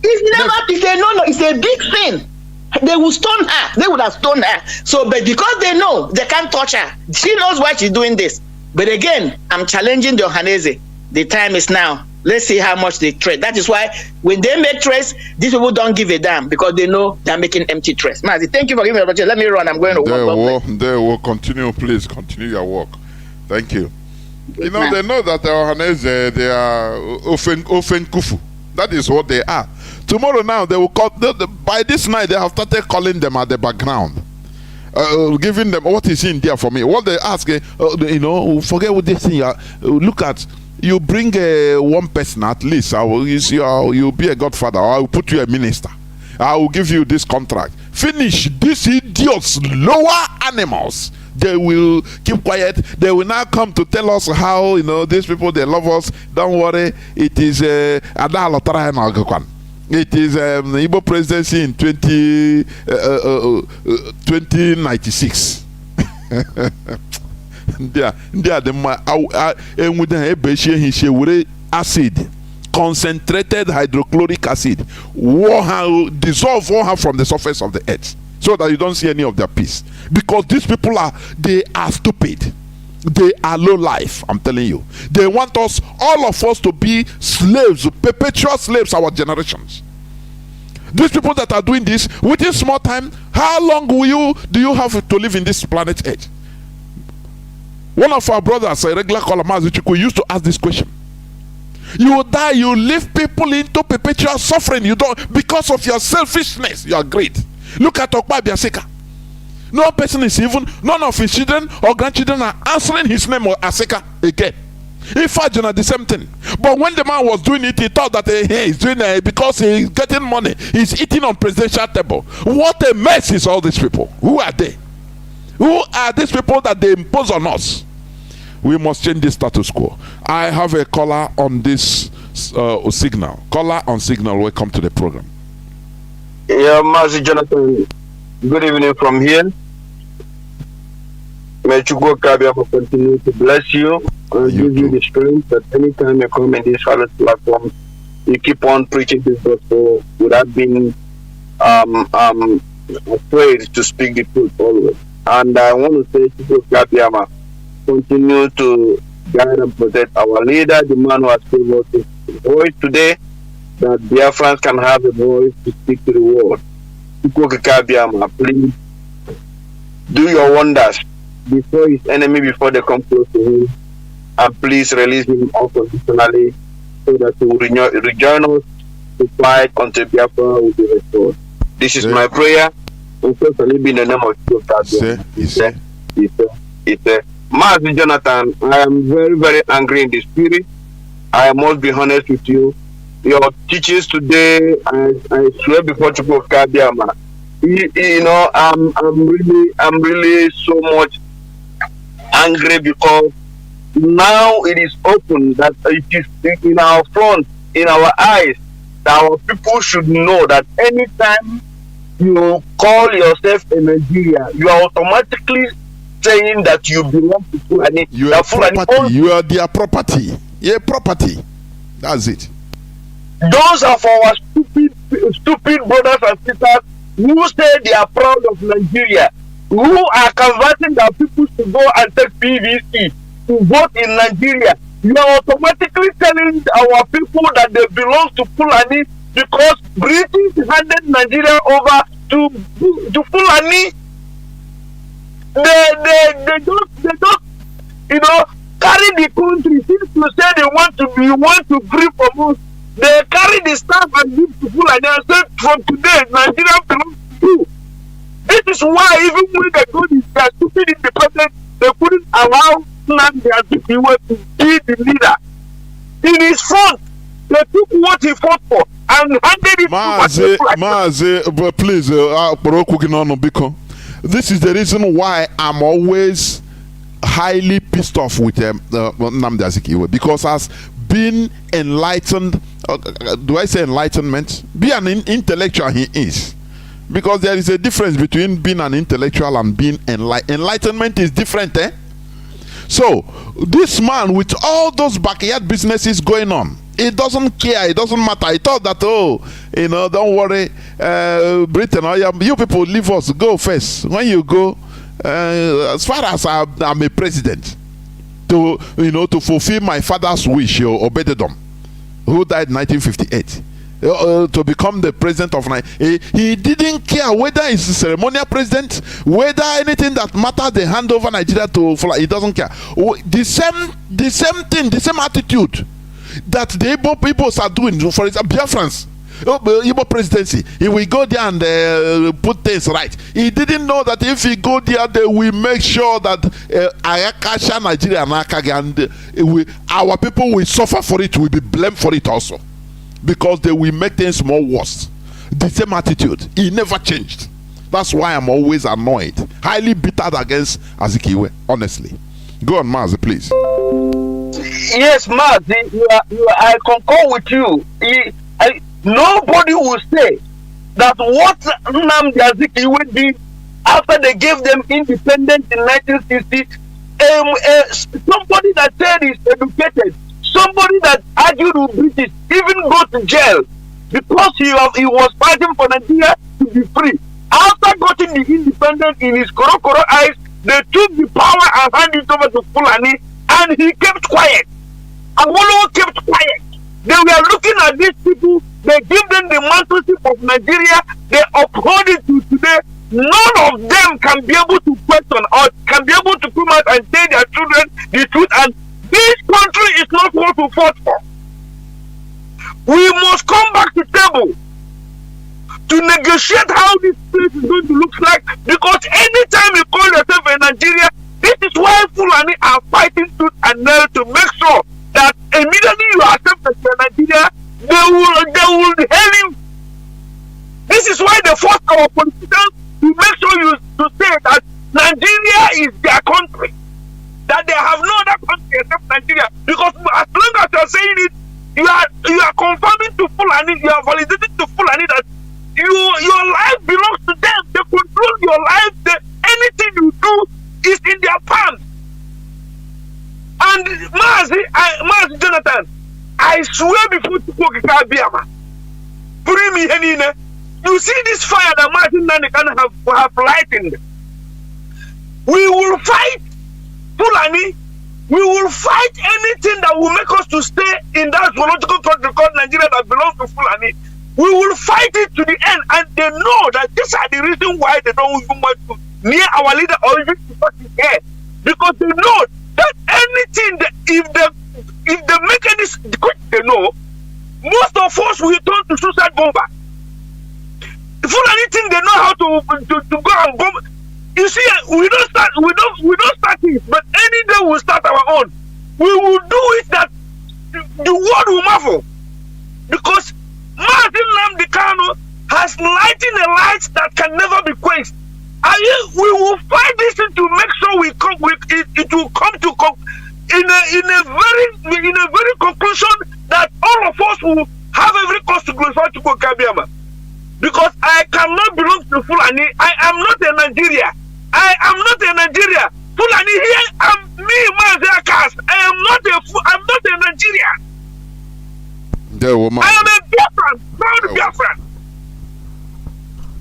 It's a big thing. They will stone her. They would have stoned her. So, but because they know they can't touch her, she knows why she's doing this. But again, I'm challenging the Ohaneze. The time is now. Let's see how much they trade. That is why when they make trades, these people don't give a damn, because they know they're making empty trades. Mazi, thank you for giving me the opportunity. Let me run. I'm going to work. They will continue. Please continue your work. Thank you. You know, they know that the Ohaneze, they are ofen kufu. That is what they are. Tomorrow now, they will call, by this night, they have started calling them at the background. Giving them what is in there for me. What they ask, forget what they say. Look at you bring one person at least. You'll be a godfather. Or I will put you a minister. I will give you this contract. Finish. These idiots, lower animals. They will keep quiet. They will now come to tell us how, these people, they love us. Don't worry. It is it is the Igbo presidency in 2096. Acid, concentrated hydrochloric acid, dissolve water from the surface of the earth, so that you don't see any of their peace. Because these people are stupid. They are low life. I'm telling you. They want us, all of us, to be slaves, perpetual slaves, our generations. These people that are doing this within small time, how long do you have to live in this planet Earth? One of our brothers, a regular caller, Mazi, used to ask this question. You die, you leave people into perpetual suffering. You don't, because of your selfishness, your greed. Look at Okpa Biaseka. No person is even, none of his children or grandchildren are answering his name or Aseka again. In fact, the same thing. But when the man was doing it, he thought that he's doing it because he's getting money. He's eating on presidential table. What a mess is all these people. Who are they? Who are these people that they impose on us? We must change this status quo. I have a caller on this signal. Caller on signal. Welcome to the program. Yeah, Mazi Jonathan. Good evening from here. May Chukwu Biafra continue to bless you and give you the strength that anytime you come in this silent platform, you keep on preaching this gospel without being afraid to speak the truth always. And I want to say, Chukwu Biafra, continue to guide and protect our leader, the man who has given us his voice today, that Biafrans can have a voice to speak to the world. Please do your wonders before his enemy, before they come close to him, and please release him unconditionally so that he will rejoin us to fight until Biafra will be restored. This is my prayer. And so shall it be in the name of Jesus. Mazi Jonathan, I am very, very angry in the spirit. I must be honest with you. Your teachings today, I swear before Chukwu Biafra, I'm really so much angry because now it is open that it is in our front, in our eyes, that our people should know that anytime you call yourself a Nigeria, you are automatically saying that you belong to Fulani. You are property. You are their property. Yeah, property. That's it. Those are for our stupid brothers and sisters who say they are proud of Nigeria, who are converting their people to go and take PVC to vote in Nigeria. You are automatically telling our people that they belong to Fulani because British handed Nigeria over to Fulani. They don't carry the country. Since you say they want to free from us, they carry the staff and give to Fulani and say from today Nigeria belongs to you. This is why even when they go to their stupid independence, they couldn't allow Nnamdi to be the leader. In his front, they took what he fought for and handed it to Mazi, but please, this is the reason why I'm always highly pissed off with Nnamdi Azikiwe, because as being enlightened, do I say enlightenment? Be an intellectual he is, because there is a difference between being an intellectual and being enlightenment is different, eh? So this man with all those backyard businesses going on, it doesn't care, it doesn't matter. I thought that, don't worry, Britain, you people leave us, go first. When you go, as far as I'm a president, to fulfill my father's wish, Obededom, who died in 1958, to become the president of Nigeria. He didn't care whether he's a ceremonial president, whether anything that matters, they hand over Nigeria to Fulani. He doesn't care. The same thing, the same attitude that the Igbo people are doing, for example, Biafrans. Igbo presidency, he will go there and put things right. He didn't know that if he go there, they will make sure that Ayakasha, Nigeria, and our people will suffer for it, will be blamed for it also. Because they will make things more worse. The same attitude. He never changed. That's why I'm always annoyed. Highly bitter against Azikiwe, honestly. Go on, Mazi, please. Yes, Mazi, I concur with you. Nobody will say that what Nnamdi Azikiwe did after they gave them independence in 1960, somebody that said he's educated, somebody that argued with British, even go to jail because he was fighting for Nigeria to be free. After getting the independence in his Korokoro eyes, they took the power and handed it over to Fulani, and he kept quiet. Awolowo kept quiet. They were looking at these people, they give them the mantleship of Nigeria, they uphold it to today. None of them can be able to question or can be able to come out and tell their children the truth, and this country is not what we fought for. We must come back to table to negotiate how this place is going to look like, because anytime you call yourself a Nigeria, this is why Fulani are fighting tooth and nail to make sure that immediately you accept that you're Nigeria, they will hail you. This is why they force our politicians to make sure you to say that Nigeria is their country, that they have no other country except Nigeria. Because as long as you're saying it, you are confirming to Fulani, you are validating to Fulani that your life belongs to them. They control your life. Anything you do is in their palms. And Mazi Jonathan, I swear before Tukokika Biama, you see this fire that Martin Nanikan have lightened. We will fight Fulani. We will fight anything that will make us to stay in that zoological country called Nigeria that belongs to Fulani. We will fight it to the end, and they know that these are the reason why they don't even want to near our leader or even to touch his head, because they know that anything that if they make any, they know most of us will turn to suicide bomber. Fulani thing they know how to go and bomb. You see, we don't start it, but any day we'll start our own. We will do it that the world will marvel, because Nnamdi Kanu has lighting a light that can never be quenched. And we will fight this thing to make sure it will come to in a very conclusion that all of us will have every cause to glorify to go Kabiama. Because I cannot belong to Fulani. I am not a Nigeria. I am not a Nigeria. Fulani here, I'm me, Mazi Akas. I'm not a Nigeria. I am a Biafran, proud Biafran.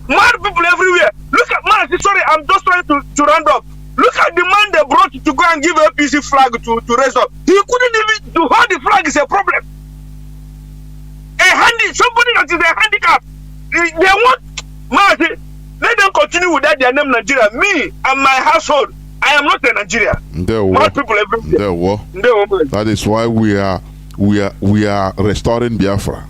Mad people everywhere. Look at Mazi. Sorry, I'm just trying to round up. Look at the man they brought to go and give a APC flag to raise up. He couldn't even to hold the flag is a problem. Somebody that is a handicap. They want Mazi. Let them continue with that. Their name Nigeria. Me and my household, I am not a Nigeria. Mad people everywhere. That is why we are restoring Biafra.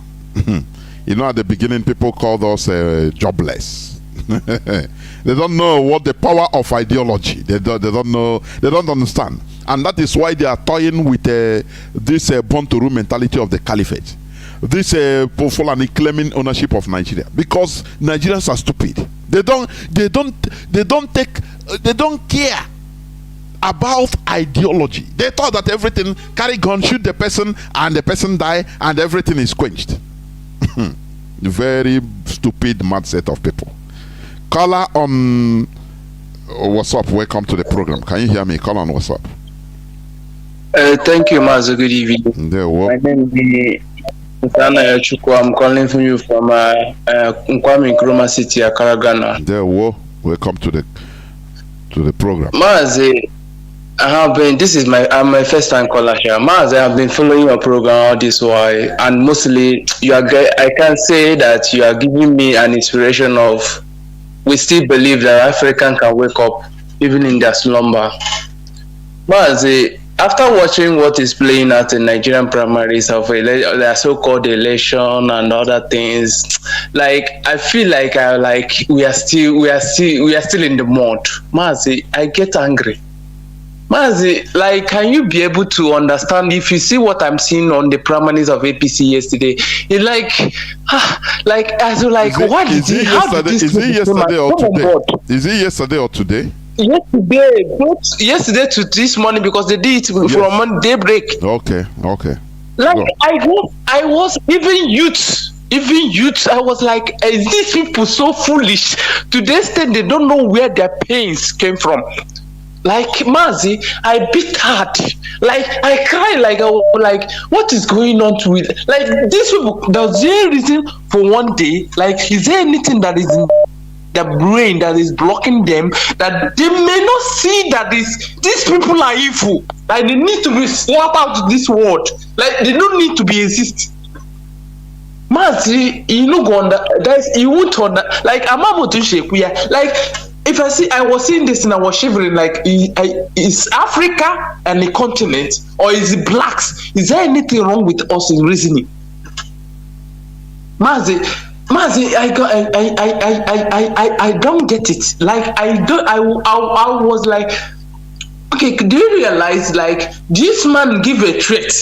You know, at the beginning, people called us jobless. They don't know what the power of ideology. They don't know. They don't understand, and that is why they are toying with this born to rule mentality of the caliphate. This Fulani claiming ownership of Nigeria, because Nigerians are stupid. They don't care about ideology. They thought that everything, carry gun, shoot the person, and the person die, and everything is quenched. Very stupid mad set of people. Caller on what's up? Welcome to the program. Can you hear me? Call on what's up? Thank you, Mazi. Good evening. My name is Nsana Chukwu. I'm calling from you from Nkwame Nkrumah City, Accra, Ghana. Welcome to the program. Mazi, this is my first time caller here. Mazi, I have been following your program all this while, and mostly I can say that you are giving me an inspiration of, we still believe that African can wake up even in their slumber. Mazi, after watching what is playing out in Nigerian primaries of the so-called election and other things, like I feel like we are still in the mud. Mazi, I get angry. Mazi, like, can you be able to understand if you see what I'm seeing on the primaries of APC yesterday? It's what did he? How did this? Is it yesterday or today? Is it yesterday or today? Yesterday to this morning, because they did it from Monday daybreak. Okay. Like I was even youth. I was like, is these people so foolish to the extent they don't know where their pains came from? Like, Mazi, I beat hard. Like, I cry like what is going on with, like, these people? There's there reason for one day? Like, is there anything that is in the brain that is blocking them, that they may not see that these people are evil? Like, they need to be slapped out of this world. Like, they don't need to be exist. Mazi, you know, guys, you won't under, like, I'm able to shake. Like, if I was seeing this and I was shivering, like, is Africa and a continent, or is it blacks? Is there anything wrong with us in reasoning? Mazi, I don't get it. Like, I was like, okay, do you realize, like, this man give a threat?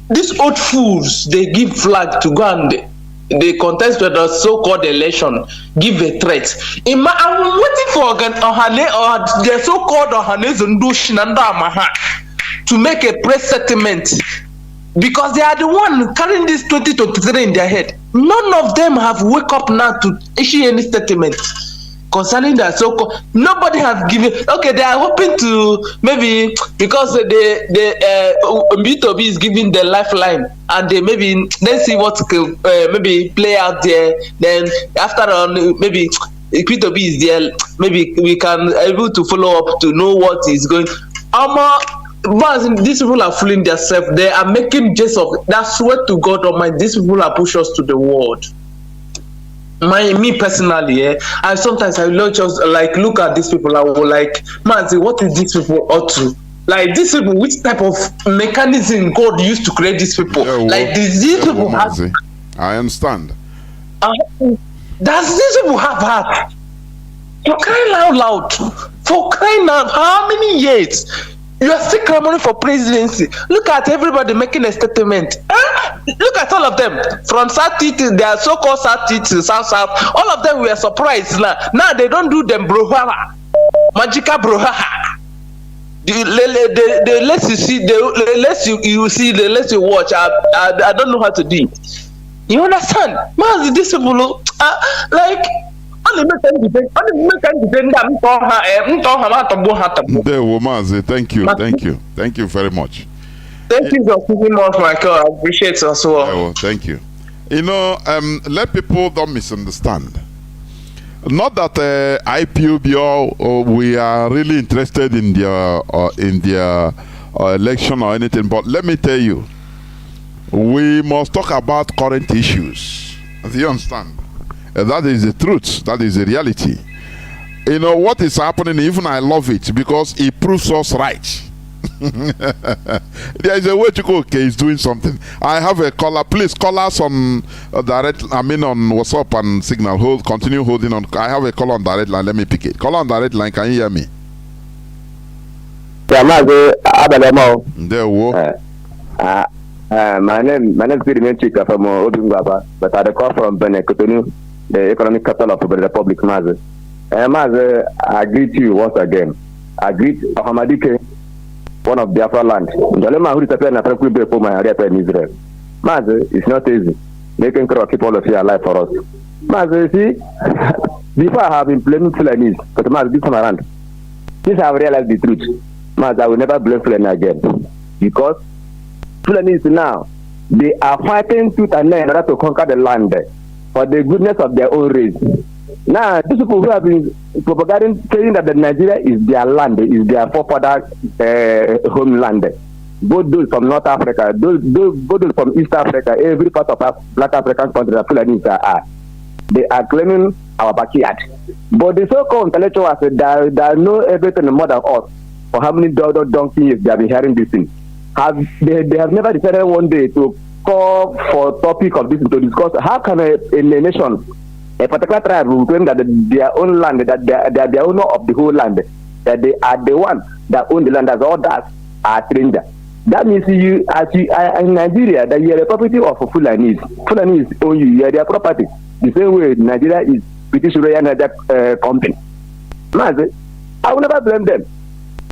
These old fools, they give flag to go and they contest with the so-called election, give a threat. I'm waiting for Ohane or the so-called Ohane Zundushinanda to make a press settlement, because they are the one carrying this 2023 in their head. None of them have wake up now to issue any statement concerning that. So nobody have given. Okay, they are hoping to, maybe because the B2B is giving the lifeline, and they maybe let's see what maybe play out there. Then after on, maybe B2B is there, maybe we can able to follow up to know what is going. But these people are fooling themselves. They are making jest of that. Swear to God Almighty, these people are push us to the world. Me personally, and sometimes I will just like look at these people. I will like, Mazi, what is these people up to? Like, these people, which type of mechanism God used to create these people? Like, these people have. I understand. Does these people have heart? For crying out loud! For crying out, how many years? You are still clamoring for presidency. Look at everybody making a statement. Look at all of them, from South to their so-called South to South. All of them were surprised now. Now they don't do them brohaha, magical brohaha. The less you see, the less you see, the less you watch. I don't know how to do it. You understand? Man, these people like. Thank you. Thank you very much. Thank you for giving us my call. I appreciate it as well. Well, thank you. You know, let people don't misunderstand. Not that IPOB we are really interested in their election or anything, but let me tell you, we must talk about current issues. Do you understand? That is the truth. That is the reality. You know what is happening. Even I love it because it proves us right. There is a way to go. Okay, he's doing something. I have a caller. Please call us on direct. I mean on WhatsApp and Signal. Continue holding on. I have a call on direct line. Let me pick it. Call on direct line. Can you hear me? Yeah, Mazi, there we go. My name is Chika from Odungaba, but I call from Kotonu, the economic capital of the Republic, Mazi. Mazi, I greet you once again. I greet Hamadike, one of Biafra land. Jolema who is appearing at my area in Israel. Mazi, it's not easy. Making sure keep all of you alive for us. Mazi, see, before I have been blaming Fulani, but Mazi, this time around, since I have realized the truth, Mazi, I will never blame Fulani again. Because Fulani now, they are fighting tooth and nail in order to conquer the land for the goodness of their own race. Now, these people who have been propagating, saying that the Nigeria is their land, is their forefather homeland. Both those from North Africa, both those from East Africa, every part of Black African country that Fulani are. They are claiming our backyard. But the so-called intellectuals that know everything more than us, for how many donkey years they have been hearing this thing. They have never decided one day to call for topic of this to discuss how can a nation, a particular tribe will claim that their own land, that they are the owner of the whole land, that they are the one that own the land, as others are strangers. That means in Nigeria, that you are the property of Fulani. Fulani own you, you are their property. The same way Nigeria is British Royal Nigeria Company. Mazi, I will never blame them.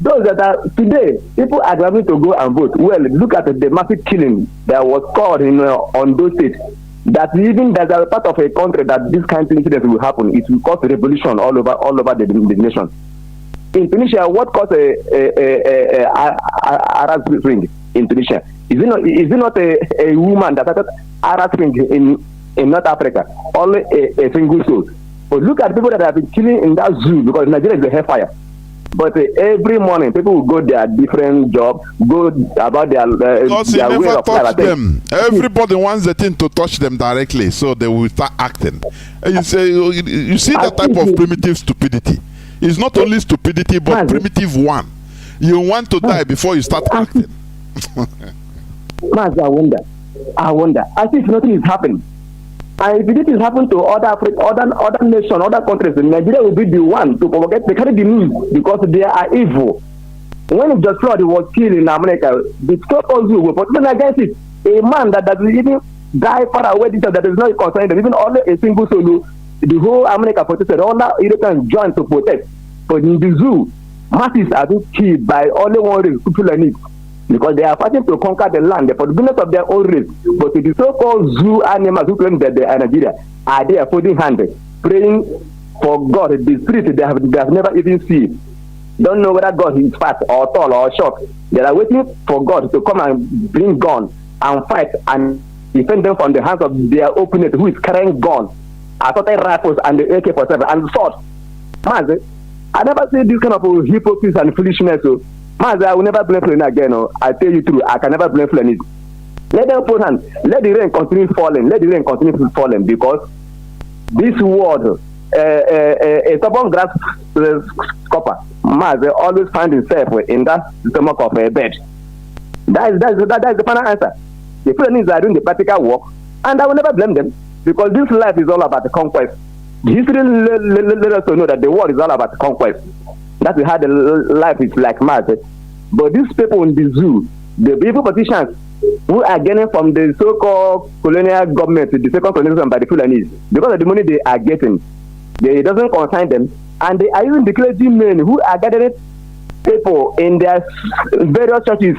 Those that are today, people are going to go and vote. Well, look at the massive killing that was called on those states. That even that are part of a country that this kind of incident will happen, it will cause a revolution all over the nation. In Tunisia, what caused a Arab Spring in Tunisia? Is it not a woman that started Arab Spring in North Africa? Only a single soul. But look at people that have been killing in that zoo, because Nigeria is a hellfire. But every morning, people will go their different jobs, go about their way of life. Them. Everybody wants the thing to touch them directly, so they will start acting. And you see that type of primitive stupidity. It's not only stupidity, but primitive one. You want to die before you start acting. Mazi, I wonder. I think nothing is happening. And if this is happening to other nations, other countries, Nigeria will be the one to propagate. They carry the news because they are evil. When George Floyd was killed in America, the so-called Jew were protesting against it. A man that doesn't even die far away, that is not concerned, even only a single solo, the whole America protested, all the Europeans joined to protest. But in the zoo, masses are being killed by only one race, Fulani, because they are fighting to conquer the land for the goodness of their own race. But the so-called zoo animals who claim that they are Nigeria are there holding hands, praying for God, the spirit they have never even seen. Don't know whether God is fat or tall or short. They are waiting for God to come and bring gun and fight and defend them from the hands of their opponent who is carrying gun, assaulted rifles and the AK-47 and sword. Mazi, I never see this kind of hypocrisy and foolishness. So, Mazi, I will never blame Fulani again. I tell you true, I can never blame Fulani. Let them put hands. Let the rain continue falling. Let the rain continue falling, because this world, a stubborn grass copper, Mazi always find himself in that stomach of a bed. That is the final answer. The Fulani are doing the practical work, and I will never blame them, because this life is all about the conquest. History let us know that the world is all about conquest. That's how the life is like Mazi. But these people in the zoo, the people politicians who are getting from the so-called colonial government, the second colonialism by the Fulani, because of the money they are getting, it doesn't concern them. And they are even the clergymen who are gathering people in their various churches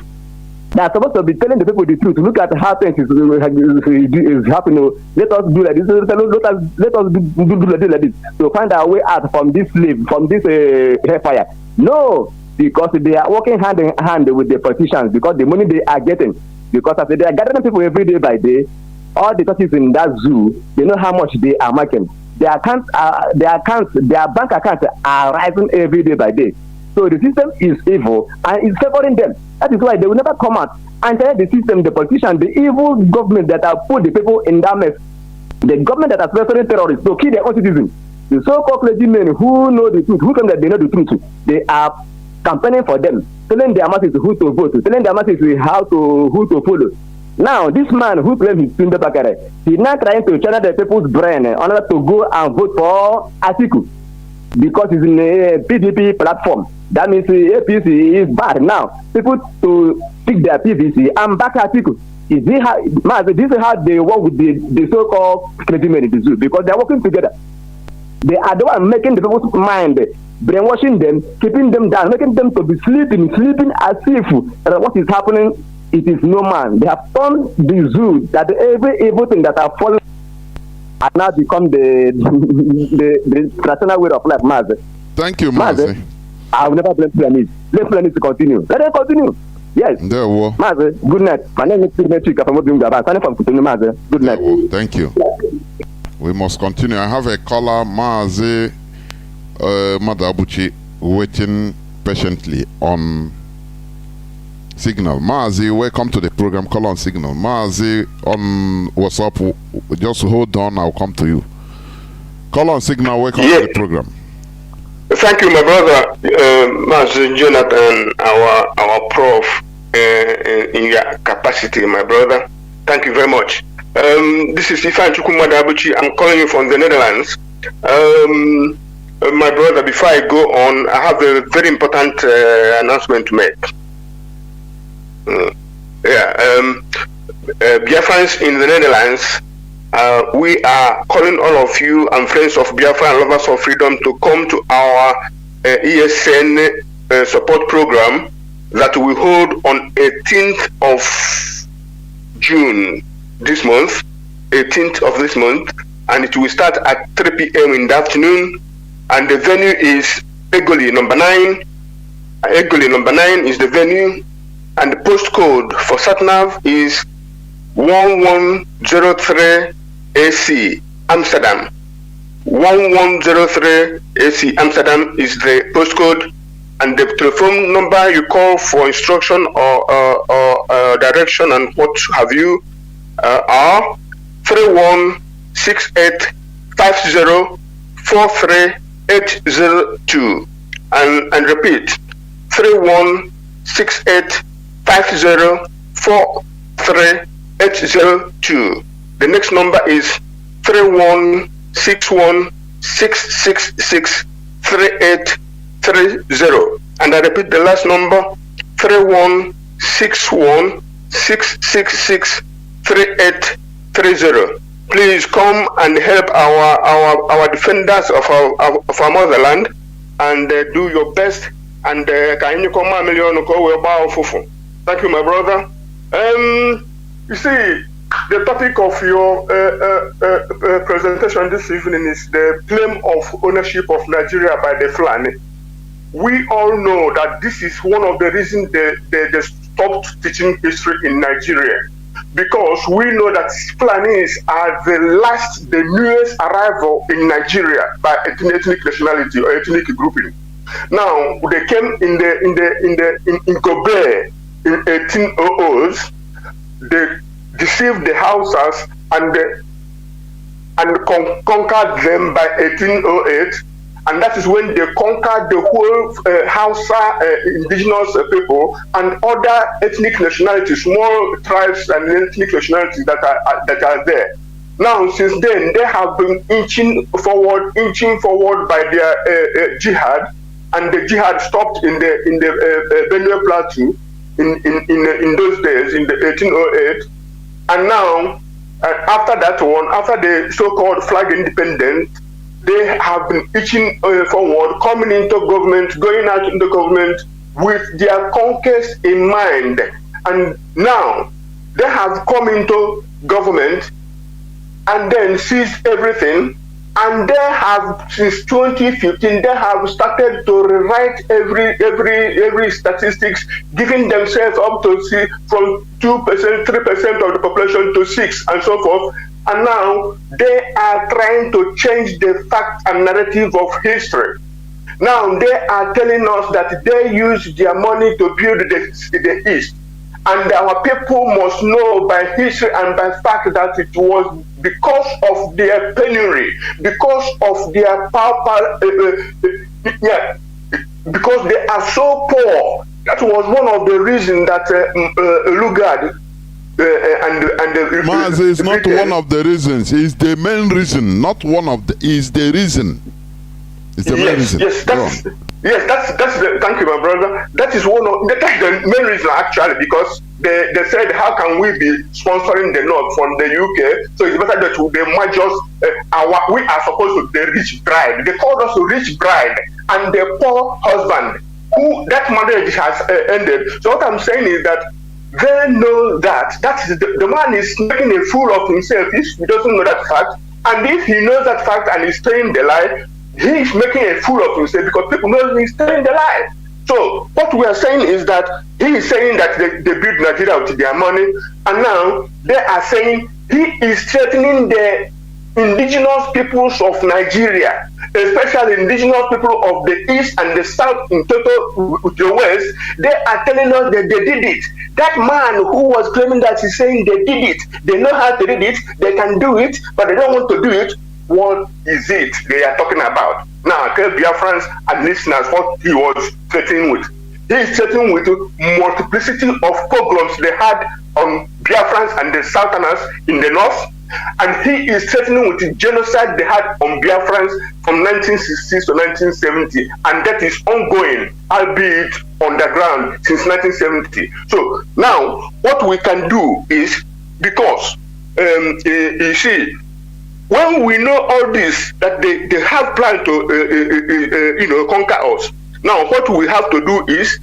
that are supposed to be telling the people the truth. Look at how things is happening. Let us do like this. Let us do like this to find our way out from this slave, from this hellfire. No, because they are working hand in hand with the politicians, because the money they are getting. Because as they are gathering people every day by day, all the churches in that zoo, they know how much they are making. Their bank accounts are rising every day by day. So the system is evil and it's favoring them. That is why they will never come out and tell the system, the politicians, the evil government that have put the people in that mess, the government that has favoring terrorists to kill their own citizens. The so-called clergymen who know the truth, who claim that they know the truth, they are campaigning for them, telling their masses who to vote, telling their masses who to follow. Now, this man who claims he's Tunde Bakare, he's now trying to channel the people's brain in order to go and vote for Atiku, because he's in a PDP platform. That means the APC is bad now. People to pick their PVC and back Atiku. This is how they work with the so-called clergymen in the zoo, because they're working together. They are the one making the people's mind, brainwashing them, keeping them down, making them to be sleeping as if what is happening, it is no man. They have turned the zoo that every evil thing that are fallen and now become the traditional way of life, Mazi. Thank you, Mazi. I will never blame Fulani. Let Fulani to continue. Let them continue. Yes. There we go. Mazi, good night. My name is Chinedu from Mazi. Good night. Thank you. We must continue. I have a caller, Mazi Madabuchi, waiting patiently on Signal. Mazi, welcome to the program. Call on Signal. Mazi on WhatsApp. Just hold on, I'll come to you. Call on Signal. Welcome to the program. Thank you, my brother, Mazi Jonathan, our prof, in your capacity, my brother. Thank you very much. This is Ifan Chukwumadabuchi. I'm calling you from the Netherlands. My brother, before I go on, I have a very important announcement to make. Biafrans in the Netherlands, we are calling all of you and friends of Biafra and lovers of freedom to come to our ESN support program that we hold on 18th of June this month, 18th of this month, and it will start at 3 p.m. in the afternoon, and the venue is Egoli number 9. Egoli number 9 is the venue, and the postcode for SatNav is 1103 AC Amsterdam. 1103 AC Amsterdam is the postcode, and the telephone number you call for instruction or direction and what have you are 3168504382, and repeat 3168504382. The next number is 3161663830, and I repeat the last number 3161663830. Please come and help our defenders of our motherland, and do your best. And thank you, my brother. You see, the topic of your presentation this evening is the claim of ownership of Nigeria by the Fulani. We all know that this is one of the reasons they stopped teaching history in Nigeria, because we know that Fulanis are the newest arrival in Nigeria by ethnic nationality or ethnic grouping. Now they came in Kobe in 1800s. They deceived the Hausas and conquered them by 1808, and that is when they conquered the whole Hausa indigenous people and other ethnic nationalities, small tribes and ethnic nationalities that are there. Now, since then, they have been inching forward by their jihad, and the jihad stopped in the Benue Plateau in those days, in the 1808. And now, after that one, after the so-called flag independence, they have been itching forward, coming into government, going out into government with their conquest in mind. And now, they have come into government and then seized everything. And they have, since 2015, they have started to rewrite every statistics, giving themselves up to see from 2%, 3% of the population to 6%, and so forth. And now they are trying to change the fact and narrative of history. Now they are telling us that they use their money to build the East. And our people must know by history and by fact that it was because of their penury, because of their because they are so poor. That was one of the reasons that Lugard Mazi is not one of the reasons. It's the main reason, not one of the. Is the reason. It's the main reason. Yes, that's the. Thank you, my brother. That's the main reason actually, because they said, how can we be sponsoring the North from the UK? So it's better that they might just we are supposed to the rich bride. They called us a rich bride and the poor husband who that marriage has ended. So what I'm saying is that they know that is the man is making a fool of himself if he doesn't know that fact, and if he knows that fact and is telling the lie, he is making a fool of himself because people know he's telling the lie. So what we are saying is that he is saying that they built Nigeria with their money, and now they are saying he is threatening the indigenous peoples of Nigeria, especially indigenous people of the East and the South in total with the West. They are telling us that they did it. That man who was claiming that he's saying they did it, they know how to do it, they can do it, but they don't want to do it. What is it they are talking about? Now Now, tell Biafrans and listeners what he was threatening with. He is threatening with multiplicity of pogroms they had on Biafrans and the Southerners in the north, and he is threatening with the genocide they had on Biafrans from 1960 to 1970, and that is ongoing, albeit underground, since 1970. So now, what we can do is, because you see, when we know all this, that they have planned to conquer us. Now, what we have to do is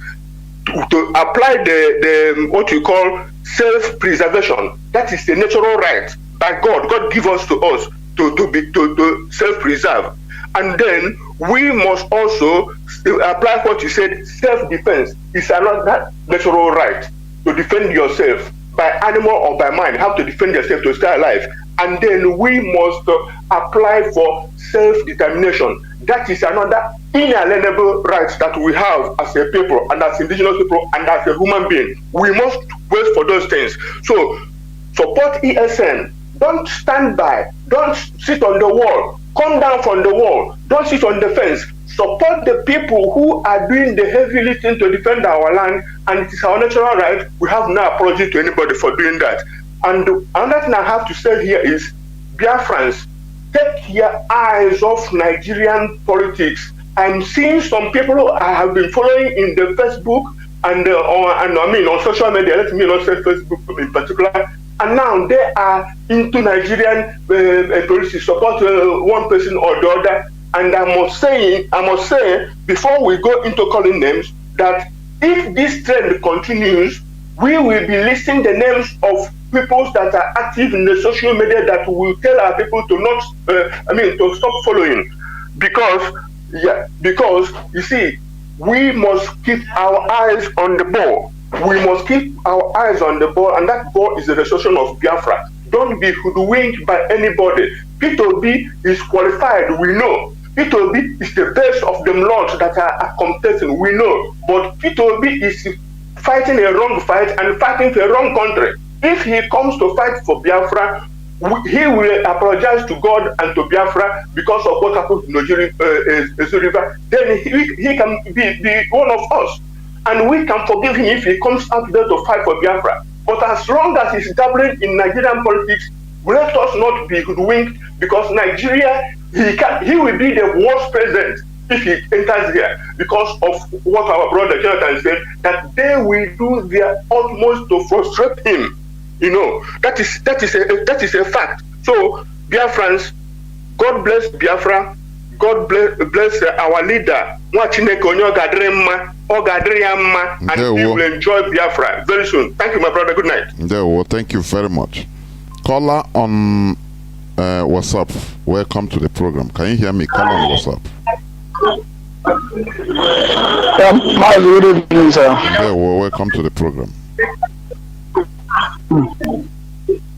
to apply the what you call self-preservation. That is a natural right by God. God give us to us to self-preserve, and then we must also apply what you said. Self-defense is another natural right to defend yourself by animal or by mind. You have to defend yourself to stay alive, and then we must apply for self-determination. That is another inalienable right that we have as a people and as indigenous people and as a human being. We must wait for those things. So support ESN. Don't stand by. Don't sit on the wall. Come down from the wall. Don't sit on the fence. Support the people who are doing the heavy lifting to defend our land, and it is our natural right. We have no apology to anybody for doing that. And another thing I have to say here is, Biafrans, take your eyes off Nigerian politics. I'm seeing some people I have been following in the Facebook and on social media. Let me not say Facebook in particular. And now they are into Nigerian politics, support one person or the other. And I must say, before we go into calling names, that if this trend continues, we will be listing the names of people that are active in the social media that will tell our people to not, to stop following, because you see, we must keep our eyes on the ball. We must keep our eyes on the ball, and that ball is the resolution of Biafra. Don't be hoodwinked by anybody. P2B is qualified, we know. P2B is the best of them lords that are contesting, we know. But P2B is fighting a wrong fight and fighting for a wrong country. If he comes to fight for Biafra, he will apologize to God and to Biafra because of what happened in Nigeria River. Then he can be one of us. And we can forgive him if he comes out there to fight for Biafra. But as long as he's dabbling in Nigerian politics, let us not be hoodwinked, because Nigeria, he will be the worst president if he enters here, because of what our brother Jonathan said, that they will do their utmost to frustrate him. You know, that is a fact. So, Biafrans, God bless Biafra. God bless our leader. And we will enjoy Biafra very soon. Thank you, my brother. Good night. Thank you very much. Caller on WhatsApp. Welcome to the program. Can you hear me? Call on WhatsApp. Good evening, sir. Welcome to the program.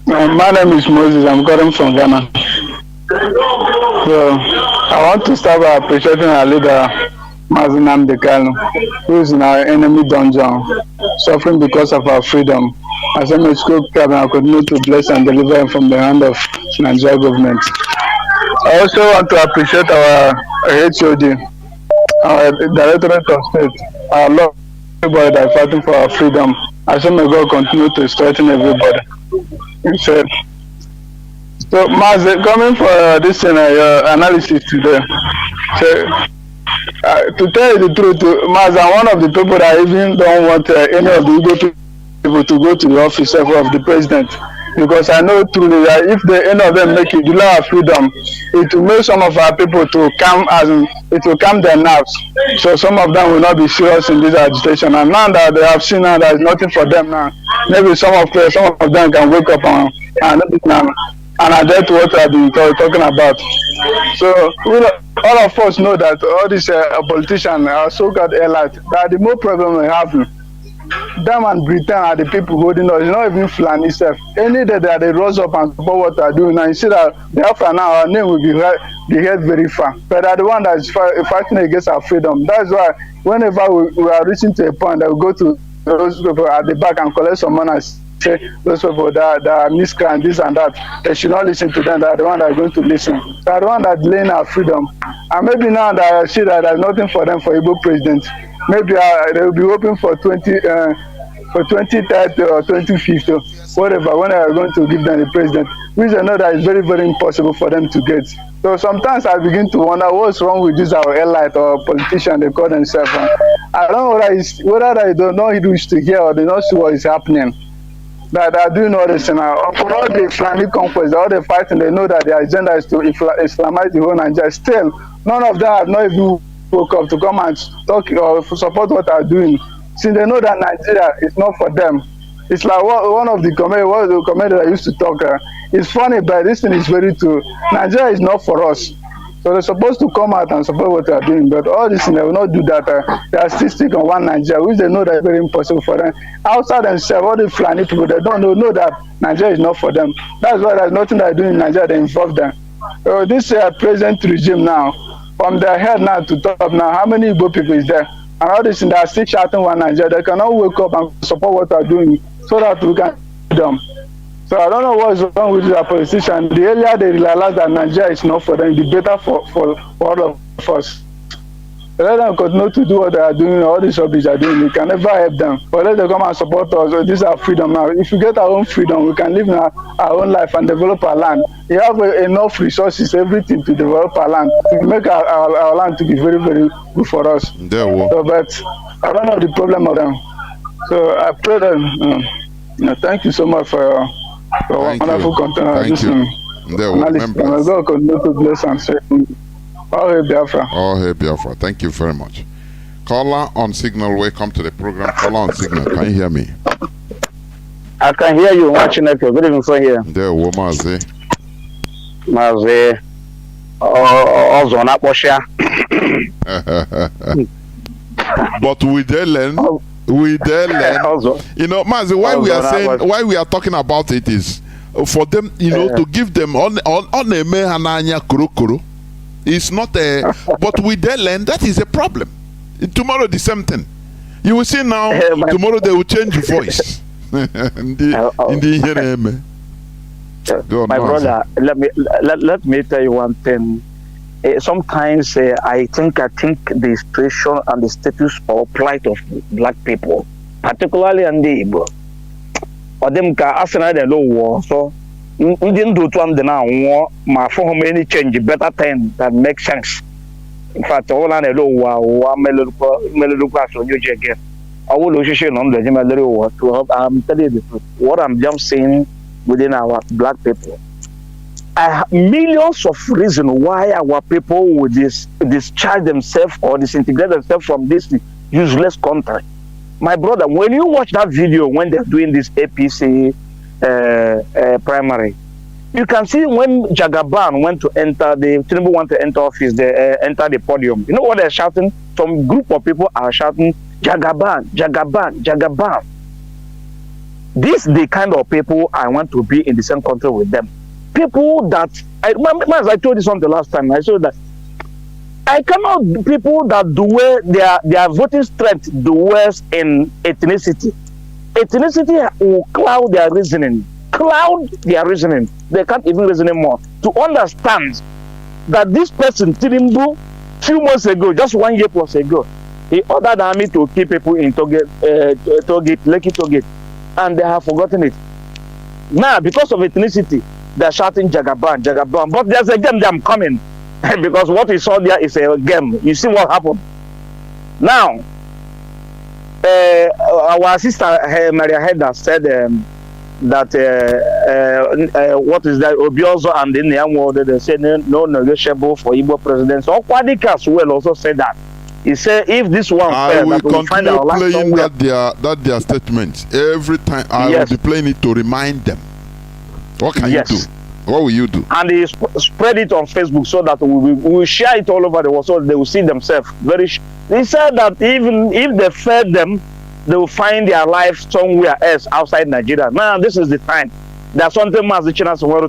My name is Moses. I'm calling from Ghana. So I want to start by appreciating our leader, Mazi Nnamdi Kanu, who is in our enemy dungeon, suffering because of our freedom. As a school cabin, I continue to bless and deliver him from the hand of Nigeria government. I also want to appreciate our HOD, our Directorate of State, our Lord, everybody that is fighting for our freedom. I say may God continue to strengthen everybody. So Mazi, coming for this analysis today, so, to tell you the truth, Mazi, I'm one of the people that even don't want any of the Igbo people to go to the office of the president, because I know truly that if any of them make it, you have freedom, it will make some of our people to calm, it will calm their nerves. So some of them will not be serious in this agitation. And now that they have seen now that there's nothing for them now, maybe some of them can wake up and adapt to what I've been talking about. So all of us know that all these politicians are so-called elite, that the more problem we have. Them and Britain are the people holding us. It's not even Fulani itself. Any day that they rose up and support what they are doing, and you see that Biafra now, our name will be heard very far. But they are the one that is fighting against our freedom. That's why whenever we are reaching to a point that we go to those people at the back and collect some money and say those people that are miscreant, this and that, they should not listen to them. They are the one that are going to listen. They are the one that are delaying our freedom. And maybe now that I see that there's nothing for them for Igbo president, maybe they will be hoping for 2030 or 2050, whatever, when they are going to give them the president, which I know that is very, very impossible for them to get. So sometimes I begin to wonder what's wrong with this our elite or politician they call themselves. I don't know whether they don't know English to hear or they don't see what is happening. That are doing all this now. For all the Fulani conquest, all the fighting, they know that their agenda is to Islamize the whole Nigeria. Still, none of them have not even woke up to come and talk or support what they are doing. Since they know that Nigeria is not for them. It's like one of the comedians I used to talk. It's funny, but this thing is very true. Nigeria is not for us. So they're supposed to come out and support what they are doing, but all this thing, they will not do that. They are still sticking on one Nigeria, which they know that is very impossible for them. Outside themselves, all the Fulani people, they don't know that Nigeria is not for them. That's why there's nothing they're doing in Nigeria that involve them. So this present regime now, from their head now to top now, how many Igbo people is there? And all this thing, they are still shouting one Nigeria. They cannot wake up and support what they are doing so that we can do them. So I don't know what is wrong with the politician. The earlier they realize that Nigeria is not for them, the better for all of us. Let them continue to do what they are doing, all this rubbish they are doing. We can never help them. But let them come and support us. So this is our freedom now. If we get our own freedom, we can live in our own life and develop our land. We have enough resources, everything to develop our land. To make our land to be very, very good for us. So, but I don't know the problem of them. So I pray that, thank you so much for wonderful content. Thank you. God continue to bless and save me. All hail Biafra. All hail Biafra. Thank you very much. Caller on signal, welcome to the program. Caller on signal, can you hear me? I can hear you watching it. Good evening from here. There, Mazi. Mazi. Also not Posha. But we dare learn. We dare learn. You know, Mazi, why we are talking about it is for them, you know, to give them on a mehananya kurukuru. It's not a, but we dare learn, that is a problem. Tomorrow the same thing. You will see now, tomorrow they will change your voice. My brother, let me tell you one thing. Sometimes I think the situation and the status or plight of black people, particularly in the Igbo, or them can ask another low war. So we didn't do to them now war. My for many change better thing that makes sense. In fact, all on a low war, Meluka, so you again. I will lose on the war to help. I'm telling you the truth. What I'm just saying within our black people. I have millions of reasons why our people would discharge themselves or disintegrate themselves from this useless country. My brother, when you watch that video when they're doing this APC primary, you can see when Jagaban went to enter, the Tinubu want to enter office, they enter the podium. You know what they're shouting? Some group of people are shouting, Jagaban, Jagaban, Jagaban. This is the kind of people I want to be in the same country with them. People that I told you something last time. I said that I cannot people that do their voting strength dwells in ethnicity. Ethnicity will cloud their reasoning. They can't even reason anymore to understand that this person Tinubu few months ago, just 1 year plus ago, he ordered the army to keep people in Lekki Toget, and they have forgotten it. Now, because of ethnicity, they're shouting Jagaban, Jagaban. But there's a game I'm coming. Because what we saw there is a game. You see what happened. Now, our sister Maria Heda said that what is that? Obiozo and in the young world, they said no negotiable for Igbo president. So Kwadika as well also said that. He said if this one I will continue playing that their statements every time. I will be playing it to remind them. What can you do? What will you do? And he spread it on Facebook so that we will share it all over the world so they will see themselves. He said that even if they fed them, they will find their life somewhere else outside Nigeria. Now this is the time. There's something Mazi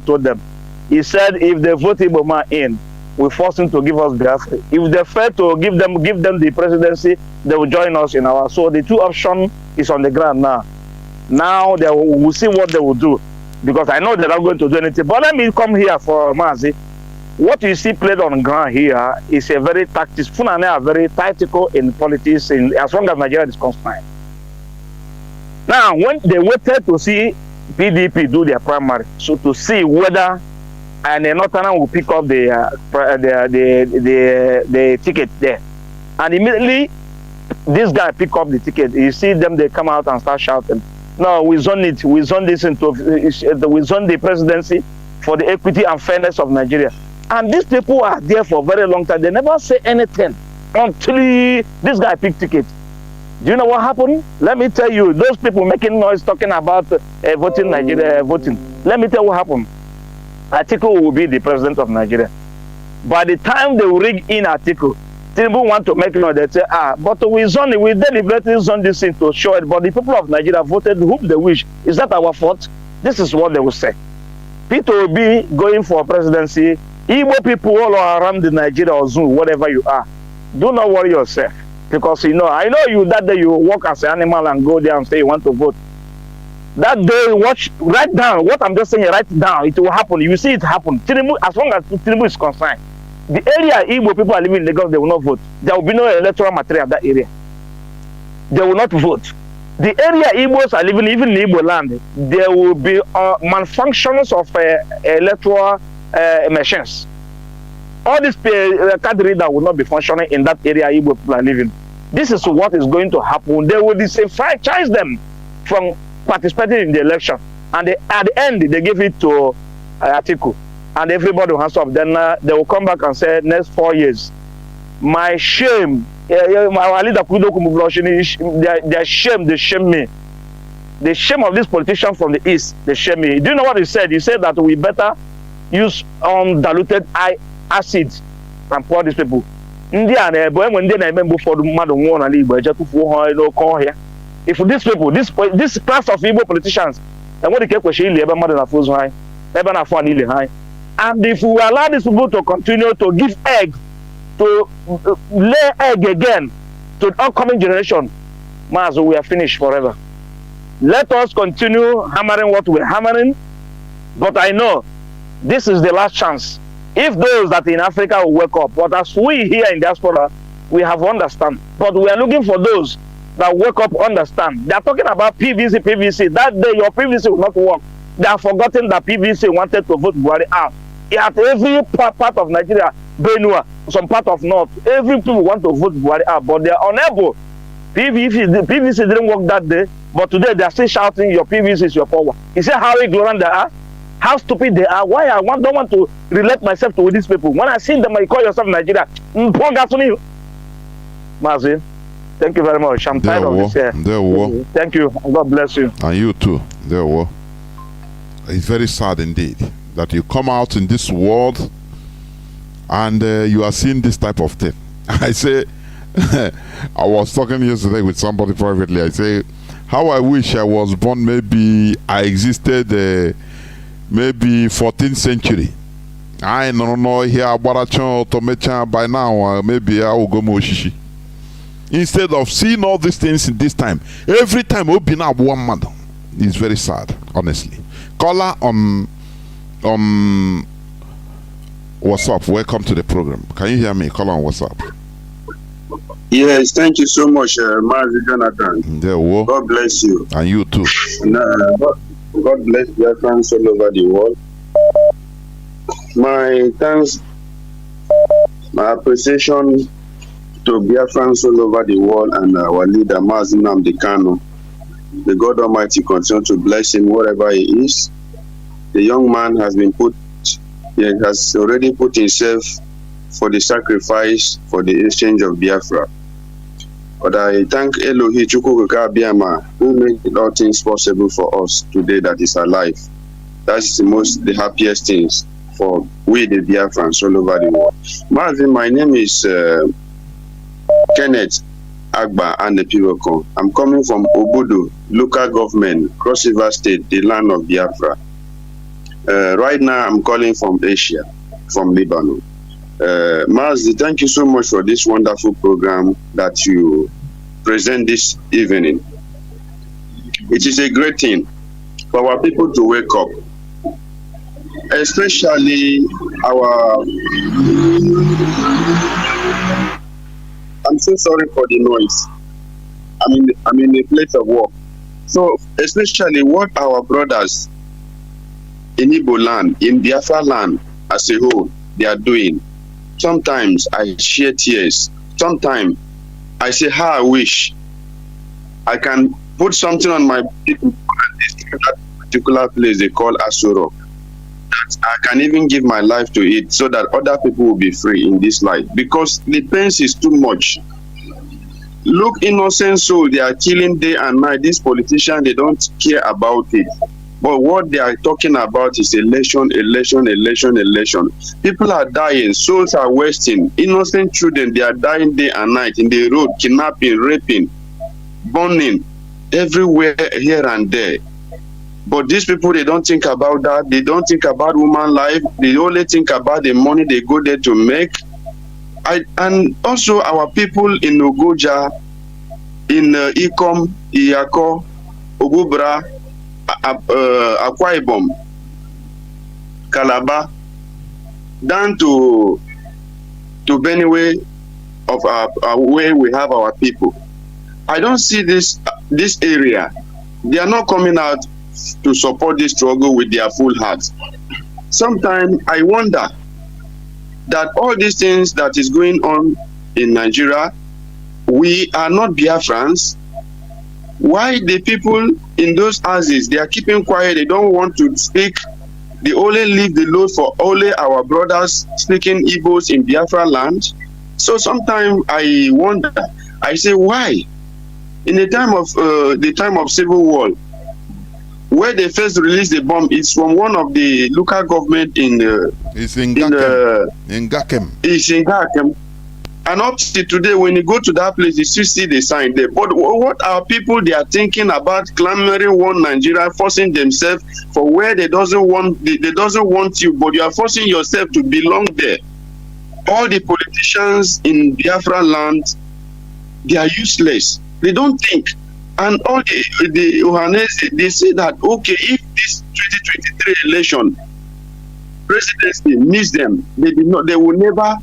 told them. He said if they vote Iboma in, we force him to give us Biafra. If they fail to give them the presidency, they will join us in our. So the two options is on the ground now. Now they will see what they will do. Because I know they're not going to do anything. But let me come here for Mazi. What you see played on ground here is a very tactical. Fulani are very tactical in politics, as long as Nigeria is concerned. Now, when they waited to see PDP do their primary, so to see whether and the Northern will pick up the ticket there, and immediately this guy pick up the ticket. You see them, they come out and start shouting, "No, we zone it. We zone this into. We zone the presidency for the equity and fairness of Nigeria." And these people are there for a very long time. They never say anything until this guy picked ticket. Do you know what happened? Let me tell you, those people making noise talking about voting Nigeria, voting. Let me tell you what happened. Atiku will be the president of Nigeria. By the time they will rig in Atiku, people want to make noise. They say, but we deliberately zone this thing to show it. But the people of Nigeria voted whom they wish. Is that our fault? This is what they will say. Peter will be going for presidency. Igbo people all around the Nigeria or Zoom, whatever you are, do not worry yourself. Because I know you that day you walk as an animal and go there and say you want to vote. That day, write down what I'm just saying, write down. It will happen. You will see it happen. Tinubu, as long as Tinubu is concerned, the area Igbo people are living in Lagos, they will not vote. There will be no electoral material in that area. They will not vote. The area Igbos are living, even in Igbo land, there will be malfunctions of electoral machines. All these card reader will not be functioning in that area Igbo people are living. This is what is going to happen. They will disenfranchise them from participating in the election, and at the end they give it to Atiku, and everybody will hands up. Then they will come back and say, next 4 years, my shame, my leader their shame, they shame me. The shame of this politician from the east, they shame me. Do you know what he said? He said that we better use diluted acid and pour these people. If these people, this class of Igbo politicians, and if we allow these people to continue to give egg, to lay egg again to the upcoming generation, Mazi, we are finished forever. Let us continue hammering what we're hammering, but I know this is the last chance. If those that in Africa will wake up, but as we here in diaspora, we have understand. But we are looking for those that wake up, understand. They are talking about PVC. That day your PVC will not work. They have forgotten that PVC wanted to vote Buhari out. At every part of Nigeria, Benue, some part of North, every people want to vote Buhari out, but they are unable. PVC didn't work that day, but today they are still shouting, your PVC is your power. You see how ignorant they are? How stupid they are. Why I don't want to relate myself to these people. When I see them, I call yourself Nigeria. Mazi, thank you very much. I'm tired of this here. Thank you. God bless you. And you too. It's very sad indeed that you come out in this world and you are seeing this type of thing. I say, I was talking yesterday with somebody privately. I say, how I wish I was born, maybe I existed maybe 14th century. I don't know here by now, maybe I will go Moshishi. Instead of seeing all these things in this time, every time we open up one mother, it's very sad, honestly. Caller on WhatsApp, welcome to the program. Can you hear me? Caller on WhatsApp. Yes, thank you so much, Mazi Jonathan. God bless you. And you too. And, God bless Biafrans all over the world. My thanks, my appreciation to Biafrans all over the world and our leader Mazi Nnamdi Kanu. The God Almighty continue to bless him wherever he is. The young man has already put himself for the sacrifice for the exchange of Biafra. But I thank Elohi Chukwuka Biama, who made all things possible for us today that is alive. That's the happiest things for we the Biafrans all over the world. Mazi, my name is Kenneth Agba and the Piroko. I'm coming from Obudu, local government, Cross River State, the land of Biafra. Right now I'm calling from Asia, from Lebanon. Mazi, thank you so much for this wonderful program that you present this evening. It is a great thing for our people to wake up. especially our. I'm so sorry for the noise. I'm in a place of work. So especially what our brothers in Igbo land, in Biafra land as a whole, they are doing. Sometimes I shed tears. Sometimes I say, how I wish I can put something on my people at that particular place they call Asuro. That I can even give my life to it so that other people will be free in this life. Because the pain is too much. Look, innocent soul, they are killing day and night. These politicians, they don't care about it. But what they are talking about is election. People are dying, souls are wasting. Innocent children, they are dying day and night in the road, kidnapping, raping, burning, everywhere, here and there. But these people, they don't think about that. They don't think about human life. They only think about the money they go there to make. And also our people in Ogoja, in Ikom, Iyako, Ogubra, Akwa Ibom, Calabar, down to Benue, of our where we have our people. I don't see this area. They are not coming out to support this struggle with their full hearts. Sometimes I wonder that all these things that is going on in Nigeria, we are not Biafrans. Why the people in those houses, they are keeping quiet, they don't want to speak, they only leave the load for only our brothers speaking Igbos in Biafra land? So sometimes I wonder, I say, why? In the time of civil war, where they first released the bomb, it's from one of the local government in Ngakem. It's in Ngakem. And up to today, when you go to that place, you still see the sign there. But what are people they are thinking about clamoring one Nigeria, forcing themselves for where they doesn't want you, but you are forcing yourself to belong there. All the politicians in Biafra land, they are useless. They don't think. And all the Ohanes, they say that, okay, if this 2023 election presidency miss them, they will never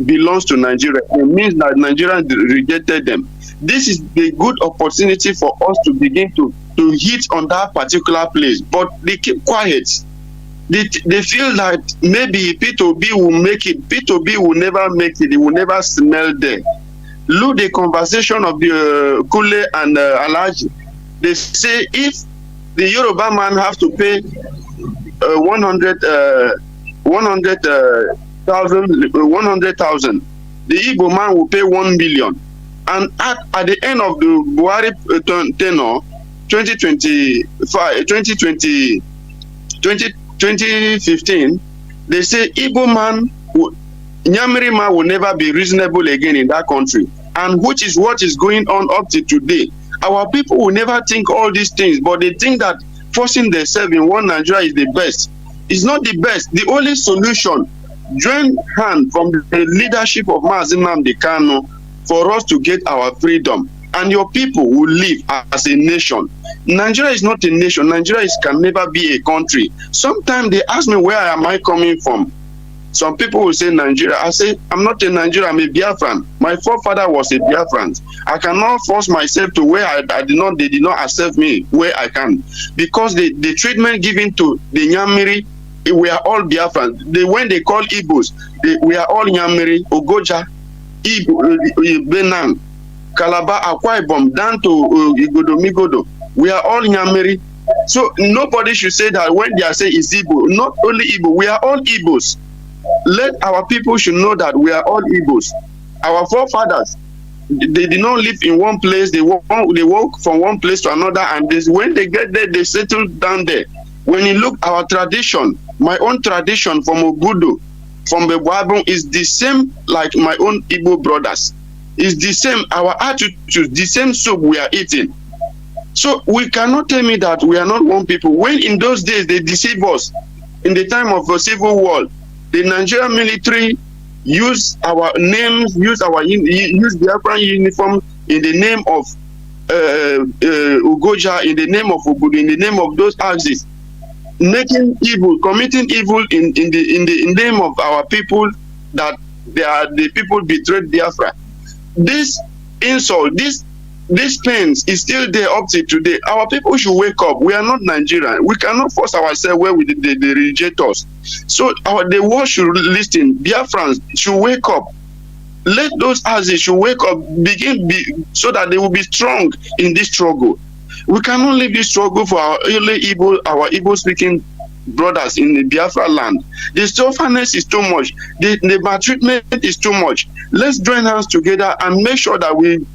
belong to Nigeria. It means that Nigeria rejected them. This is the good opportunity for us to begin to hit on that particular place. But they keep quiet. They feel that maybe P2B will make it. P2B will never make it. It will never smell there. Look the conversation of the Kule and Alaji. They say if the Yoruba man have to pay 100,000, the Igbo man will pay 1 million. And at the end of the Buhari tenure, 2015, they say Igbo man Nyamirima will never be reasonable again in that country, and which is what is going on up to today. Our people will never think all these things, but they think that forcing themselves in one Nigeria is the best. It's not the best. The only solution, join hand from the leadership of Mazi Nnamdi Kanu for us to get our freedom, and your people will live as a nation. Nigeria is not a nation. Nigeria can never be a country. Sometimes they ask me, where am I coming from? Some people will say Nigeria. I say, I'm not a Nigerian, I'm a Biafran. My forefather was a Biafran. I cannot force myself to where they did not accept me where I can. Because the treatment given to the Nyamiri, we are all Biafran. When they call Igbos, we are all Nyamiri, Ogoja, Benang, Calabar, Akwa Ibom, down to Migodo. We are all Nyamiri. So nobody should say that when they are saying it's Igbo. Not only Igbo, we are all Igbos. Let our people should know that we are all Igbos. Our forefathers, they did not live in one place. They walk from one place to another, and when they get there, they settle down there. When you look our tradition, my own tradition from Ogudu, from Bebuabun, is the same like my own Igbo brothers. It's the same. Our attitude, the same soup we are eating. So we cannot tell me that we are not one people. When in those days they deceive us, in the time of the civil war, the Nigerian military use our names, use Biafran uniform in the name of Ugoja, in the name of Ugudu, in the name of those axes. making evil, committing evil in the name of our people, that they are the people betrayed Biafra. This insult, this pains is still there up to today. Our people should wake up. We are not Nigerian. We cannot force ourselves where they reject us. So the world should listen. Biafrans should wake up. Let those Azis should wake up, so that they will be strong in this struggle. We cannot leave this struggle for our Igbo-speaking brothers in the Biafra land. The stubbornness is too much. The maltreatment is too much. Let's join hands together and make sure that we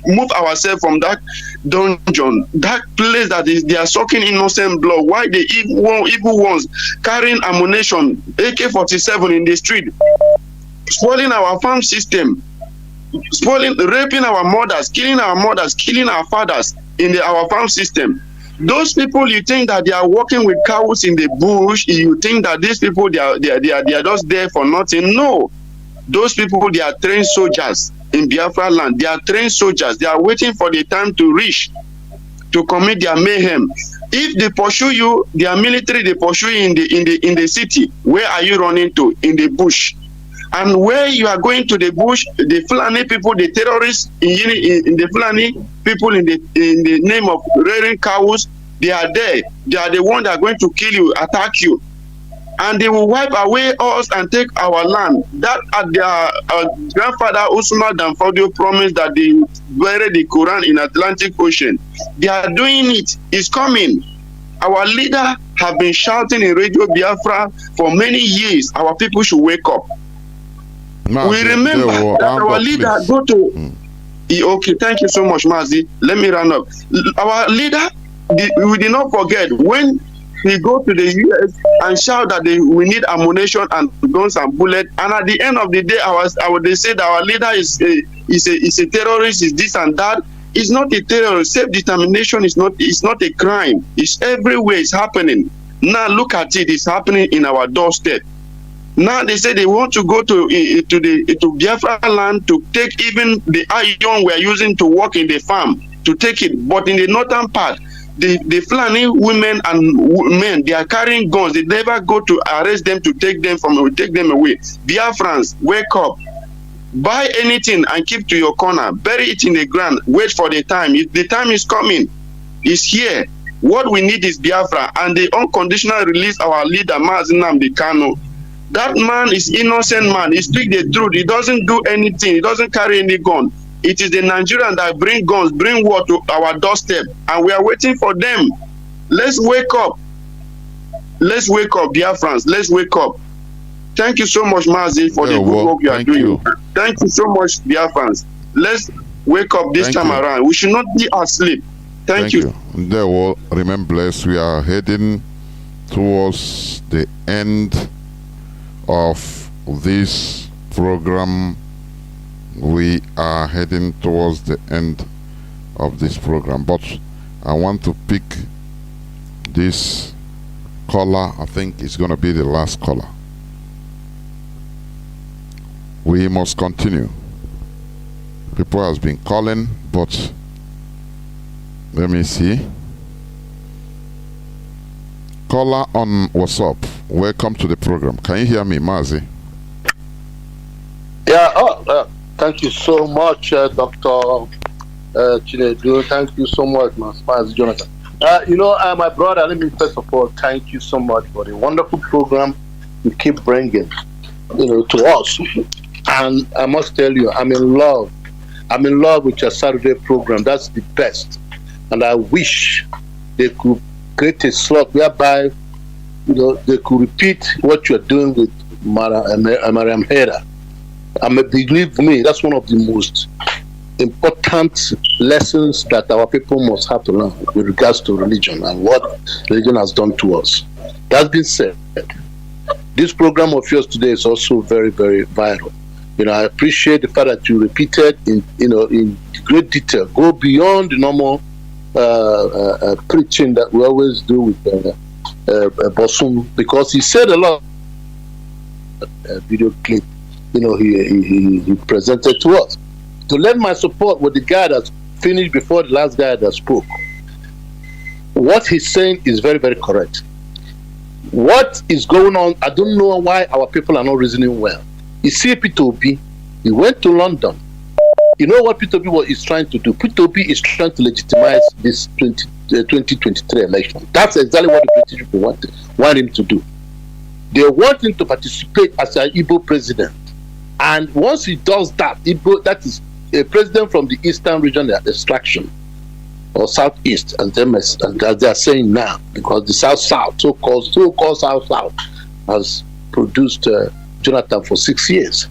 move ourselves from that dungeon, that place that they are sucking innocent blood. Why the evil ones carrying ammunition, AK-47 in the street, spoiling our farm system, raping our mothers, killing our fathers in our farm system. Those people, you think that they are working with cows in the bush, you think that these people they are just there for nothing. No, those people, they are trained soldiers in Biafra land. They are trained soldiers. They are waiting for the time to reach to commit their mayhem. If they pursue you, their military, they pursue you in the city. Where are you running to? In the bush. And where you are going to the bush, the Fulani people, the terrorists in the Fulani people in the name of rearing cows, they are there. They are the ones that are going to kill you, attack you. And they will wipe away us and take our land. That their grandfather Usman Danfodio promised that they bury the Quran in Atlantic Ocean. They are doing it. It's coming. Our leader have been shouting in Radio Biafra for many years. Our people should wake up. We remember that our leader go to... Okay, thank you so much, Mazi. Let me run up. Our leader, we did not forget when he go to the US and shout that we need ammunition and guns and bullets. And at the end of the day, they say that our leader is a terrorist, is this and that. It's not a terrorist. Self-determination is not a crime. It's everywhere. It's happening. Now look at it. It's happening in our doorstep. Now they say they want to go to Biafra land to take even the iron we are using to work in the farm, to take it. But in the northern part, the Fulani women and men, they are carrying guns. They never go to arrest them to take them away. Biafrans, wake up. Buy anything and keep to your corner. Bury it in the ground. Wait for the time. The time is coming. It's here. What we need is Biafra and the unconditional release our leader, Mazi Nnamdi Kanu. That man is innocent man. He speaks the truth. He doesn't do anything. He doesn't carry any gun. It is the Nigerians that bring guns, bring war to our doorstep, and we are waiting for them. Let's wake up. Let's wake up, Biafrans. Let's wake up. Thank you so much, Mazi, for the good work you are doing. Thank you so much, Biafrans. Let's wake up this time around. We should not be asleep. Thank you. There will remain blessed. We are heading towards the end of this program. We are heading towards the end of this program, but I want to pick this caller. I think it's going to be the last caller. We must continue. People has been calling, but let me see. Caller on WhatsApp, welcome to the program. Can you hear me, Mazi? Yeah, thank you so much, Dr. Chinedu. Thank you so much, Mazi Jonathan. My brother, let me first of all thank you so much for the wonderful program you keep bringing, to us. And I must tell you, I'm in love. I'm in love with your Saturday program. That's the best. And I wish they could create a slot whereby, they could repeat what you're doing with Mariam Hera. Believe me, that's one of the most important lessons that our people must have to learn with regards to religion and what religion has done to us. That being said, this program of yours today is also very, very vital. I appreciate the fact that you repeated in great detail, go beyond the normal preaching that we always do with Bosum, because he said a lot video clip he presented to us. To lend my support with the guy that finished before the last guy that spoke. What he's saying is very, very correct. what is going on? I don't know why our people are not reasoning well. You see, P2B, he went to London. You know what P2B is trying to do? P2B is trying to legitimize this 2023 election. That's exactly what the British people want him to do. They want him to participate as an Igbo president. And once he does that, Igbo, that is a president from the eastern region extraction, or southeast, as they are saying now, because the south-south, so-called south-south, has produced Jonathan for 6 years.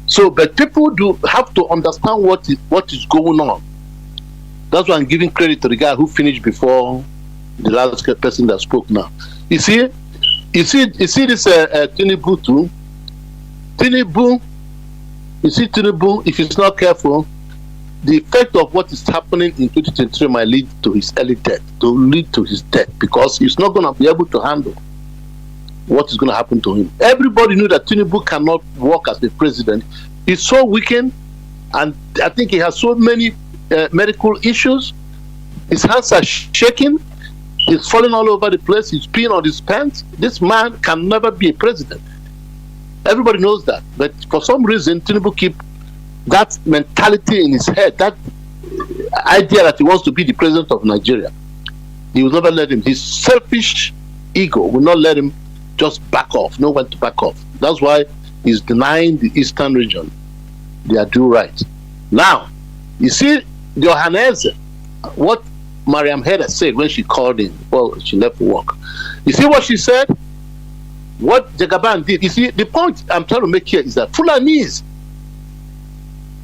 So, but people do have to understand what is going on. That's why I'm giving credit to the guy who finished before the last person that spoke now. You see this Tinubu too. Tinubu, if he's not careful, the effect of what is happening in 2023 might lead to his early death, because he's not going to be able to handle what is going to happen to him. Everybody knew that Tinubu cannot work as a president. He's so weakened, and I think he has so many medical issues. His hands are shaking. He's falling all over the place. He's peeing on his pants. This man can never be a president. Everybody knows that. But for some reason, Tinubu keep that mentality in his head, that idea that he wants to be the president of Nigeria. He will never let him. His selfish ego will not let him just back off. No one to back off. That's why he's denying the eastern region their due right. Now, you see, the Johannes, what Mariam Heda said when she called in, well, she left for work. You see what she said? What Jagaban did. You see, the point I'm trying to make here is that Fulanese,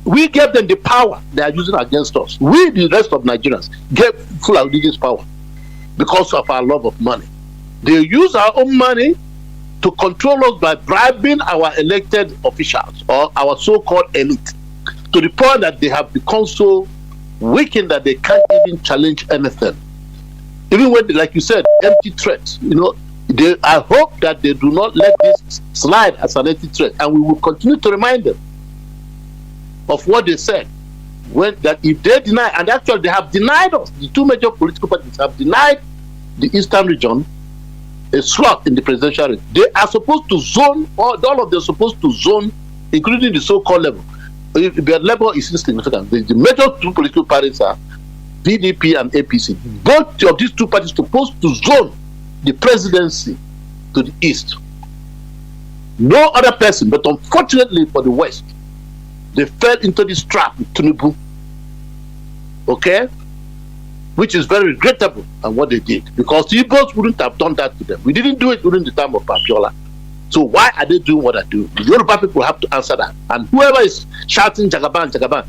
we gave them the power they are using against us. We, the rest of Nigerians, gave Fulani this power because of our love of money. They use our own money to control us by bribing our elected officials or our so-called elite, to the point that they have become so weakened that they can't even challenge anything. Even when, like you said, empty threats, I hope that they do not let this slide as an empty threat, and we will continue to remind them of what they said. That if they deny, and actually they have denied us, the two major political parties have denied the eastern region a slot in the presidential race. They are supposed to zone, all of them are supposed to zone, including the so-called level. The level is insignificant. The major two political parties are PDP and APC. Both of these two parties are supposed to zone the presidency to the east. No other person, but unfortunately for the West, they fell into this trap with Tinubu. Okay? Which is very regrettable and what they did, because the Igbos wouldn't have done that to them. We didn't do it during the time of Papiola. So why are they doing what they do? The Yoruba people have to answer that. And whoever is shouting Jagaban,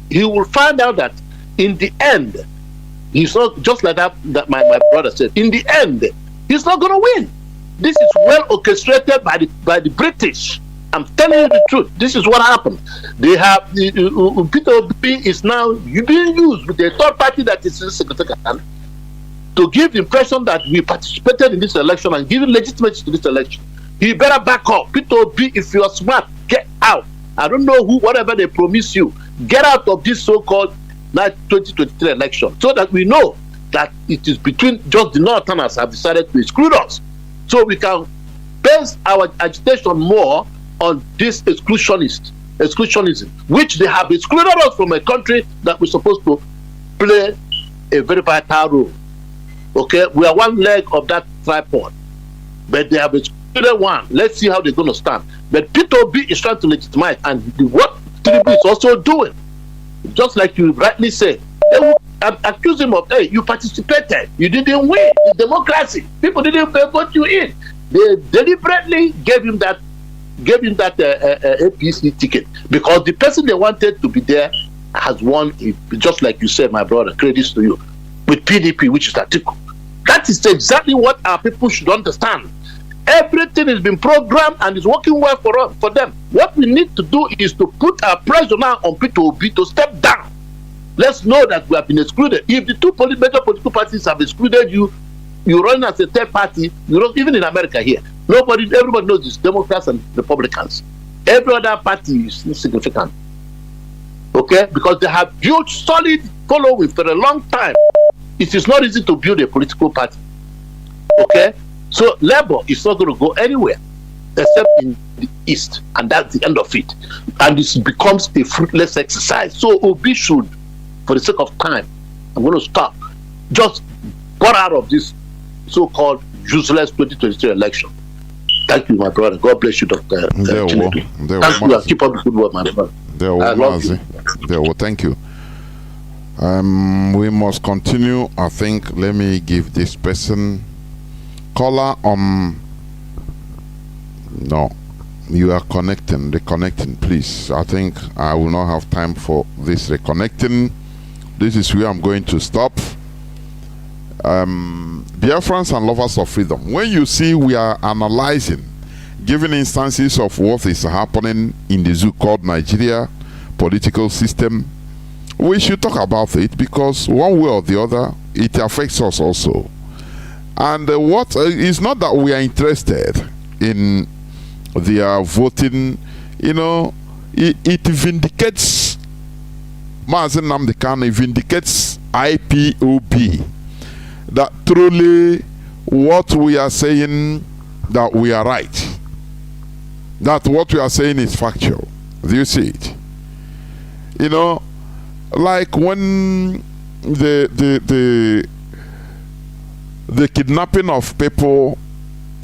he will find out that in the end, he's not just like that my brother said. In the end, he's not going to win. This is well orchestrated by the British. I'm telling you the truth. This is what happened. They have P2B is now being used with a third party that is insignificant to give the impression that we participated in this election and giving legitimacy to this election. He better back up. P2B, if you are smart, get out. I don't know whatever they promise you, get out of this so-called 2023 election, so that we know that it is between just the Northerners have decided to exclude us, so we can base our agitation more on this exclusionism, which they have excluded us from a country that we're supposed to play a very vital role. Okay, we are one leg of that tripod, but they have excluded one. Let's see how they're going to stand. But P2B is trying to legitimize, and what Tinubu is also doing, just like you rightly said, they will accuse him of, hey, you participated, you didn't win. It's democracy. People didn't vote you in. They deliberately gave him that APC ticket, because the person they wanted to be there has won, just like you said, my brother, credits to you, with PDP, which is Atiku. That is exactly what our people should understand. Everything has been programmed and is working well for them. What we need to do is to put our pressure now on P2B to step down. Let's know that we have been excluded. If the two major political parties have excluded you, you run as a third party. Even in America here, everybody knows this, Democrats and Republicans. Every other party is insignificant. Okay? Because they have built solid following for a long time. It is not easy to build a political party. Okay? So labor is not going to go anywhere except in the east, and that's the end of it. And it becomes a fruitless exercise. So Obi should, for the sake of time, I'm going to stop, just got out of this so-called useless 2023 election. Thank you, my brother. God bless you, Dr. Chinedu. Thank you, and keep up the good work, my brother. I love you. Thank you. We must continue. I think, let me give this person caller on. No, you are reconnecting, please. I think I will not have time for this reconnecting. This is where I'm going to stop. Biafrans and lovers of freedom, when you see we are analyzing, giving instances of what is happening in the zoo called Nigeria political system, we should talk about it, because one way or the other it affects us also. And what is not that we are interested in their voting, you know, it vindicates Mazi Nnamdi Kanu, vindicates IPOB, that truly what we are saying, that we are right, that what we are saying is factual. Do you see it? You know, like when the kidnapping of people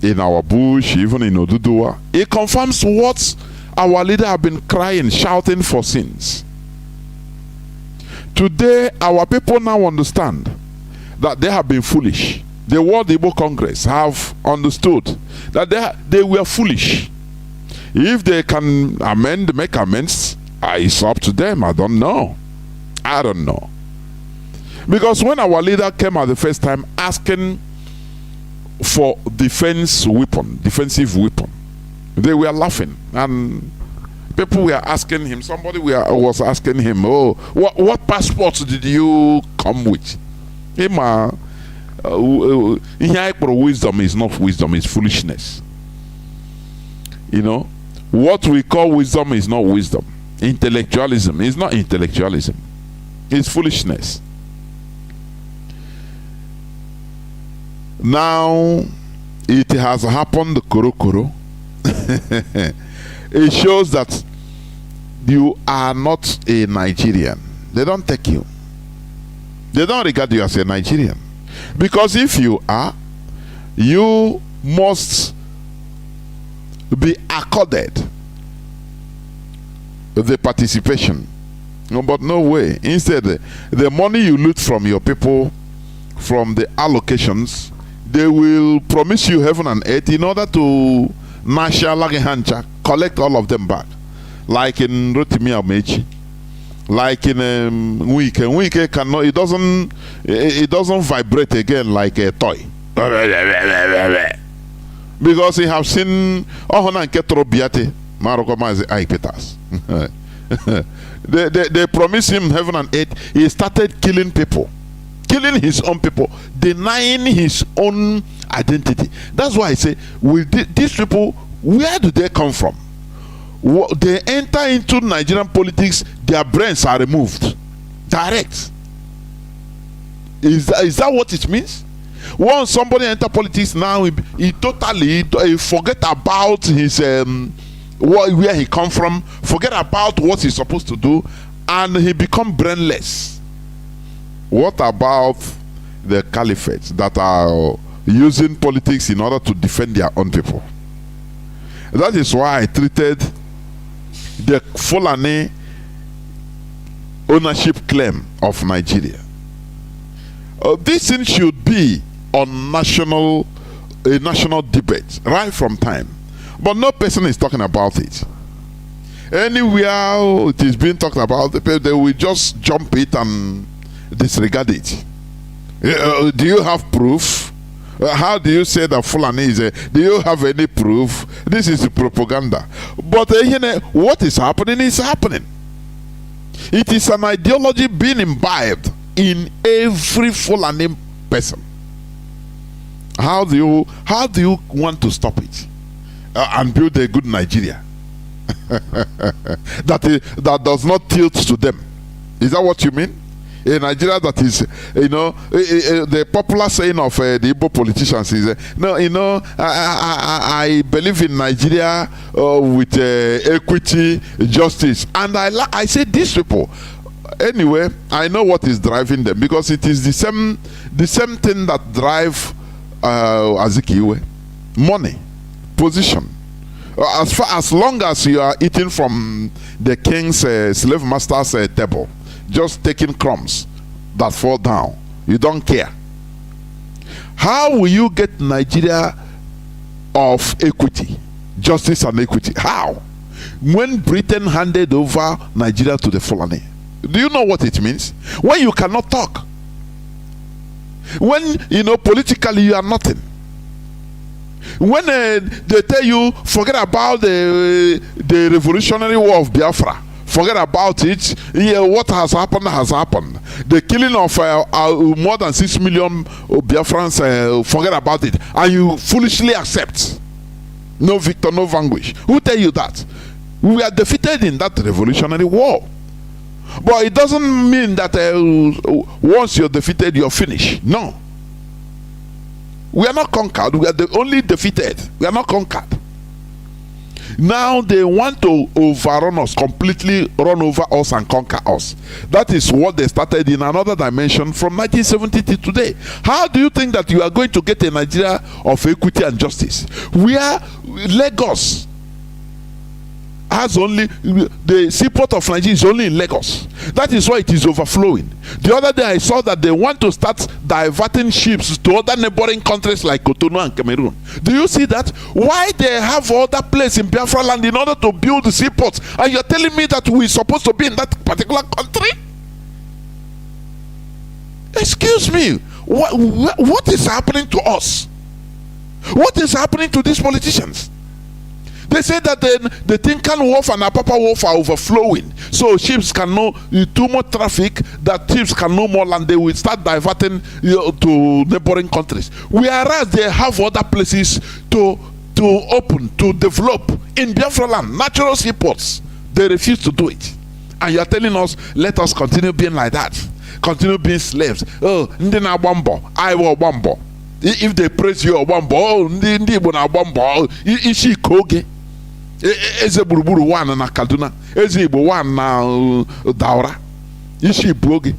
in our bush, even in Oduduwa, it confirms what our leader have been crying, shouting for since. Today, our people now understand that they have been foolish. The World Igbo Congress have understood that they were foolish. If they can make amends, it's up to them. I don't know. Because when our leader came out the first time asking for defensive weapon, they were laughing, and people were asking him, somebody was asking him, oh, what passports did you come with? Wisdom is not wisdom, it's foolishness. You know, what we call wisdom is not wisdom. Intellectualism is not intellectualism, it's foolishness. Now it has happened, Koro. It shows that you are not a Nigerian. They don't take you. They don't regard you as a Nigerian. Because if you are, you must be accorded the participation. No, but no way. Instead, the money you loot from your people, from the allocations, they will promise you heaven and earth in order to collect all of them back. Like in Rotimi Amechi, like in Wike cannot, it doesn't vibrate again like a toy. Because he have seen they promise him heaven and earth. He started killing people, killing his own people, denying his own identity. That's why I say, with these people, where do they come from? They enter into Nigerian politics, their brains are removed direct. Is that what it means? Once somebody enter politics, now he totally forget about his where he come from, forget about what he's supposed to do, and he become brainless. What about the caliphates that are using politics in order to defend their own people? That is why I treated the Fulani ownership claim of Nigeria. This thing should be on a national debate right from time, but no person is talking about it. Anywhere it is being talked about, they will just jump it and disregard it. Do you have proof? How do you say that Fulani is do you have any proof? This is propaganda. But what is happening is happening. It is an ideology being imbibed in every Fulani person. How do you want to stop it and build a good Nigeria that does not tilt to them? Is that what you mean? A Nigeria that is, the popular saying of the Igbo politicians is, no, I believe in Nigeria with equity, justice. And I say these people, anyway, I know what is driving them, because it is the same thing that drive Azikiwe. Money, position. As long as you are eating from the king's slave master's table, just taking crumbs that fall down, you don't care. How will you get Nigeria of equity, justice and equity? How? When Britain handed over Nigeria to the Fulani, do you know what it means? When you cannot talk, when politically you are nothing, when they tell you forget about the revolutionary war of Biafra, forget about it. Yeah, what has happened has happened. The killing of more than 6 million Biafrans, forget about it. And you foolishly accept. No victor, no vanquish. Who tell you that? We are defeated in that revolutionary war. But it doesn't mean that once you're defeated, you're finished. No. We are not conquered. We are only defeated. We are not conquered. Now they want to overrun us, completely run over us and conquer us. That is what they started in another dimension from 1970 to today. How do you think that you are going to get a Nigeria of equity and justice? Where Lagos has only, the seaport of Nigeria is only in Lagos. That is why it is overflowing. The other day I saw that they want to start diverting ships to other neighboring countries like Cotonou and Cameroon. Do you see that? Why they have other place in Biafra land in order to build the seaports, and you're telling me that we're supposed to be in that particular country? Excuse me, what is happening to us? What is happening to these politicians? They say that the Tinkan Wharf and Apapa Wharf are overflowing, so ships can no too much traffic, that ships can no more land. They will start diverting to neighboring countries. Whereas they have other places to open, to develop in Biafra land, natural seaports. They refuse to do it, and you are telling us, let us continue being like that, continue being slaves. Oh, ndina bambo, I will bambo. If they praise you, bambo, ndi bona bambo, ishi koge. Eze buruburu one na Kaduna, eze Igbo one na Daura, ishi bogi.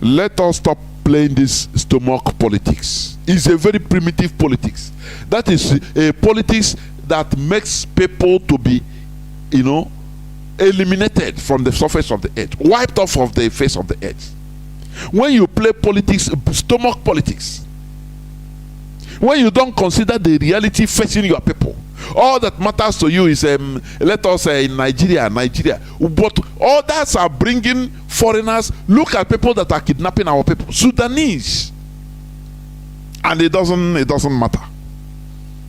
Let us stop playing this stomach politics. It's a very primitive politics. That is a politics that makes people to be, eliminated from the surface of the earth, wiped off of the face of the earth. When you play politics, stomach politics, when you don't consider the reality facing your people, all that matters to you is let us say in Nigeria, but others are bringing foreigners. Look at people that are kidnapping our people, Sudanese, and it doesn't matter.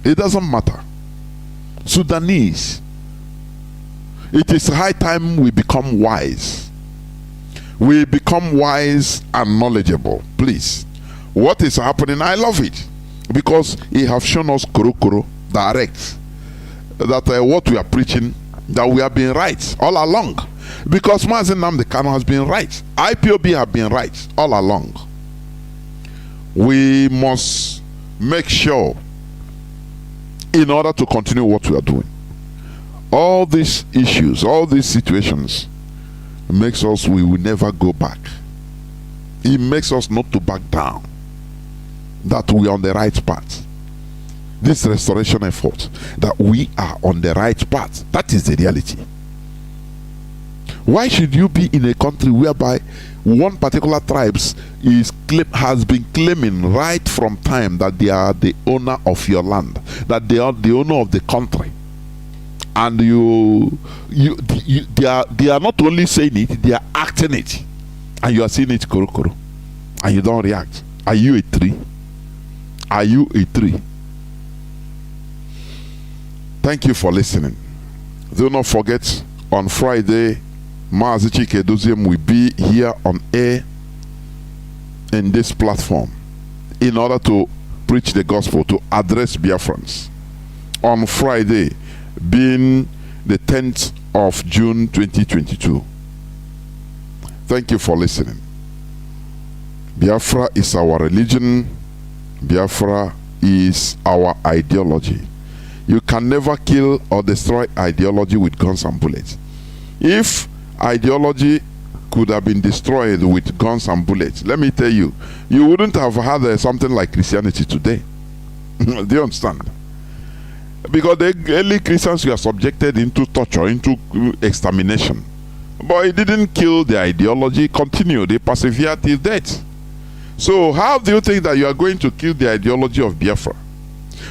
It doesn't matter. Sudanese. It is high time we become wise. We become wise and knowledgeable. Please. What is happening? I love it, because he have shown us kuro direct that what we are preaching, that we have been right all along, because Mazi Nnamdi Kanu has been right, IPOB have been right all along. We must make sure, in order to continue what we are doing, all these issues, all these situations makes us, we will never go back. It makes us not to back down, that we are on the right path. This restoration effort, that we are on the right path. That is the reality. Why should you be in a country whereby one particular tribe has been claiming right from time that they are the owner of your land, that they are the owner of the country, and they are not only saying it, they are acting it, and you are seeing it kuro, and you don't react? Are you a tree? Are you a tree? Thank you for listening. Do not forget, on Friday, Mazi Chinedu will be here on air in this platform in order to preach the gospel, to address Biafrans. On Friday, being the 10th of June 2022. Thank you for listening. Biafra is our religion. Biafra is our ideology. You can never kill or destroy ideology with guns and bullets. If ideology could have been destroyed with guns and bullets, let me tell you, you wouldn't have had something like Christianity today. Do you understand? Because the early Christians were subjected into torture, into extermination. But it didn't kill the ideology, continued, they persevered till death. So how do you think that you are going to kill the ideology of Biafra?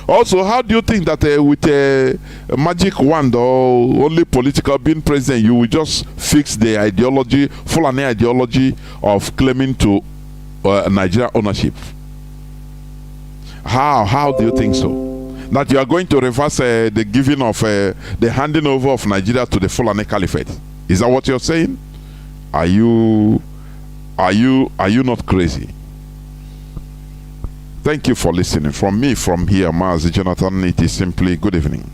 Also, how do you think that with a magic wand or only political being president, you will just fix the ideology, Fulani ideology of claiming to Nigeria ownership? How do you think so? That you are going to reverse the giving of the handing over of Nigeria to the Fulani Caliphate? Is that what you're saying? Are you not crazy? Thank you for listening. From me, from here, Mazi Jonathan, it is simply good evening.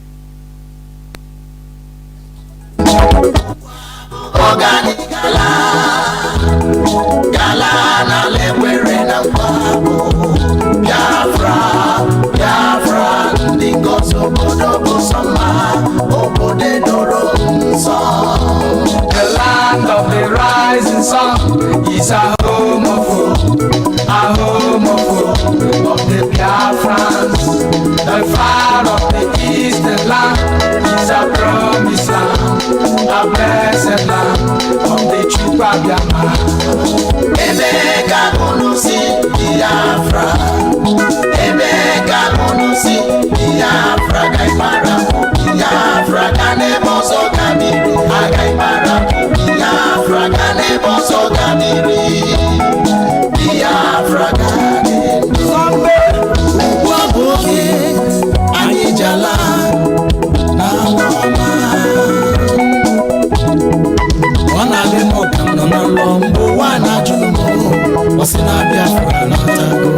The land of the rising sun is a home of the Biafrans. The fire of the eastern land is a promised land, a blessed land of the Chukwa Biafra. Emeka Konusi Biafra, Emeka Konusi Biafra, Gaimara Biafra, Kanebo Sogamiri, Agaimara Biafra, Kanebo Sogamiri, Biafra, Anijala, Naloma, Wana Bemo, Nalombo, Wana Jumo, Wasina Biafra, Natago,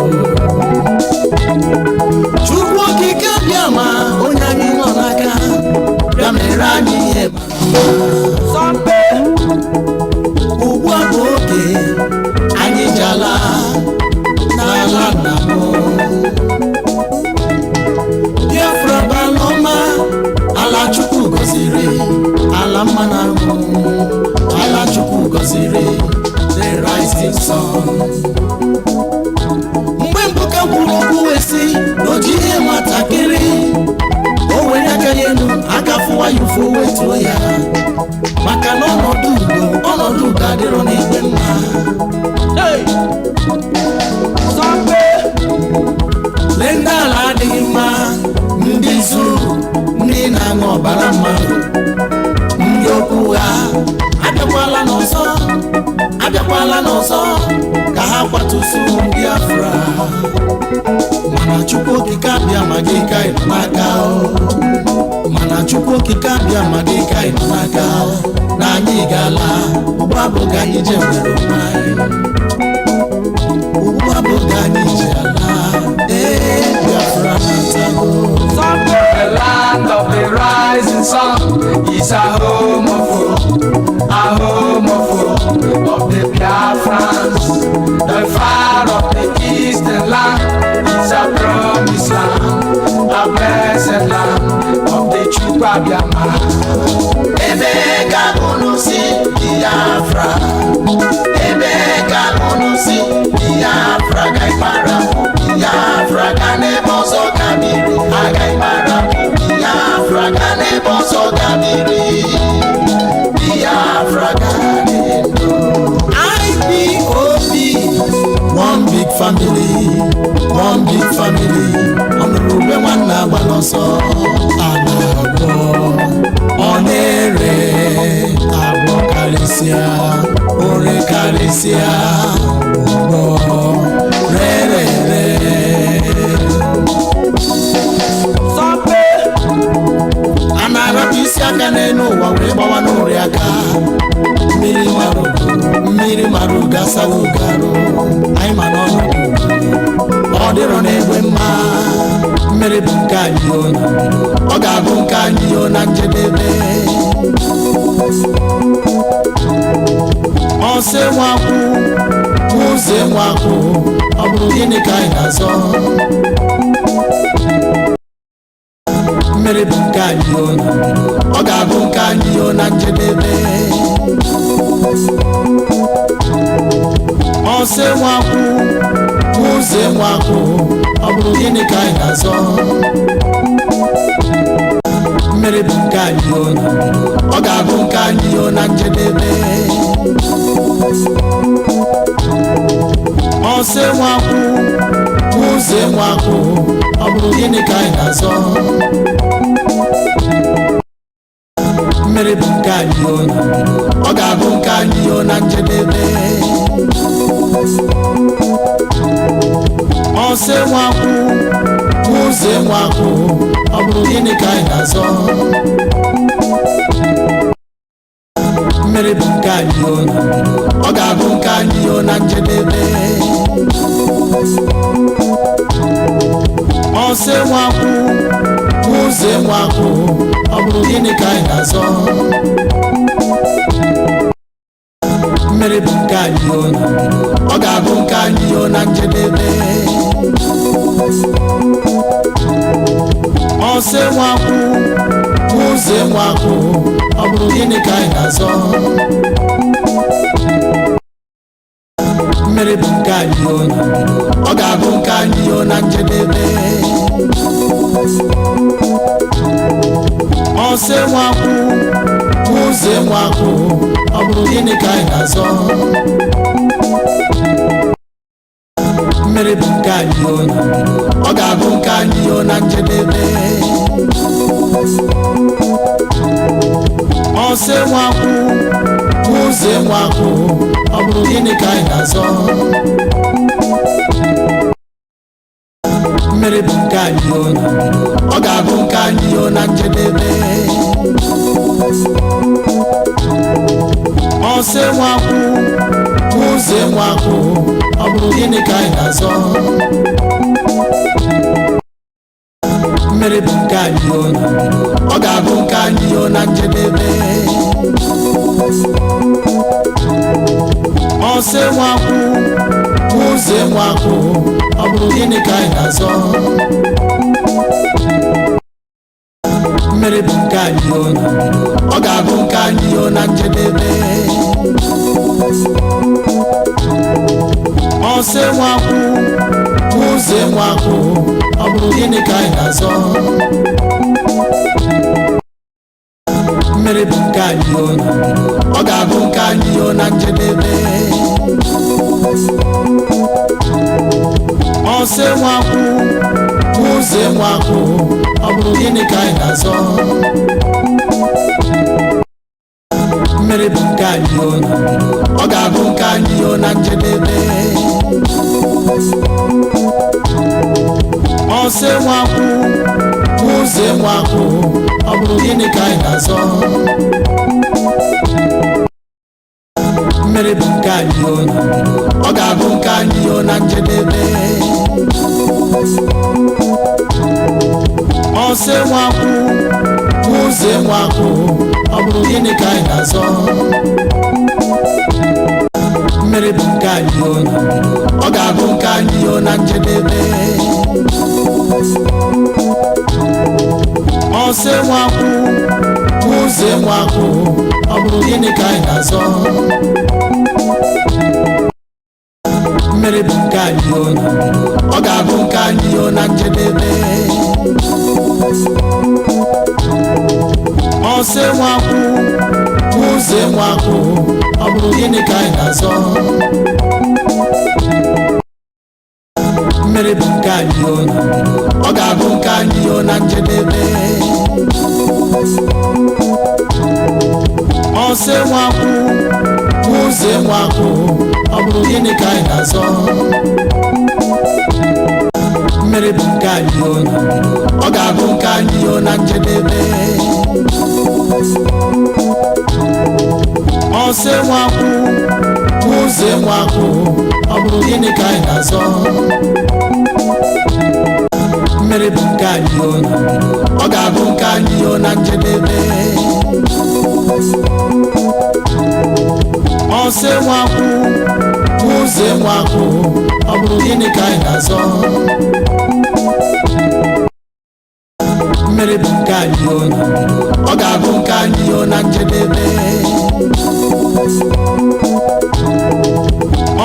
Chukwaki Kabyama, Onyani Monaka, Yamerani Eba, Sampe, Uwaboke, Anijala, Nalanamo. Ala Chukwu goziri, ala mmanụ, ala Chukwu goziri, the rising sun. Mgbe mbuka kwuru okwu esi, n'oji ihe nwatakịrị, o were aka elu, aka fụwa ya ụfụ wetuo ya. Maka na ọnọdụ udo adịrọ n'igwe mma. Sọmpe, lee ndị ala adịghị mma, ndị zuru, ndị na-aṅụ ọbara mmadụ, ndị okwu ha abịakwala n'ọzọ ka ha kwatusu Biafra. Mana Chukwu okike abịa ma gị ka ịnọ n'aka, mana Chukwu okike abịa ma gị ka ịnọ n'aka, na anyị ga-ala ugbu abụghị anyị je nwere onwe anyị, ugbu abụghị anyị ji ala. Biafra na-atago. The land of the rising sun is a home of the Biafrans. The fire of the eastern land is a promised land, a blessed land of the Chukwa Biafra. Emeka Konusi Biafra, Emeka Konusi Biafra, Gaimara Biafra, Kanebo Sogamiri, Agaimara Biafra, Kanebo Sogamiri, Biafra, Kanebo. IPOB, one big family, Honorable Wana Baloso, Anabo, Onere, Abokalisia. nwakwụ ụzọ nwakwụ ọ bụrụ gịnị ka anyị na-azọ mmiri bụ nke anyị o na mbido ọ ga-abụ nke anyị o na njedebe ọsọ nwakwụ ụzọ nwakwụ ọ bụrụ gịnị ka anyị na-azọ mmiri bụ nke anyị o na mbido ọ ga-abụ nke anyị o na njedebe ọsọ nwakwụ ụzọ nwakwụ ọ bụrụ gịnị ka anyị na-azọ mmiri bụ nke anyị o na mbido ọ ga-abụ nke anyị o na njedebe ọsọ nwakwụ ụzọ nwakwụ ọ bụrụ gịnị ka anyị na-azọ mmiri bụ nke anyị o na mbido ọ ga-abụ nke anyị o na njedebe ọsọ nwakwụ ụzọ nwakwụ ọ bụrụ gịnị ka anyị na-azọ mmiri bụ nke anyị o na mbido ọ ga-abụ nke anyị o na njedebe ọsọ nwakwụ ụzọ nwakwụ ọ bụrụ gịnị ka anyị na-azọ mmiri bụ nke anyị o na mbido ọ ga-abụ nke anyị o na njedebe ọsọ nwakwụ ụzọ nwakwụ ọ bụrụ gịnị ka anyị na-azọ mmiri bụ nke anyị o na mbido ọ ga-abụ nke anyị o na njedebe ọsọ nwakwụ ụzọ nwakwụ ọ bụrụ gịnị ka anyị na-azọ mmiri bụ nke anyị o na mbido ọ ga-abụ nke anyị o na njedebe ọsọ nwakwụ ụzọ nwakwụ ọ bụrụ gịnị ka anyị na-azọ mmiri bụ nke anyị o na mbido ọ ga-abụ nke anyị o na njedebe ọsọ nwakwụ ụzọ nwakwụ ọ bụrụ gịnị ka anyị na-azọ mmiri bụ nke anyị o na mbido ọ ga-abụ nke anyị o na njedebe ọsọ nwakwụ ụzọ nwakwụ ọ bụrụ gịnị ka anyị na-azọ mmiri bụ nke anyị o na mbido ọ ga-abụ nke anyị o na njedebe ọsọ nwakwụ ụzọ nwakwụ ọ bụrụ gịnị ka anyị na-azọ mmiri bụ nke anyị o na mbido ọ ga-abụ nke anyị o na njedebe ọsọ nwakwụ ụzọ nwakwụ ọ bụrụ gịnị ka anyị na-azọ mmiri bụ nke anyị o na mbido ọ ga-abụ nke anyị o na njedebe ọsọ nwakwụ ụzọ nwakwụ ọ bụrụ gịnị ka anyị na-azọ mmiri bụ nke anyị o na mbido ọ ga-abụ nke anyị o na njedebe ọsọ nwakwụ ụzọ nwakwụ ọ bụrụ gịnị ka anyị na-azọ mmiri bụ nke anyị o na mbido ọ ga-abụ nke anyị o na njedebe ọsọ nwakwụ ụzọ nwakwụ ọ bụrụ gịnị ka anyị na-azọ mmiri bụ nke anyị o na mbido ọ ga-abụ nke anyị o na njedebe ọsọ nwakwụ ụzọ nwakwụ ọ bụrụ gịnị ka anyị na-azọ mmiri bụ nke anyị o na mbido ọ ga-abụ nke anyị o na njedebe ọsọ nwakwụ ụzọ nwakwụ ọ bụrụ gịnị ka anyị na-azọ mmiri bụ nke anyị o na mbido ọ ga-abụ nke anyị o na njedebe ọsọ nwakwụ nwakwụ ọ bụrụ gịnị ka anyị na-azọ mmiri bụ nke anyị o na mbido ọ ga-abụ nke anyị o na njedebe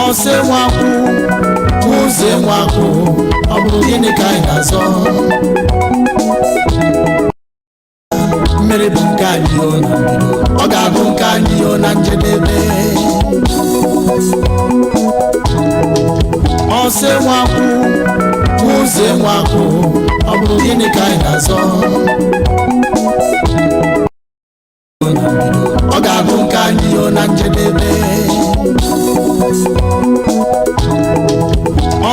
ọsị nwakwụ ụzọ nwakwụ ọ bụrụ gịnị ka anyị na-azọ mmiri bụ nke anyị o na mbido ọ ga-abụ nke anyị o na njedebe ọsị nwakwụ ụzọ nwakwụ ọ bụrụ gịnị ka anyị na-azọ ọ ga-abụ nke anyị o na njedebe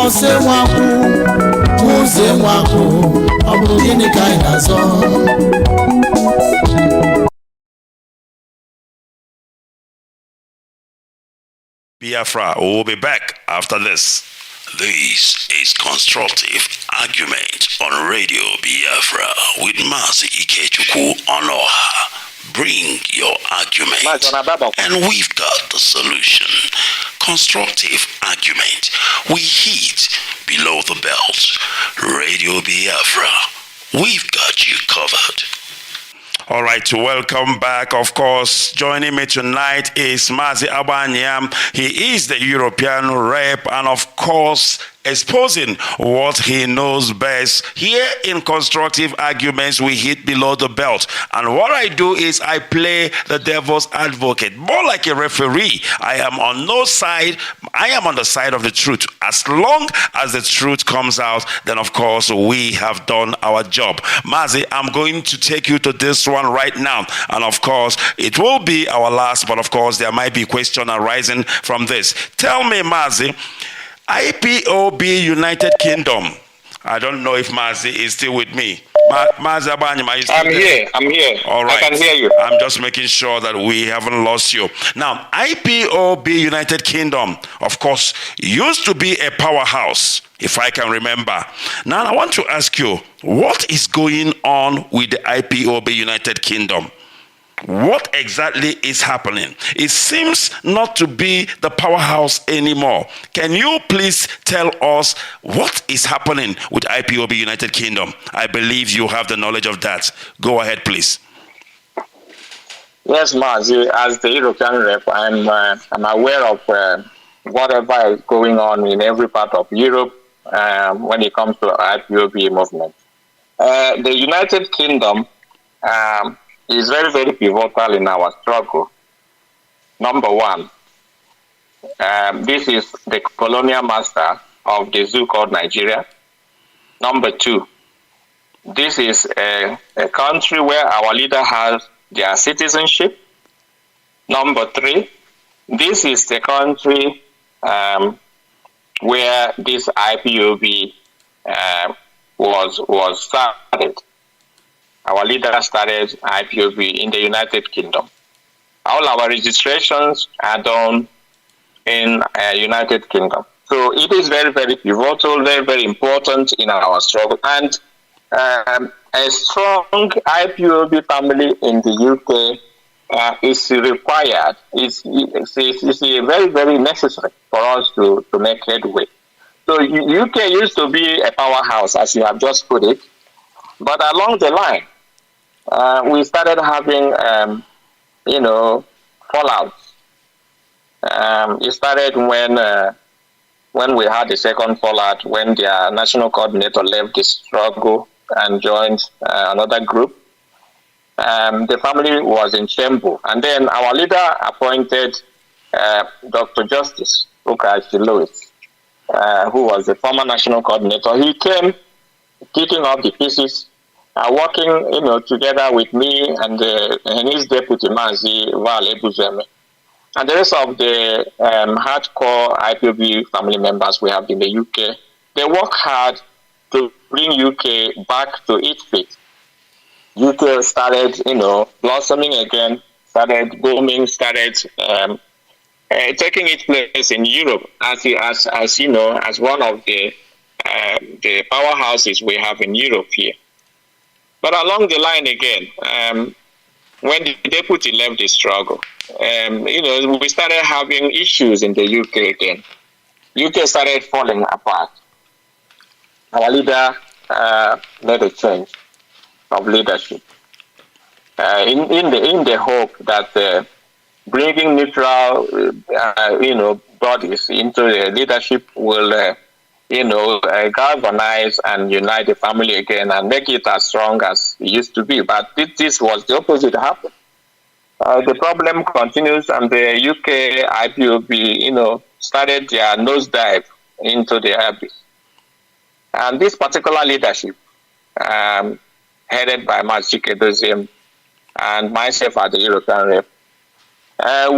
ọsị nwakwụ ụzọ nwakwụ ọ bụrụ gịnị ka anyị na-azọ Biafra will be back after this. This is Constructive Argument on Radio Biafra with Mazi Onoha. Bring your argument and we've got the solution. Constructive Argument. We hit below the belt. Radio Biafra. We've got you covered. All right, welcome back. Of course, joining me tonight is Mazi Abanyam. He is the European rep and, of course, exposing what he knows best. Here in Constructive Arguments, we hit below the belt. And what I do is I play the devil's advocate, more like a referee. I am on no side. I am on the side of the truth. As long as the truth comes out, then of course we have done our job. Mazi, I'm going to take you to this one right now. And of course, it will be our last, but of course there might be a question arising from this. Tell me, Mazi, IPOB United Kingdom. I don't know if Mazi is still with me. Mazi Abanyam, are you still there? I'm here. All right. I can hear you. I'm just making sure that we haven't lost you. Now, IPOB United Kingdom, of course, used to be a powerhouse, if I can remember. Now, I want to ask you, what is going on with the IPOB United Kingdom? What exactly is happening? It seems not to be the powerhouse anymore. Can you please tell us what is happening with IPOB United Kingdom? I believe you have the knowledge of that. Go ahead, please. Yes, Mazi, as the European rep, I'm aware of whatever is going on in every part of Europe when it comes to IPOB movement. The United Kingdom is very, very pivotal in our struggle. Number one, this is the colonial master of the zoo called Nigeria. Number two, this is a country where our leader has their citizenship. Number three, this is the country where this IPOB was started. Our leader started IPOB in the United Kingdom. All our registrations are done in United Kingdom. So it is very, very pivotal, very, very important in our struggle. And a strong IPOB family in the UK is required. It's very, very necessary for us to make headway. So UK used to be a powerhouse, as you have just put it. But along the line, we started having, fallouts. It started when we had the second fallout, when their national coordinator left the struggle and joined another group. The family was in shambles. And then our leader appointed Dr. Justice Okachi Lewis, who was the former national coordinator. He came kicking off the pieces, working, together with me and his deputy Mazi Ebuzeme, and the rest of the hardcore IPOB family members we have in the UK. They work hard to bring UK back to its feet. UK started, blossoming again, started booming, started taking its place in Europe as one of the powerhouses we have in Europe here. But along the line again, when the deputy left the struggle, we started having issues in the UK again. UK started falling apart. Our leader made a change of leadership in the hope that bringing neutral, bodies into the leadership will, galvanize and unite the family again and make it as strong as it used to be. But this was the opposite happened. The problem continues, and the UK IPOB, started their nosedive into the abyss. And this particular leadership, headed by Mazi and myself at the European Rep,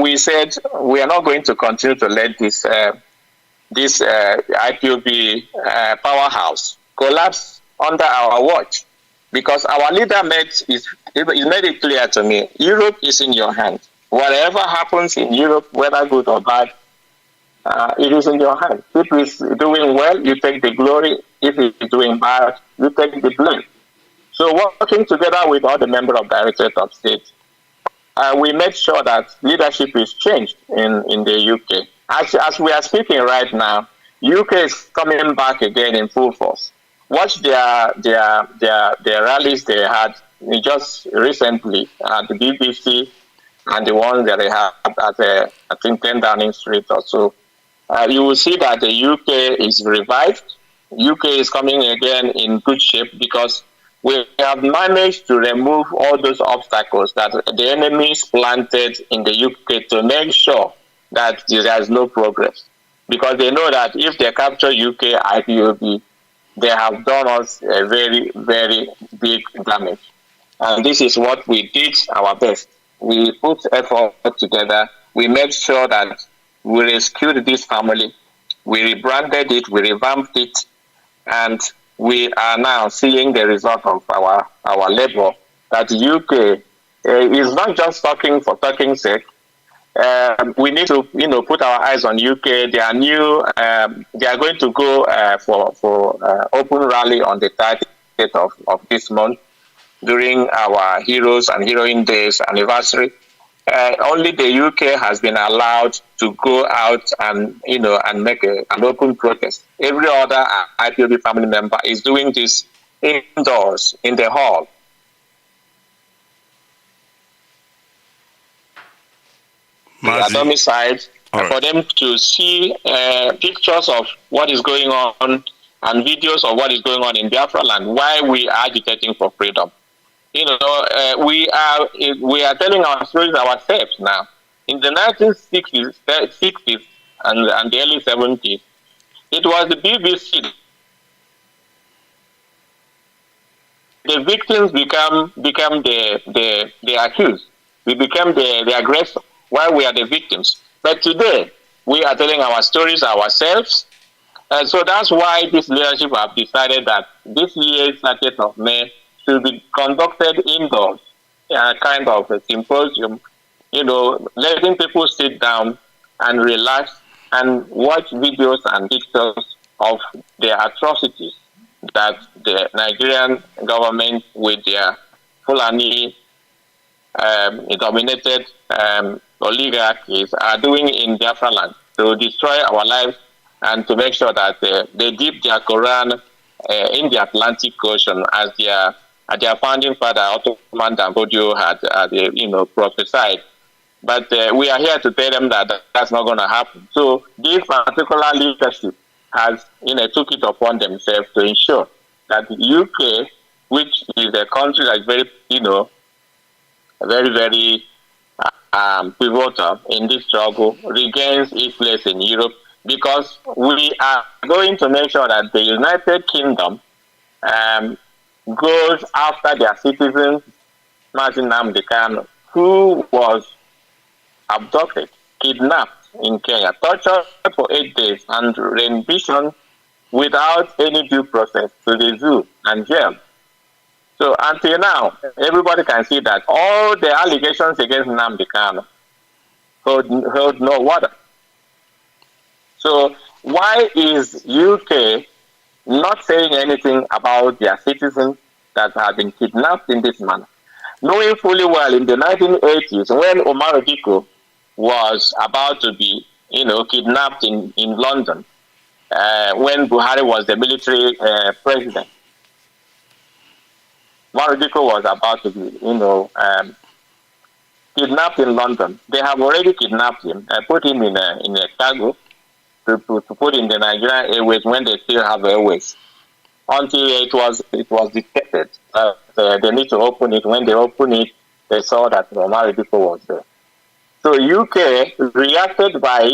we said we are not going to continue to let this IPOB powerhouse collapse under our watch, because our leader made it clear to me, Europe is in your hands. Whatever happens in Europe, whether good or bad, it is in your hands. If it's doing well, you take the glory. If it's doing bad, you take the blame. So working together with all the members of Directorate of State, we made sure that leadership is changed in the UK. As we are speaking right now, UK is coming back again in full force. Watch their rallies they had just recently at the BBC and the ones that they have at I think 10 Downing Street or so. You will see that the UK is revived. UK is coming again in good shape because we have managed to remove all those obstacles that the enemies planted in the UK to make sure that there is no progress. Because they know that if they capture UK IPOB, they have done us a very, very big damage. And this is what we did our best. We put effort together. We made sure that we rescued this family. We rebranded it, we revamped it, and we are now seeing the result of our labor, that the UK is not just talking for talking's sake. We need to, put our eyes on UK. They are new. They are going to go for open rally on the 30th of this month during our Heroes and Heroine Days anniversary. Only the UK has been allowed to go out and make an open protest. Every other IPOB family member is doing this indoors in the hall. They are domiciled, for them to see pictures of what is going on and videos of what is going on in Biafra land, why we are agitating for freedom. We are telling our stories ourselves now. In the 1960s and the early 70s, it was the BBC. The victims become the accused. We became the aggressor while we are the victims. But today, we are telling our stories ourselves. So that's why this leadership have decided that this year's 30th of May should be conducted indoors, kind of a symposium, letting people sit down and relax and watch videos and pictures of the atrocities that the Nigerian government with their Fulani dominated oligarchies are doing in Biafra land to destroy our lives and to make sure that they dip their Quran in the Atlantic Ocean as their founding father, Ottoman Dambodio, had prophesied. But we are here to tell them that that's not going to happen. So this particular leadership has, took it upon themselves to ensure that the UK, which is a country that's very, very, very pivotal in this struggle, regains its place in Europe, because we are going to make sure that the United Kingdom goes after their citizens, Mazi Nnamdi Kanu, who was abducted, kidnapped in Kenya, tortured for 8 days, and renditioned without any due process to the zoo and jail. So until now, everybody can see that all the allegations against Nnamdi Kanu hold no water. So why is UK not saying anything about their citizens that have been kidnapped in this manner? Knowing fully well in the 1980s, when Omar Diko was about to be, kidnapped in London, when Buhari was the military president. Mazi was about to be, kidnapped in London. They have already kidnapped him, put him in a cargo to put in the Nigerian Airways when they still have airways. Until it was detected. They need to open it. When they opened it, they saw that Mazi was there. So UK reacted by,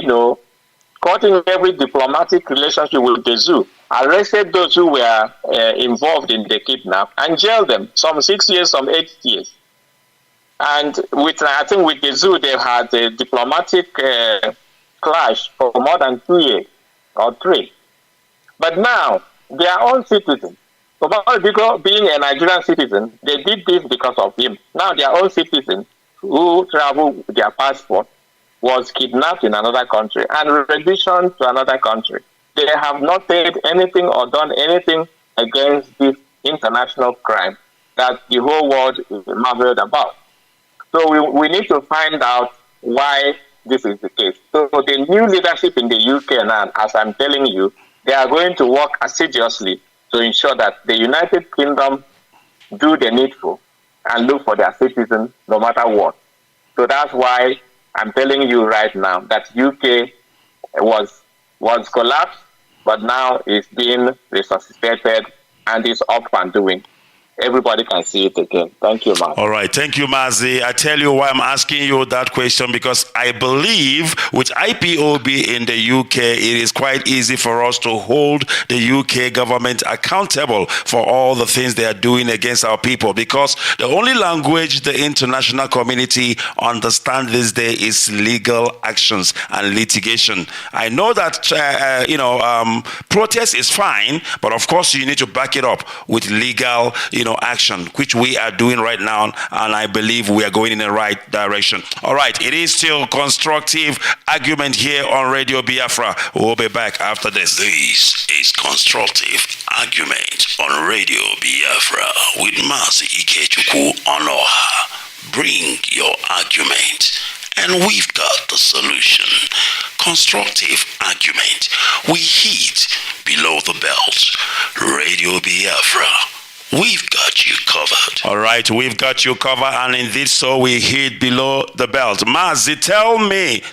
cutting every diplomatic relationship with the zoo, arrested those who were involved in the kidnap and jailed them, some 6 years, some 8 years. And I think with the zoo, they've had a diplomatic clash for more than 2 years or 3. But now, their own citizens, Mazi being a Nigerian citizen, they did this because of him. Now their own citizens who travel with their passport was kidnapped in another country and requisitioned to another country. They have not said anything or done anything against this international crime that the whole world is marveled about. So we need to find out why this is the case. So the new leadership in the UK now, as I'm telling you, they are going to work assiduously to ensure that the United Kingdom do the needful and look for their citizens no matter what. So that's why I'm telling you right now that UK was collapsed, but now it's being resuscitated and is up and doing. Everybody can see it again. Thank you, Mazi. All right. Thank you, Mazi. I tell you why I'm asking you that question, because I believe with IPOB in the UK, it is quite easy for us to hold the UK government accountable for all the things they are doing against our people, because the only language the international community understands this day is legal actions and litigation. I know that, protest is fine, but of course you need to back it up with legal, action, which we are doing right now, and I believe we are going in the right direction. All right, it is still constructive argument here on Radio Biafra. We'll be back after this. This is constructive argument on Radio Biafra with Mazi Onoha. Bring your argument, and we've got the solution. Constructive argument. We hit below the belt. Radio Biafra. We've got you covered. All right, we've got you covered, and indeed so we hit below the belt. Mazi,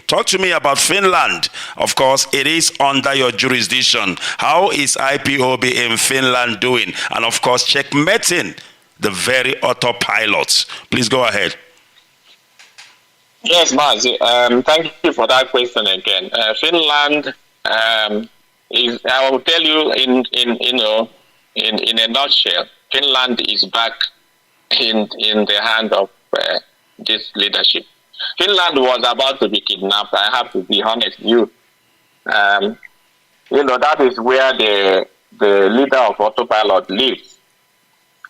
talk to me about Finland. Of course, it is under your jurisdiction. How is IPOB in Finland doing? And of course, checkmating the very autopilots. Please go ahead. Yes, Mazi. Thank you for that question again. Finland is, I will tell you in a nutshell, Finland is back in the hand of this leadership. Finland was about to be kidnapped. I have to be honest with you. That is where the leader of autopilot lives.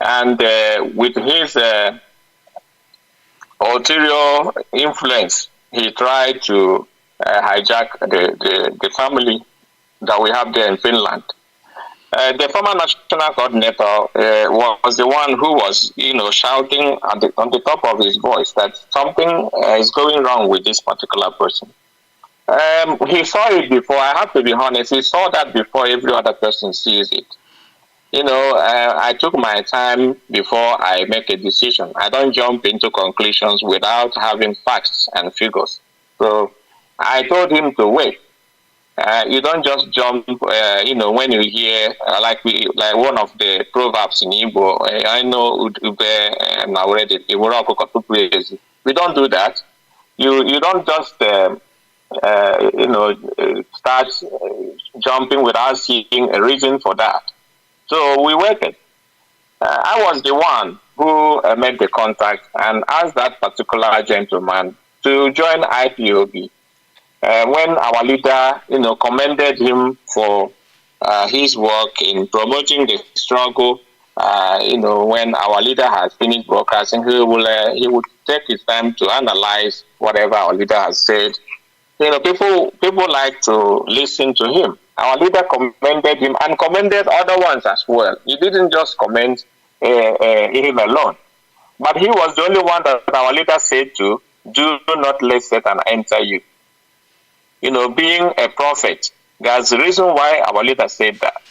And with his ulterior influence, he tried to hijack the family that we have there in Finland. The former national coordinator was the one who was, shouting on the top of his voice that something is going wrong with this particular person. He saw it before. I have to be honest. He saw that before every other person sees it. I took my time before I make a decision. I don't jump into conclusions without having facts and figures. So I told him to wait. You don't just jump, when you hear, like one of the proverbs in Igbo, I know, we don't do that. You don't just, start jumping without seeing a reason for that. So we waited. I was the one who made the contact and asked that particular gentleman to join IPOB. When our leader, commended him for his work in promoting the struggle, when our leader has finished broadcasting, he would take his time to analyze whatever our leader has said. People like to listen to him. Our leader commended him and commended other ones as well. He didn't just commend him alone, but he was the only one that our leader said to, do not let Satan enter you. Being a prophet, That's the reason why our leader said that.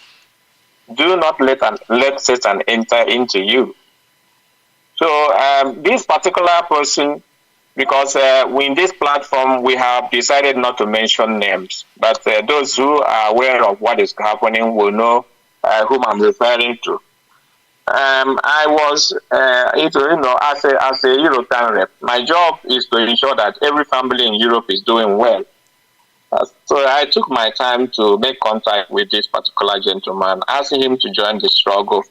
Do not let Satan enter into you. So this particular person, because in this platform we have decided not to mention names, but those who are aware of what is happening will know whom I'm referring to. I was, as a European rep, my job is to ensure that every family in Europe is doing well. So I took my time to make contact with this particular gentleman, asking him to join the struggle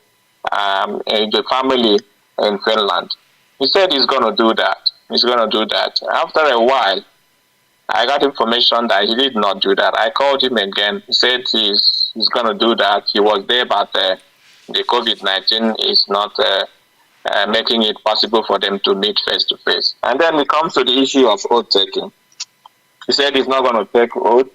in the family in Finland. He said he's going to do that. He's going to do that. After a while, I got information that he did not do that. I called him again. He said he's going to do that. He was there, but the COVID-19 is not making it possible for them to meet face-to-face. And then it comes to the issue of oath-taking. He said he's not going to take oath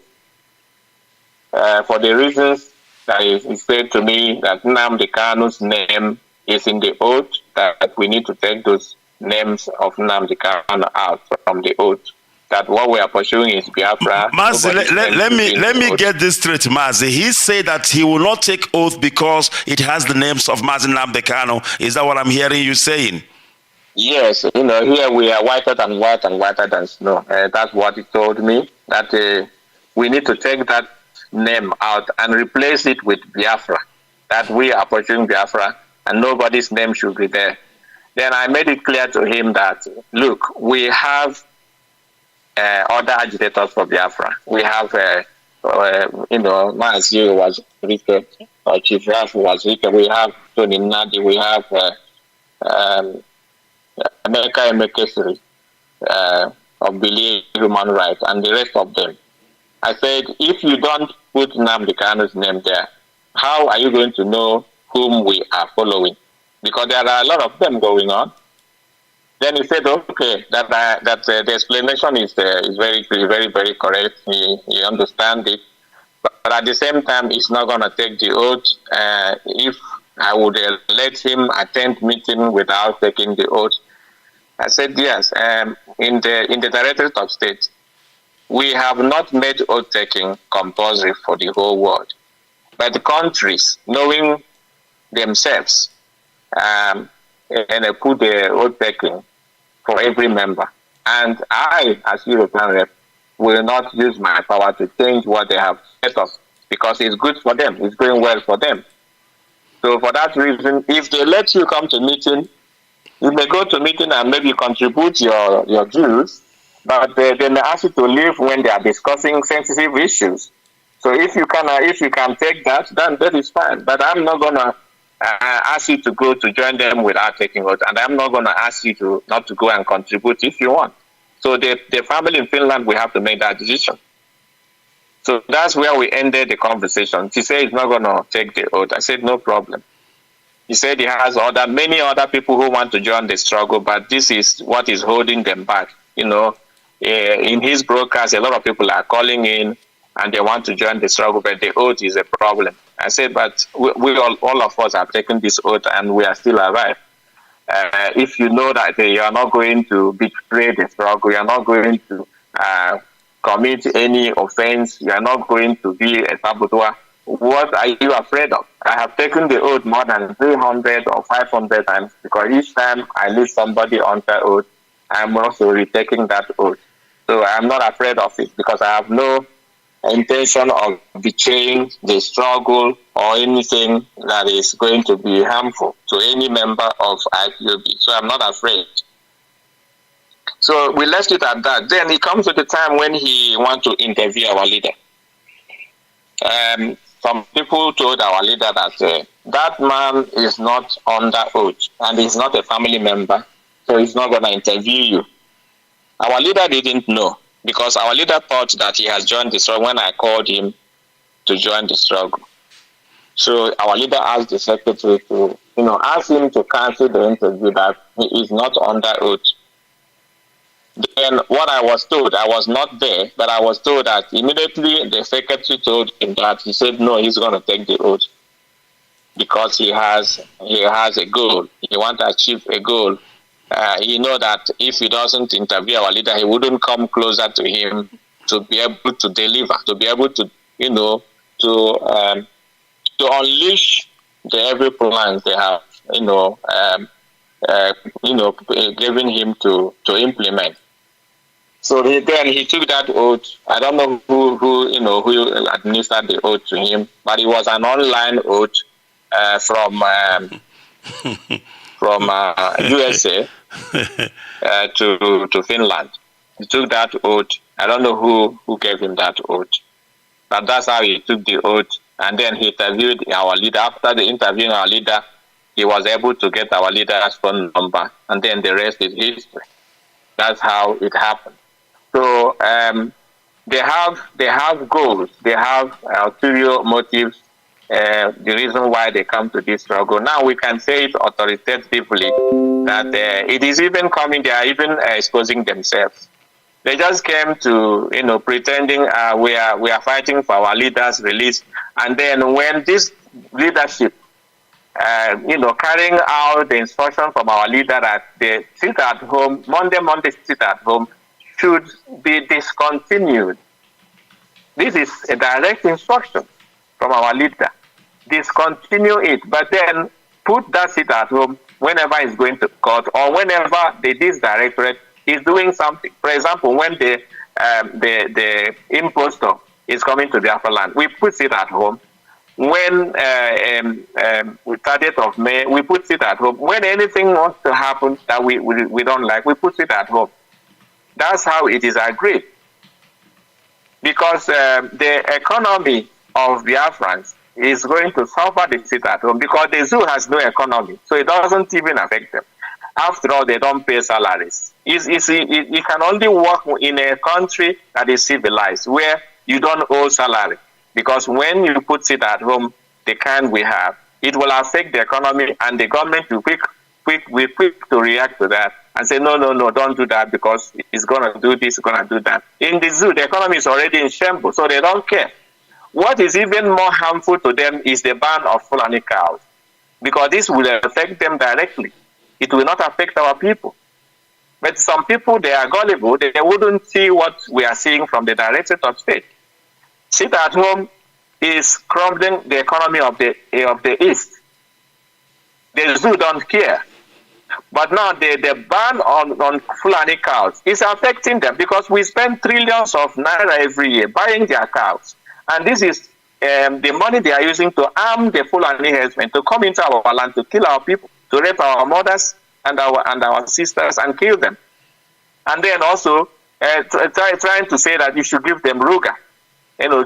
for the reasons that he said to me that Nnamdi Kanu's name is in the oath, that we need to take those names of Nnamdi Kanu out from the oath. That what we are pursuing is Biafra. Mazi, let me get this straight, Mazi. He said that he will not take oath because it has the names of Mazi Nnamdi Kanu. Is that what I'm hearing you saying? Yes, here we are whiter than white and whiter than snow. That's what he told me, that we need to take that name out and replace it with Biafra, that we are pursuing Biafra and nobody's name should be there. Then I made it clear to him that, look, we have other agitators for Biafra. We have, Mazi was Rike, or Chief Raf was Rike. We have Tony Nnamdi. We have America Emekesiri of Believe Human Rights and the rest of them. I said, if you don't put Nnamdi Kanu's name there, how are you going to know whom we are following? Because there are a lot of them going on. Then he said, okay, that the explanation is very, very, very correct. He understands it. But at the same time, he's not going to take the oath. If I would let him attend meeting without taking the oath. I said, yes. In the Directorate of State, we have not made oath-taking compulsory for the whole world. But the countries, knowing themselves, and they put the oath-taking for every member. And I, as European rep, will not use my power to change what they have set us, because it's good for them. It's going well for them. So for that reason, if they let you come to meeting, you may go to meeting and maybe contribute your dues, but they may ask you to leave when they are discussing sensitive issues. So if you can take that, then that is fine. But I'm not going to ask you to go to join them without taking oath, and I'm not going to ask you not to go and contribute if you want. So the family in Finland, we have to make that decision. So that's where we ended the conversation. He said he's not going to take the oath. I said, no problem. He said he has many other people who want to join the struggle, but this is what is holding them back. In his broadcast, a lot of people are calling in and they want to join the struggle, but the oath is a problem. I said, but we all of us have taken this oath and we are still alive. If you know that you are not going to betray the struggle, you are not going to commit any offense, you are not going to be a saboteur, what are you afraid of? I have taken the oath more than 300 or 500 times, because each time I leave somebody under oath, I'm also retaking that oath. So I'm not afraid of it, because I have no intention of betraying the struggle or anything that is going to be harmful to any member of IPOB. So I'm not afraid. So we left it at that. Then it comes to the time when he wants to interview our leader. Some people told our leader that that man is not under oath and he's not a family member, so he's not going to interview you. Our leader didn't know, because our leader thought that he has joined the struggle when I called him to join the struggle. So our leader asked the secretary to, ask him to cancel the interview, that he is not under oath. Then what I was told, I was not there, but I was told that immediately the secretary told him that, he said, no, he's going to take the oath because he has a goal. He wants to achieve a goal. He knows that if he doesn't interview our leader, he wouldn't come closer to him to be able to deliver, to be able to to unleash the every plans they have, giving him to implement. So then he took that oath. I don't know who administered the oath to him, but it was an online oath from USA to Finland. He took that oath. I don't know who gave him that oath, but that's how he took the oath. And then he interviewed our leader. After the interviewing our leader, he was able to get our leader's phone number, and then the rest is history. That's how it happened. So they have goals, they have ulterior motives. The reason why they come to this struggle. Now we can say it authoritatively that it is even coming. They are even exposing themselves. They just came to pretending we are fighting for our leaders' release, and then when this leadership carrying out the instruction from our leader that they sit at home, Monday sit at home, should be discontinued. This is a direct instruction from our leader. Discontinue it, but then put that sit at home whenever it's going to court or whenever this directorate is doing something. For example, when the impostor is coming to Biafra land, we put it at home. When 30th of May, we put it at home. When anything wants to happen that we don't like, we put it at home. That's how it is agreed. Because the economy of Biafrans is going to suffer the sit at home because the zoo has no economy, so it doesn't even affect them. After all, they don't pay salaries. It can only work in a country that is civilized, where you don't owe salary. Because when you put it at home, the kind we have, it will affect the economy, and the government will quick to react to that and say, no, don't do that because it's going to do this, it's going to do that. In the zoo, the economy is already in shambles, so they don't care. What is even more harmful to them is the ban of Fulani cows, because this will affect them directly. It will not affect our people. But some people, they are gullible. They wouldn't see what we are seeing from the Directorate of State. Sit at home is crumbling the economy of the East. The zoo don't care. But now the ban on Fulani cows is affecting them because we spend trillions of naira every year buying their cows. And this is the money they are using to arm the Fulani herdsmen to come into our land to kill our people, to rape our mothers and our sisters and kill them. And then also trying to say that you should give them ruga.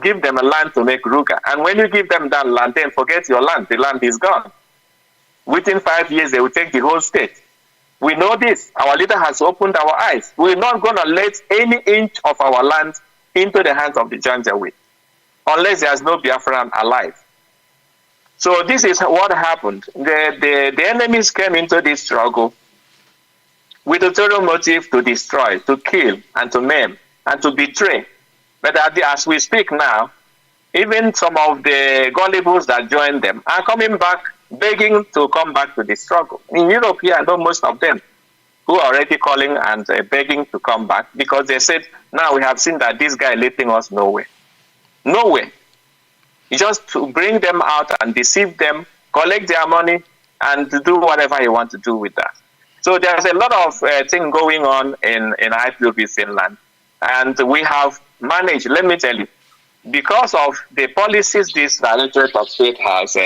Give them a land to make ruga. And when you give them that land, then forget your land. The land is gone. Within 5 years, they will take the whole state. We know this. Our leader has opened our eyes. We're not going to let any inch of our land into the hands of the Janjaweed, unless there's no Biafran alive. So this is what happened. The enemies came into this struggle with a total motive to destroy, to kill, and to maim, and to betray. But as we speak now, even some of the gullibles that joined them are coming back, begging to come back to the struggle. In Europe here, I know most of them who are already calling and begging to come back because they said, now we have seen that this guy is leading us nowhere. Nowhere. Just to bring them out and deceive them, collect their money, and to do whatever you want to do with that. So there's a lot of things going on in IPOB Finland. And we have managed, let me tell you, because of the policies this Directorate of State has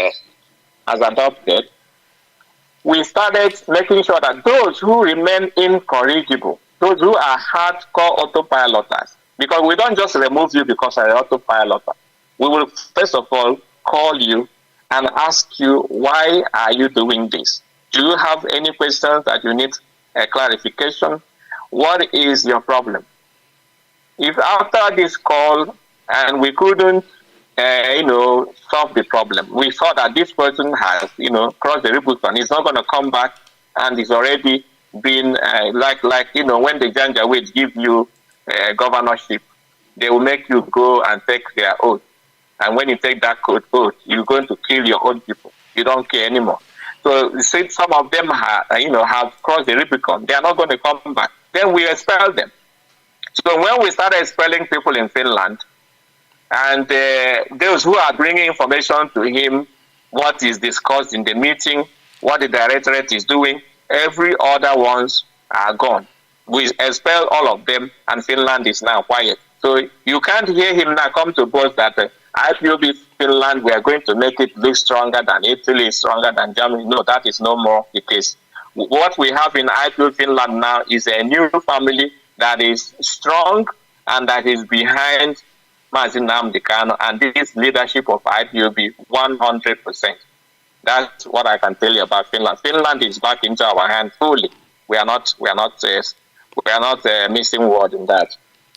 adopted, we started making sure that those who remain incorrigible, those who are hardcore autopiloters, because we don't just remove you because you're an autopiloter. We will first of all call you and ask you, why are you doing this? Do you have any questions that you need a clarification? What is your problem? If after this call and we couldn't, solve the problem, we saw that this person has, crossed the Rubicon, he's not going to come back, and he's already been when the Janjaweed give you governorship, they will make you go and take their oath. And when you take that oath, you're going to kill your own people. You don't care anymore. So since some of them have crossed the Rubicon, they are not going to come back. Then we expel them. So when we started expelling people in Finland, And those who are bringing information to him, what is discussed in the meeting, what the directorate is doing, every other ones are gone. We expel all of them, and Finland is now quiet. So you can't hear him now come to boast that IPOB Finland, we are going to make it look stronger than Italy, stronger than Germany. No, that is no more the case. What we have in IPOB Finland now is a new family that is strong and that is behind Mazi Nnamdi Kanu and this leadership of IPOB 100%. That's what I can tell you about Finland. Finland is back into our hands fully. We are not missing word in that.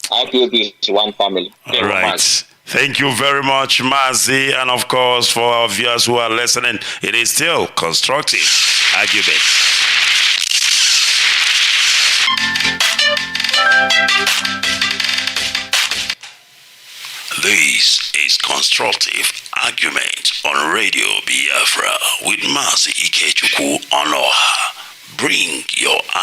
IPOB is one family. All right. Thank you very much, Mazi. And of course, for our viewers who are listening, it is still constructive argument. This is Constructive Argument on Radio Biafra with Mazi Ikechukwu Onoha. Bring your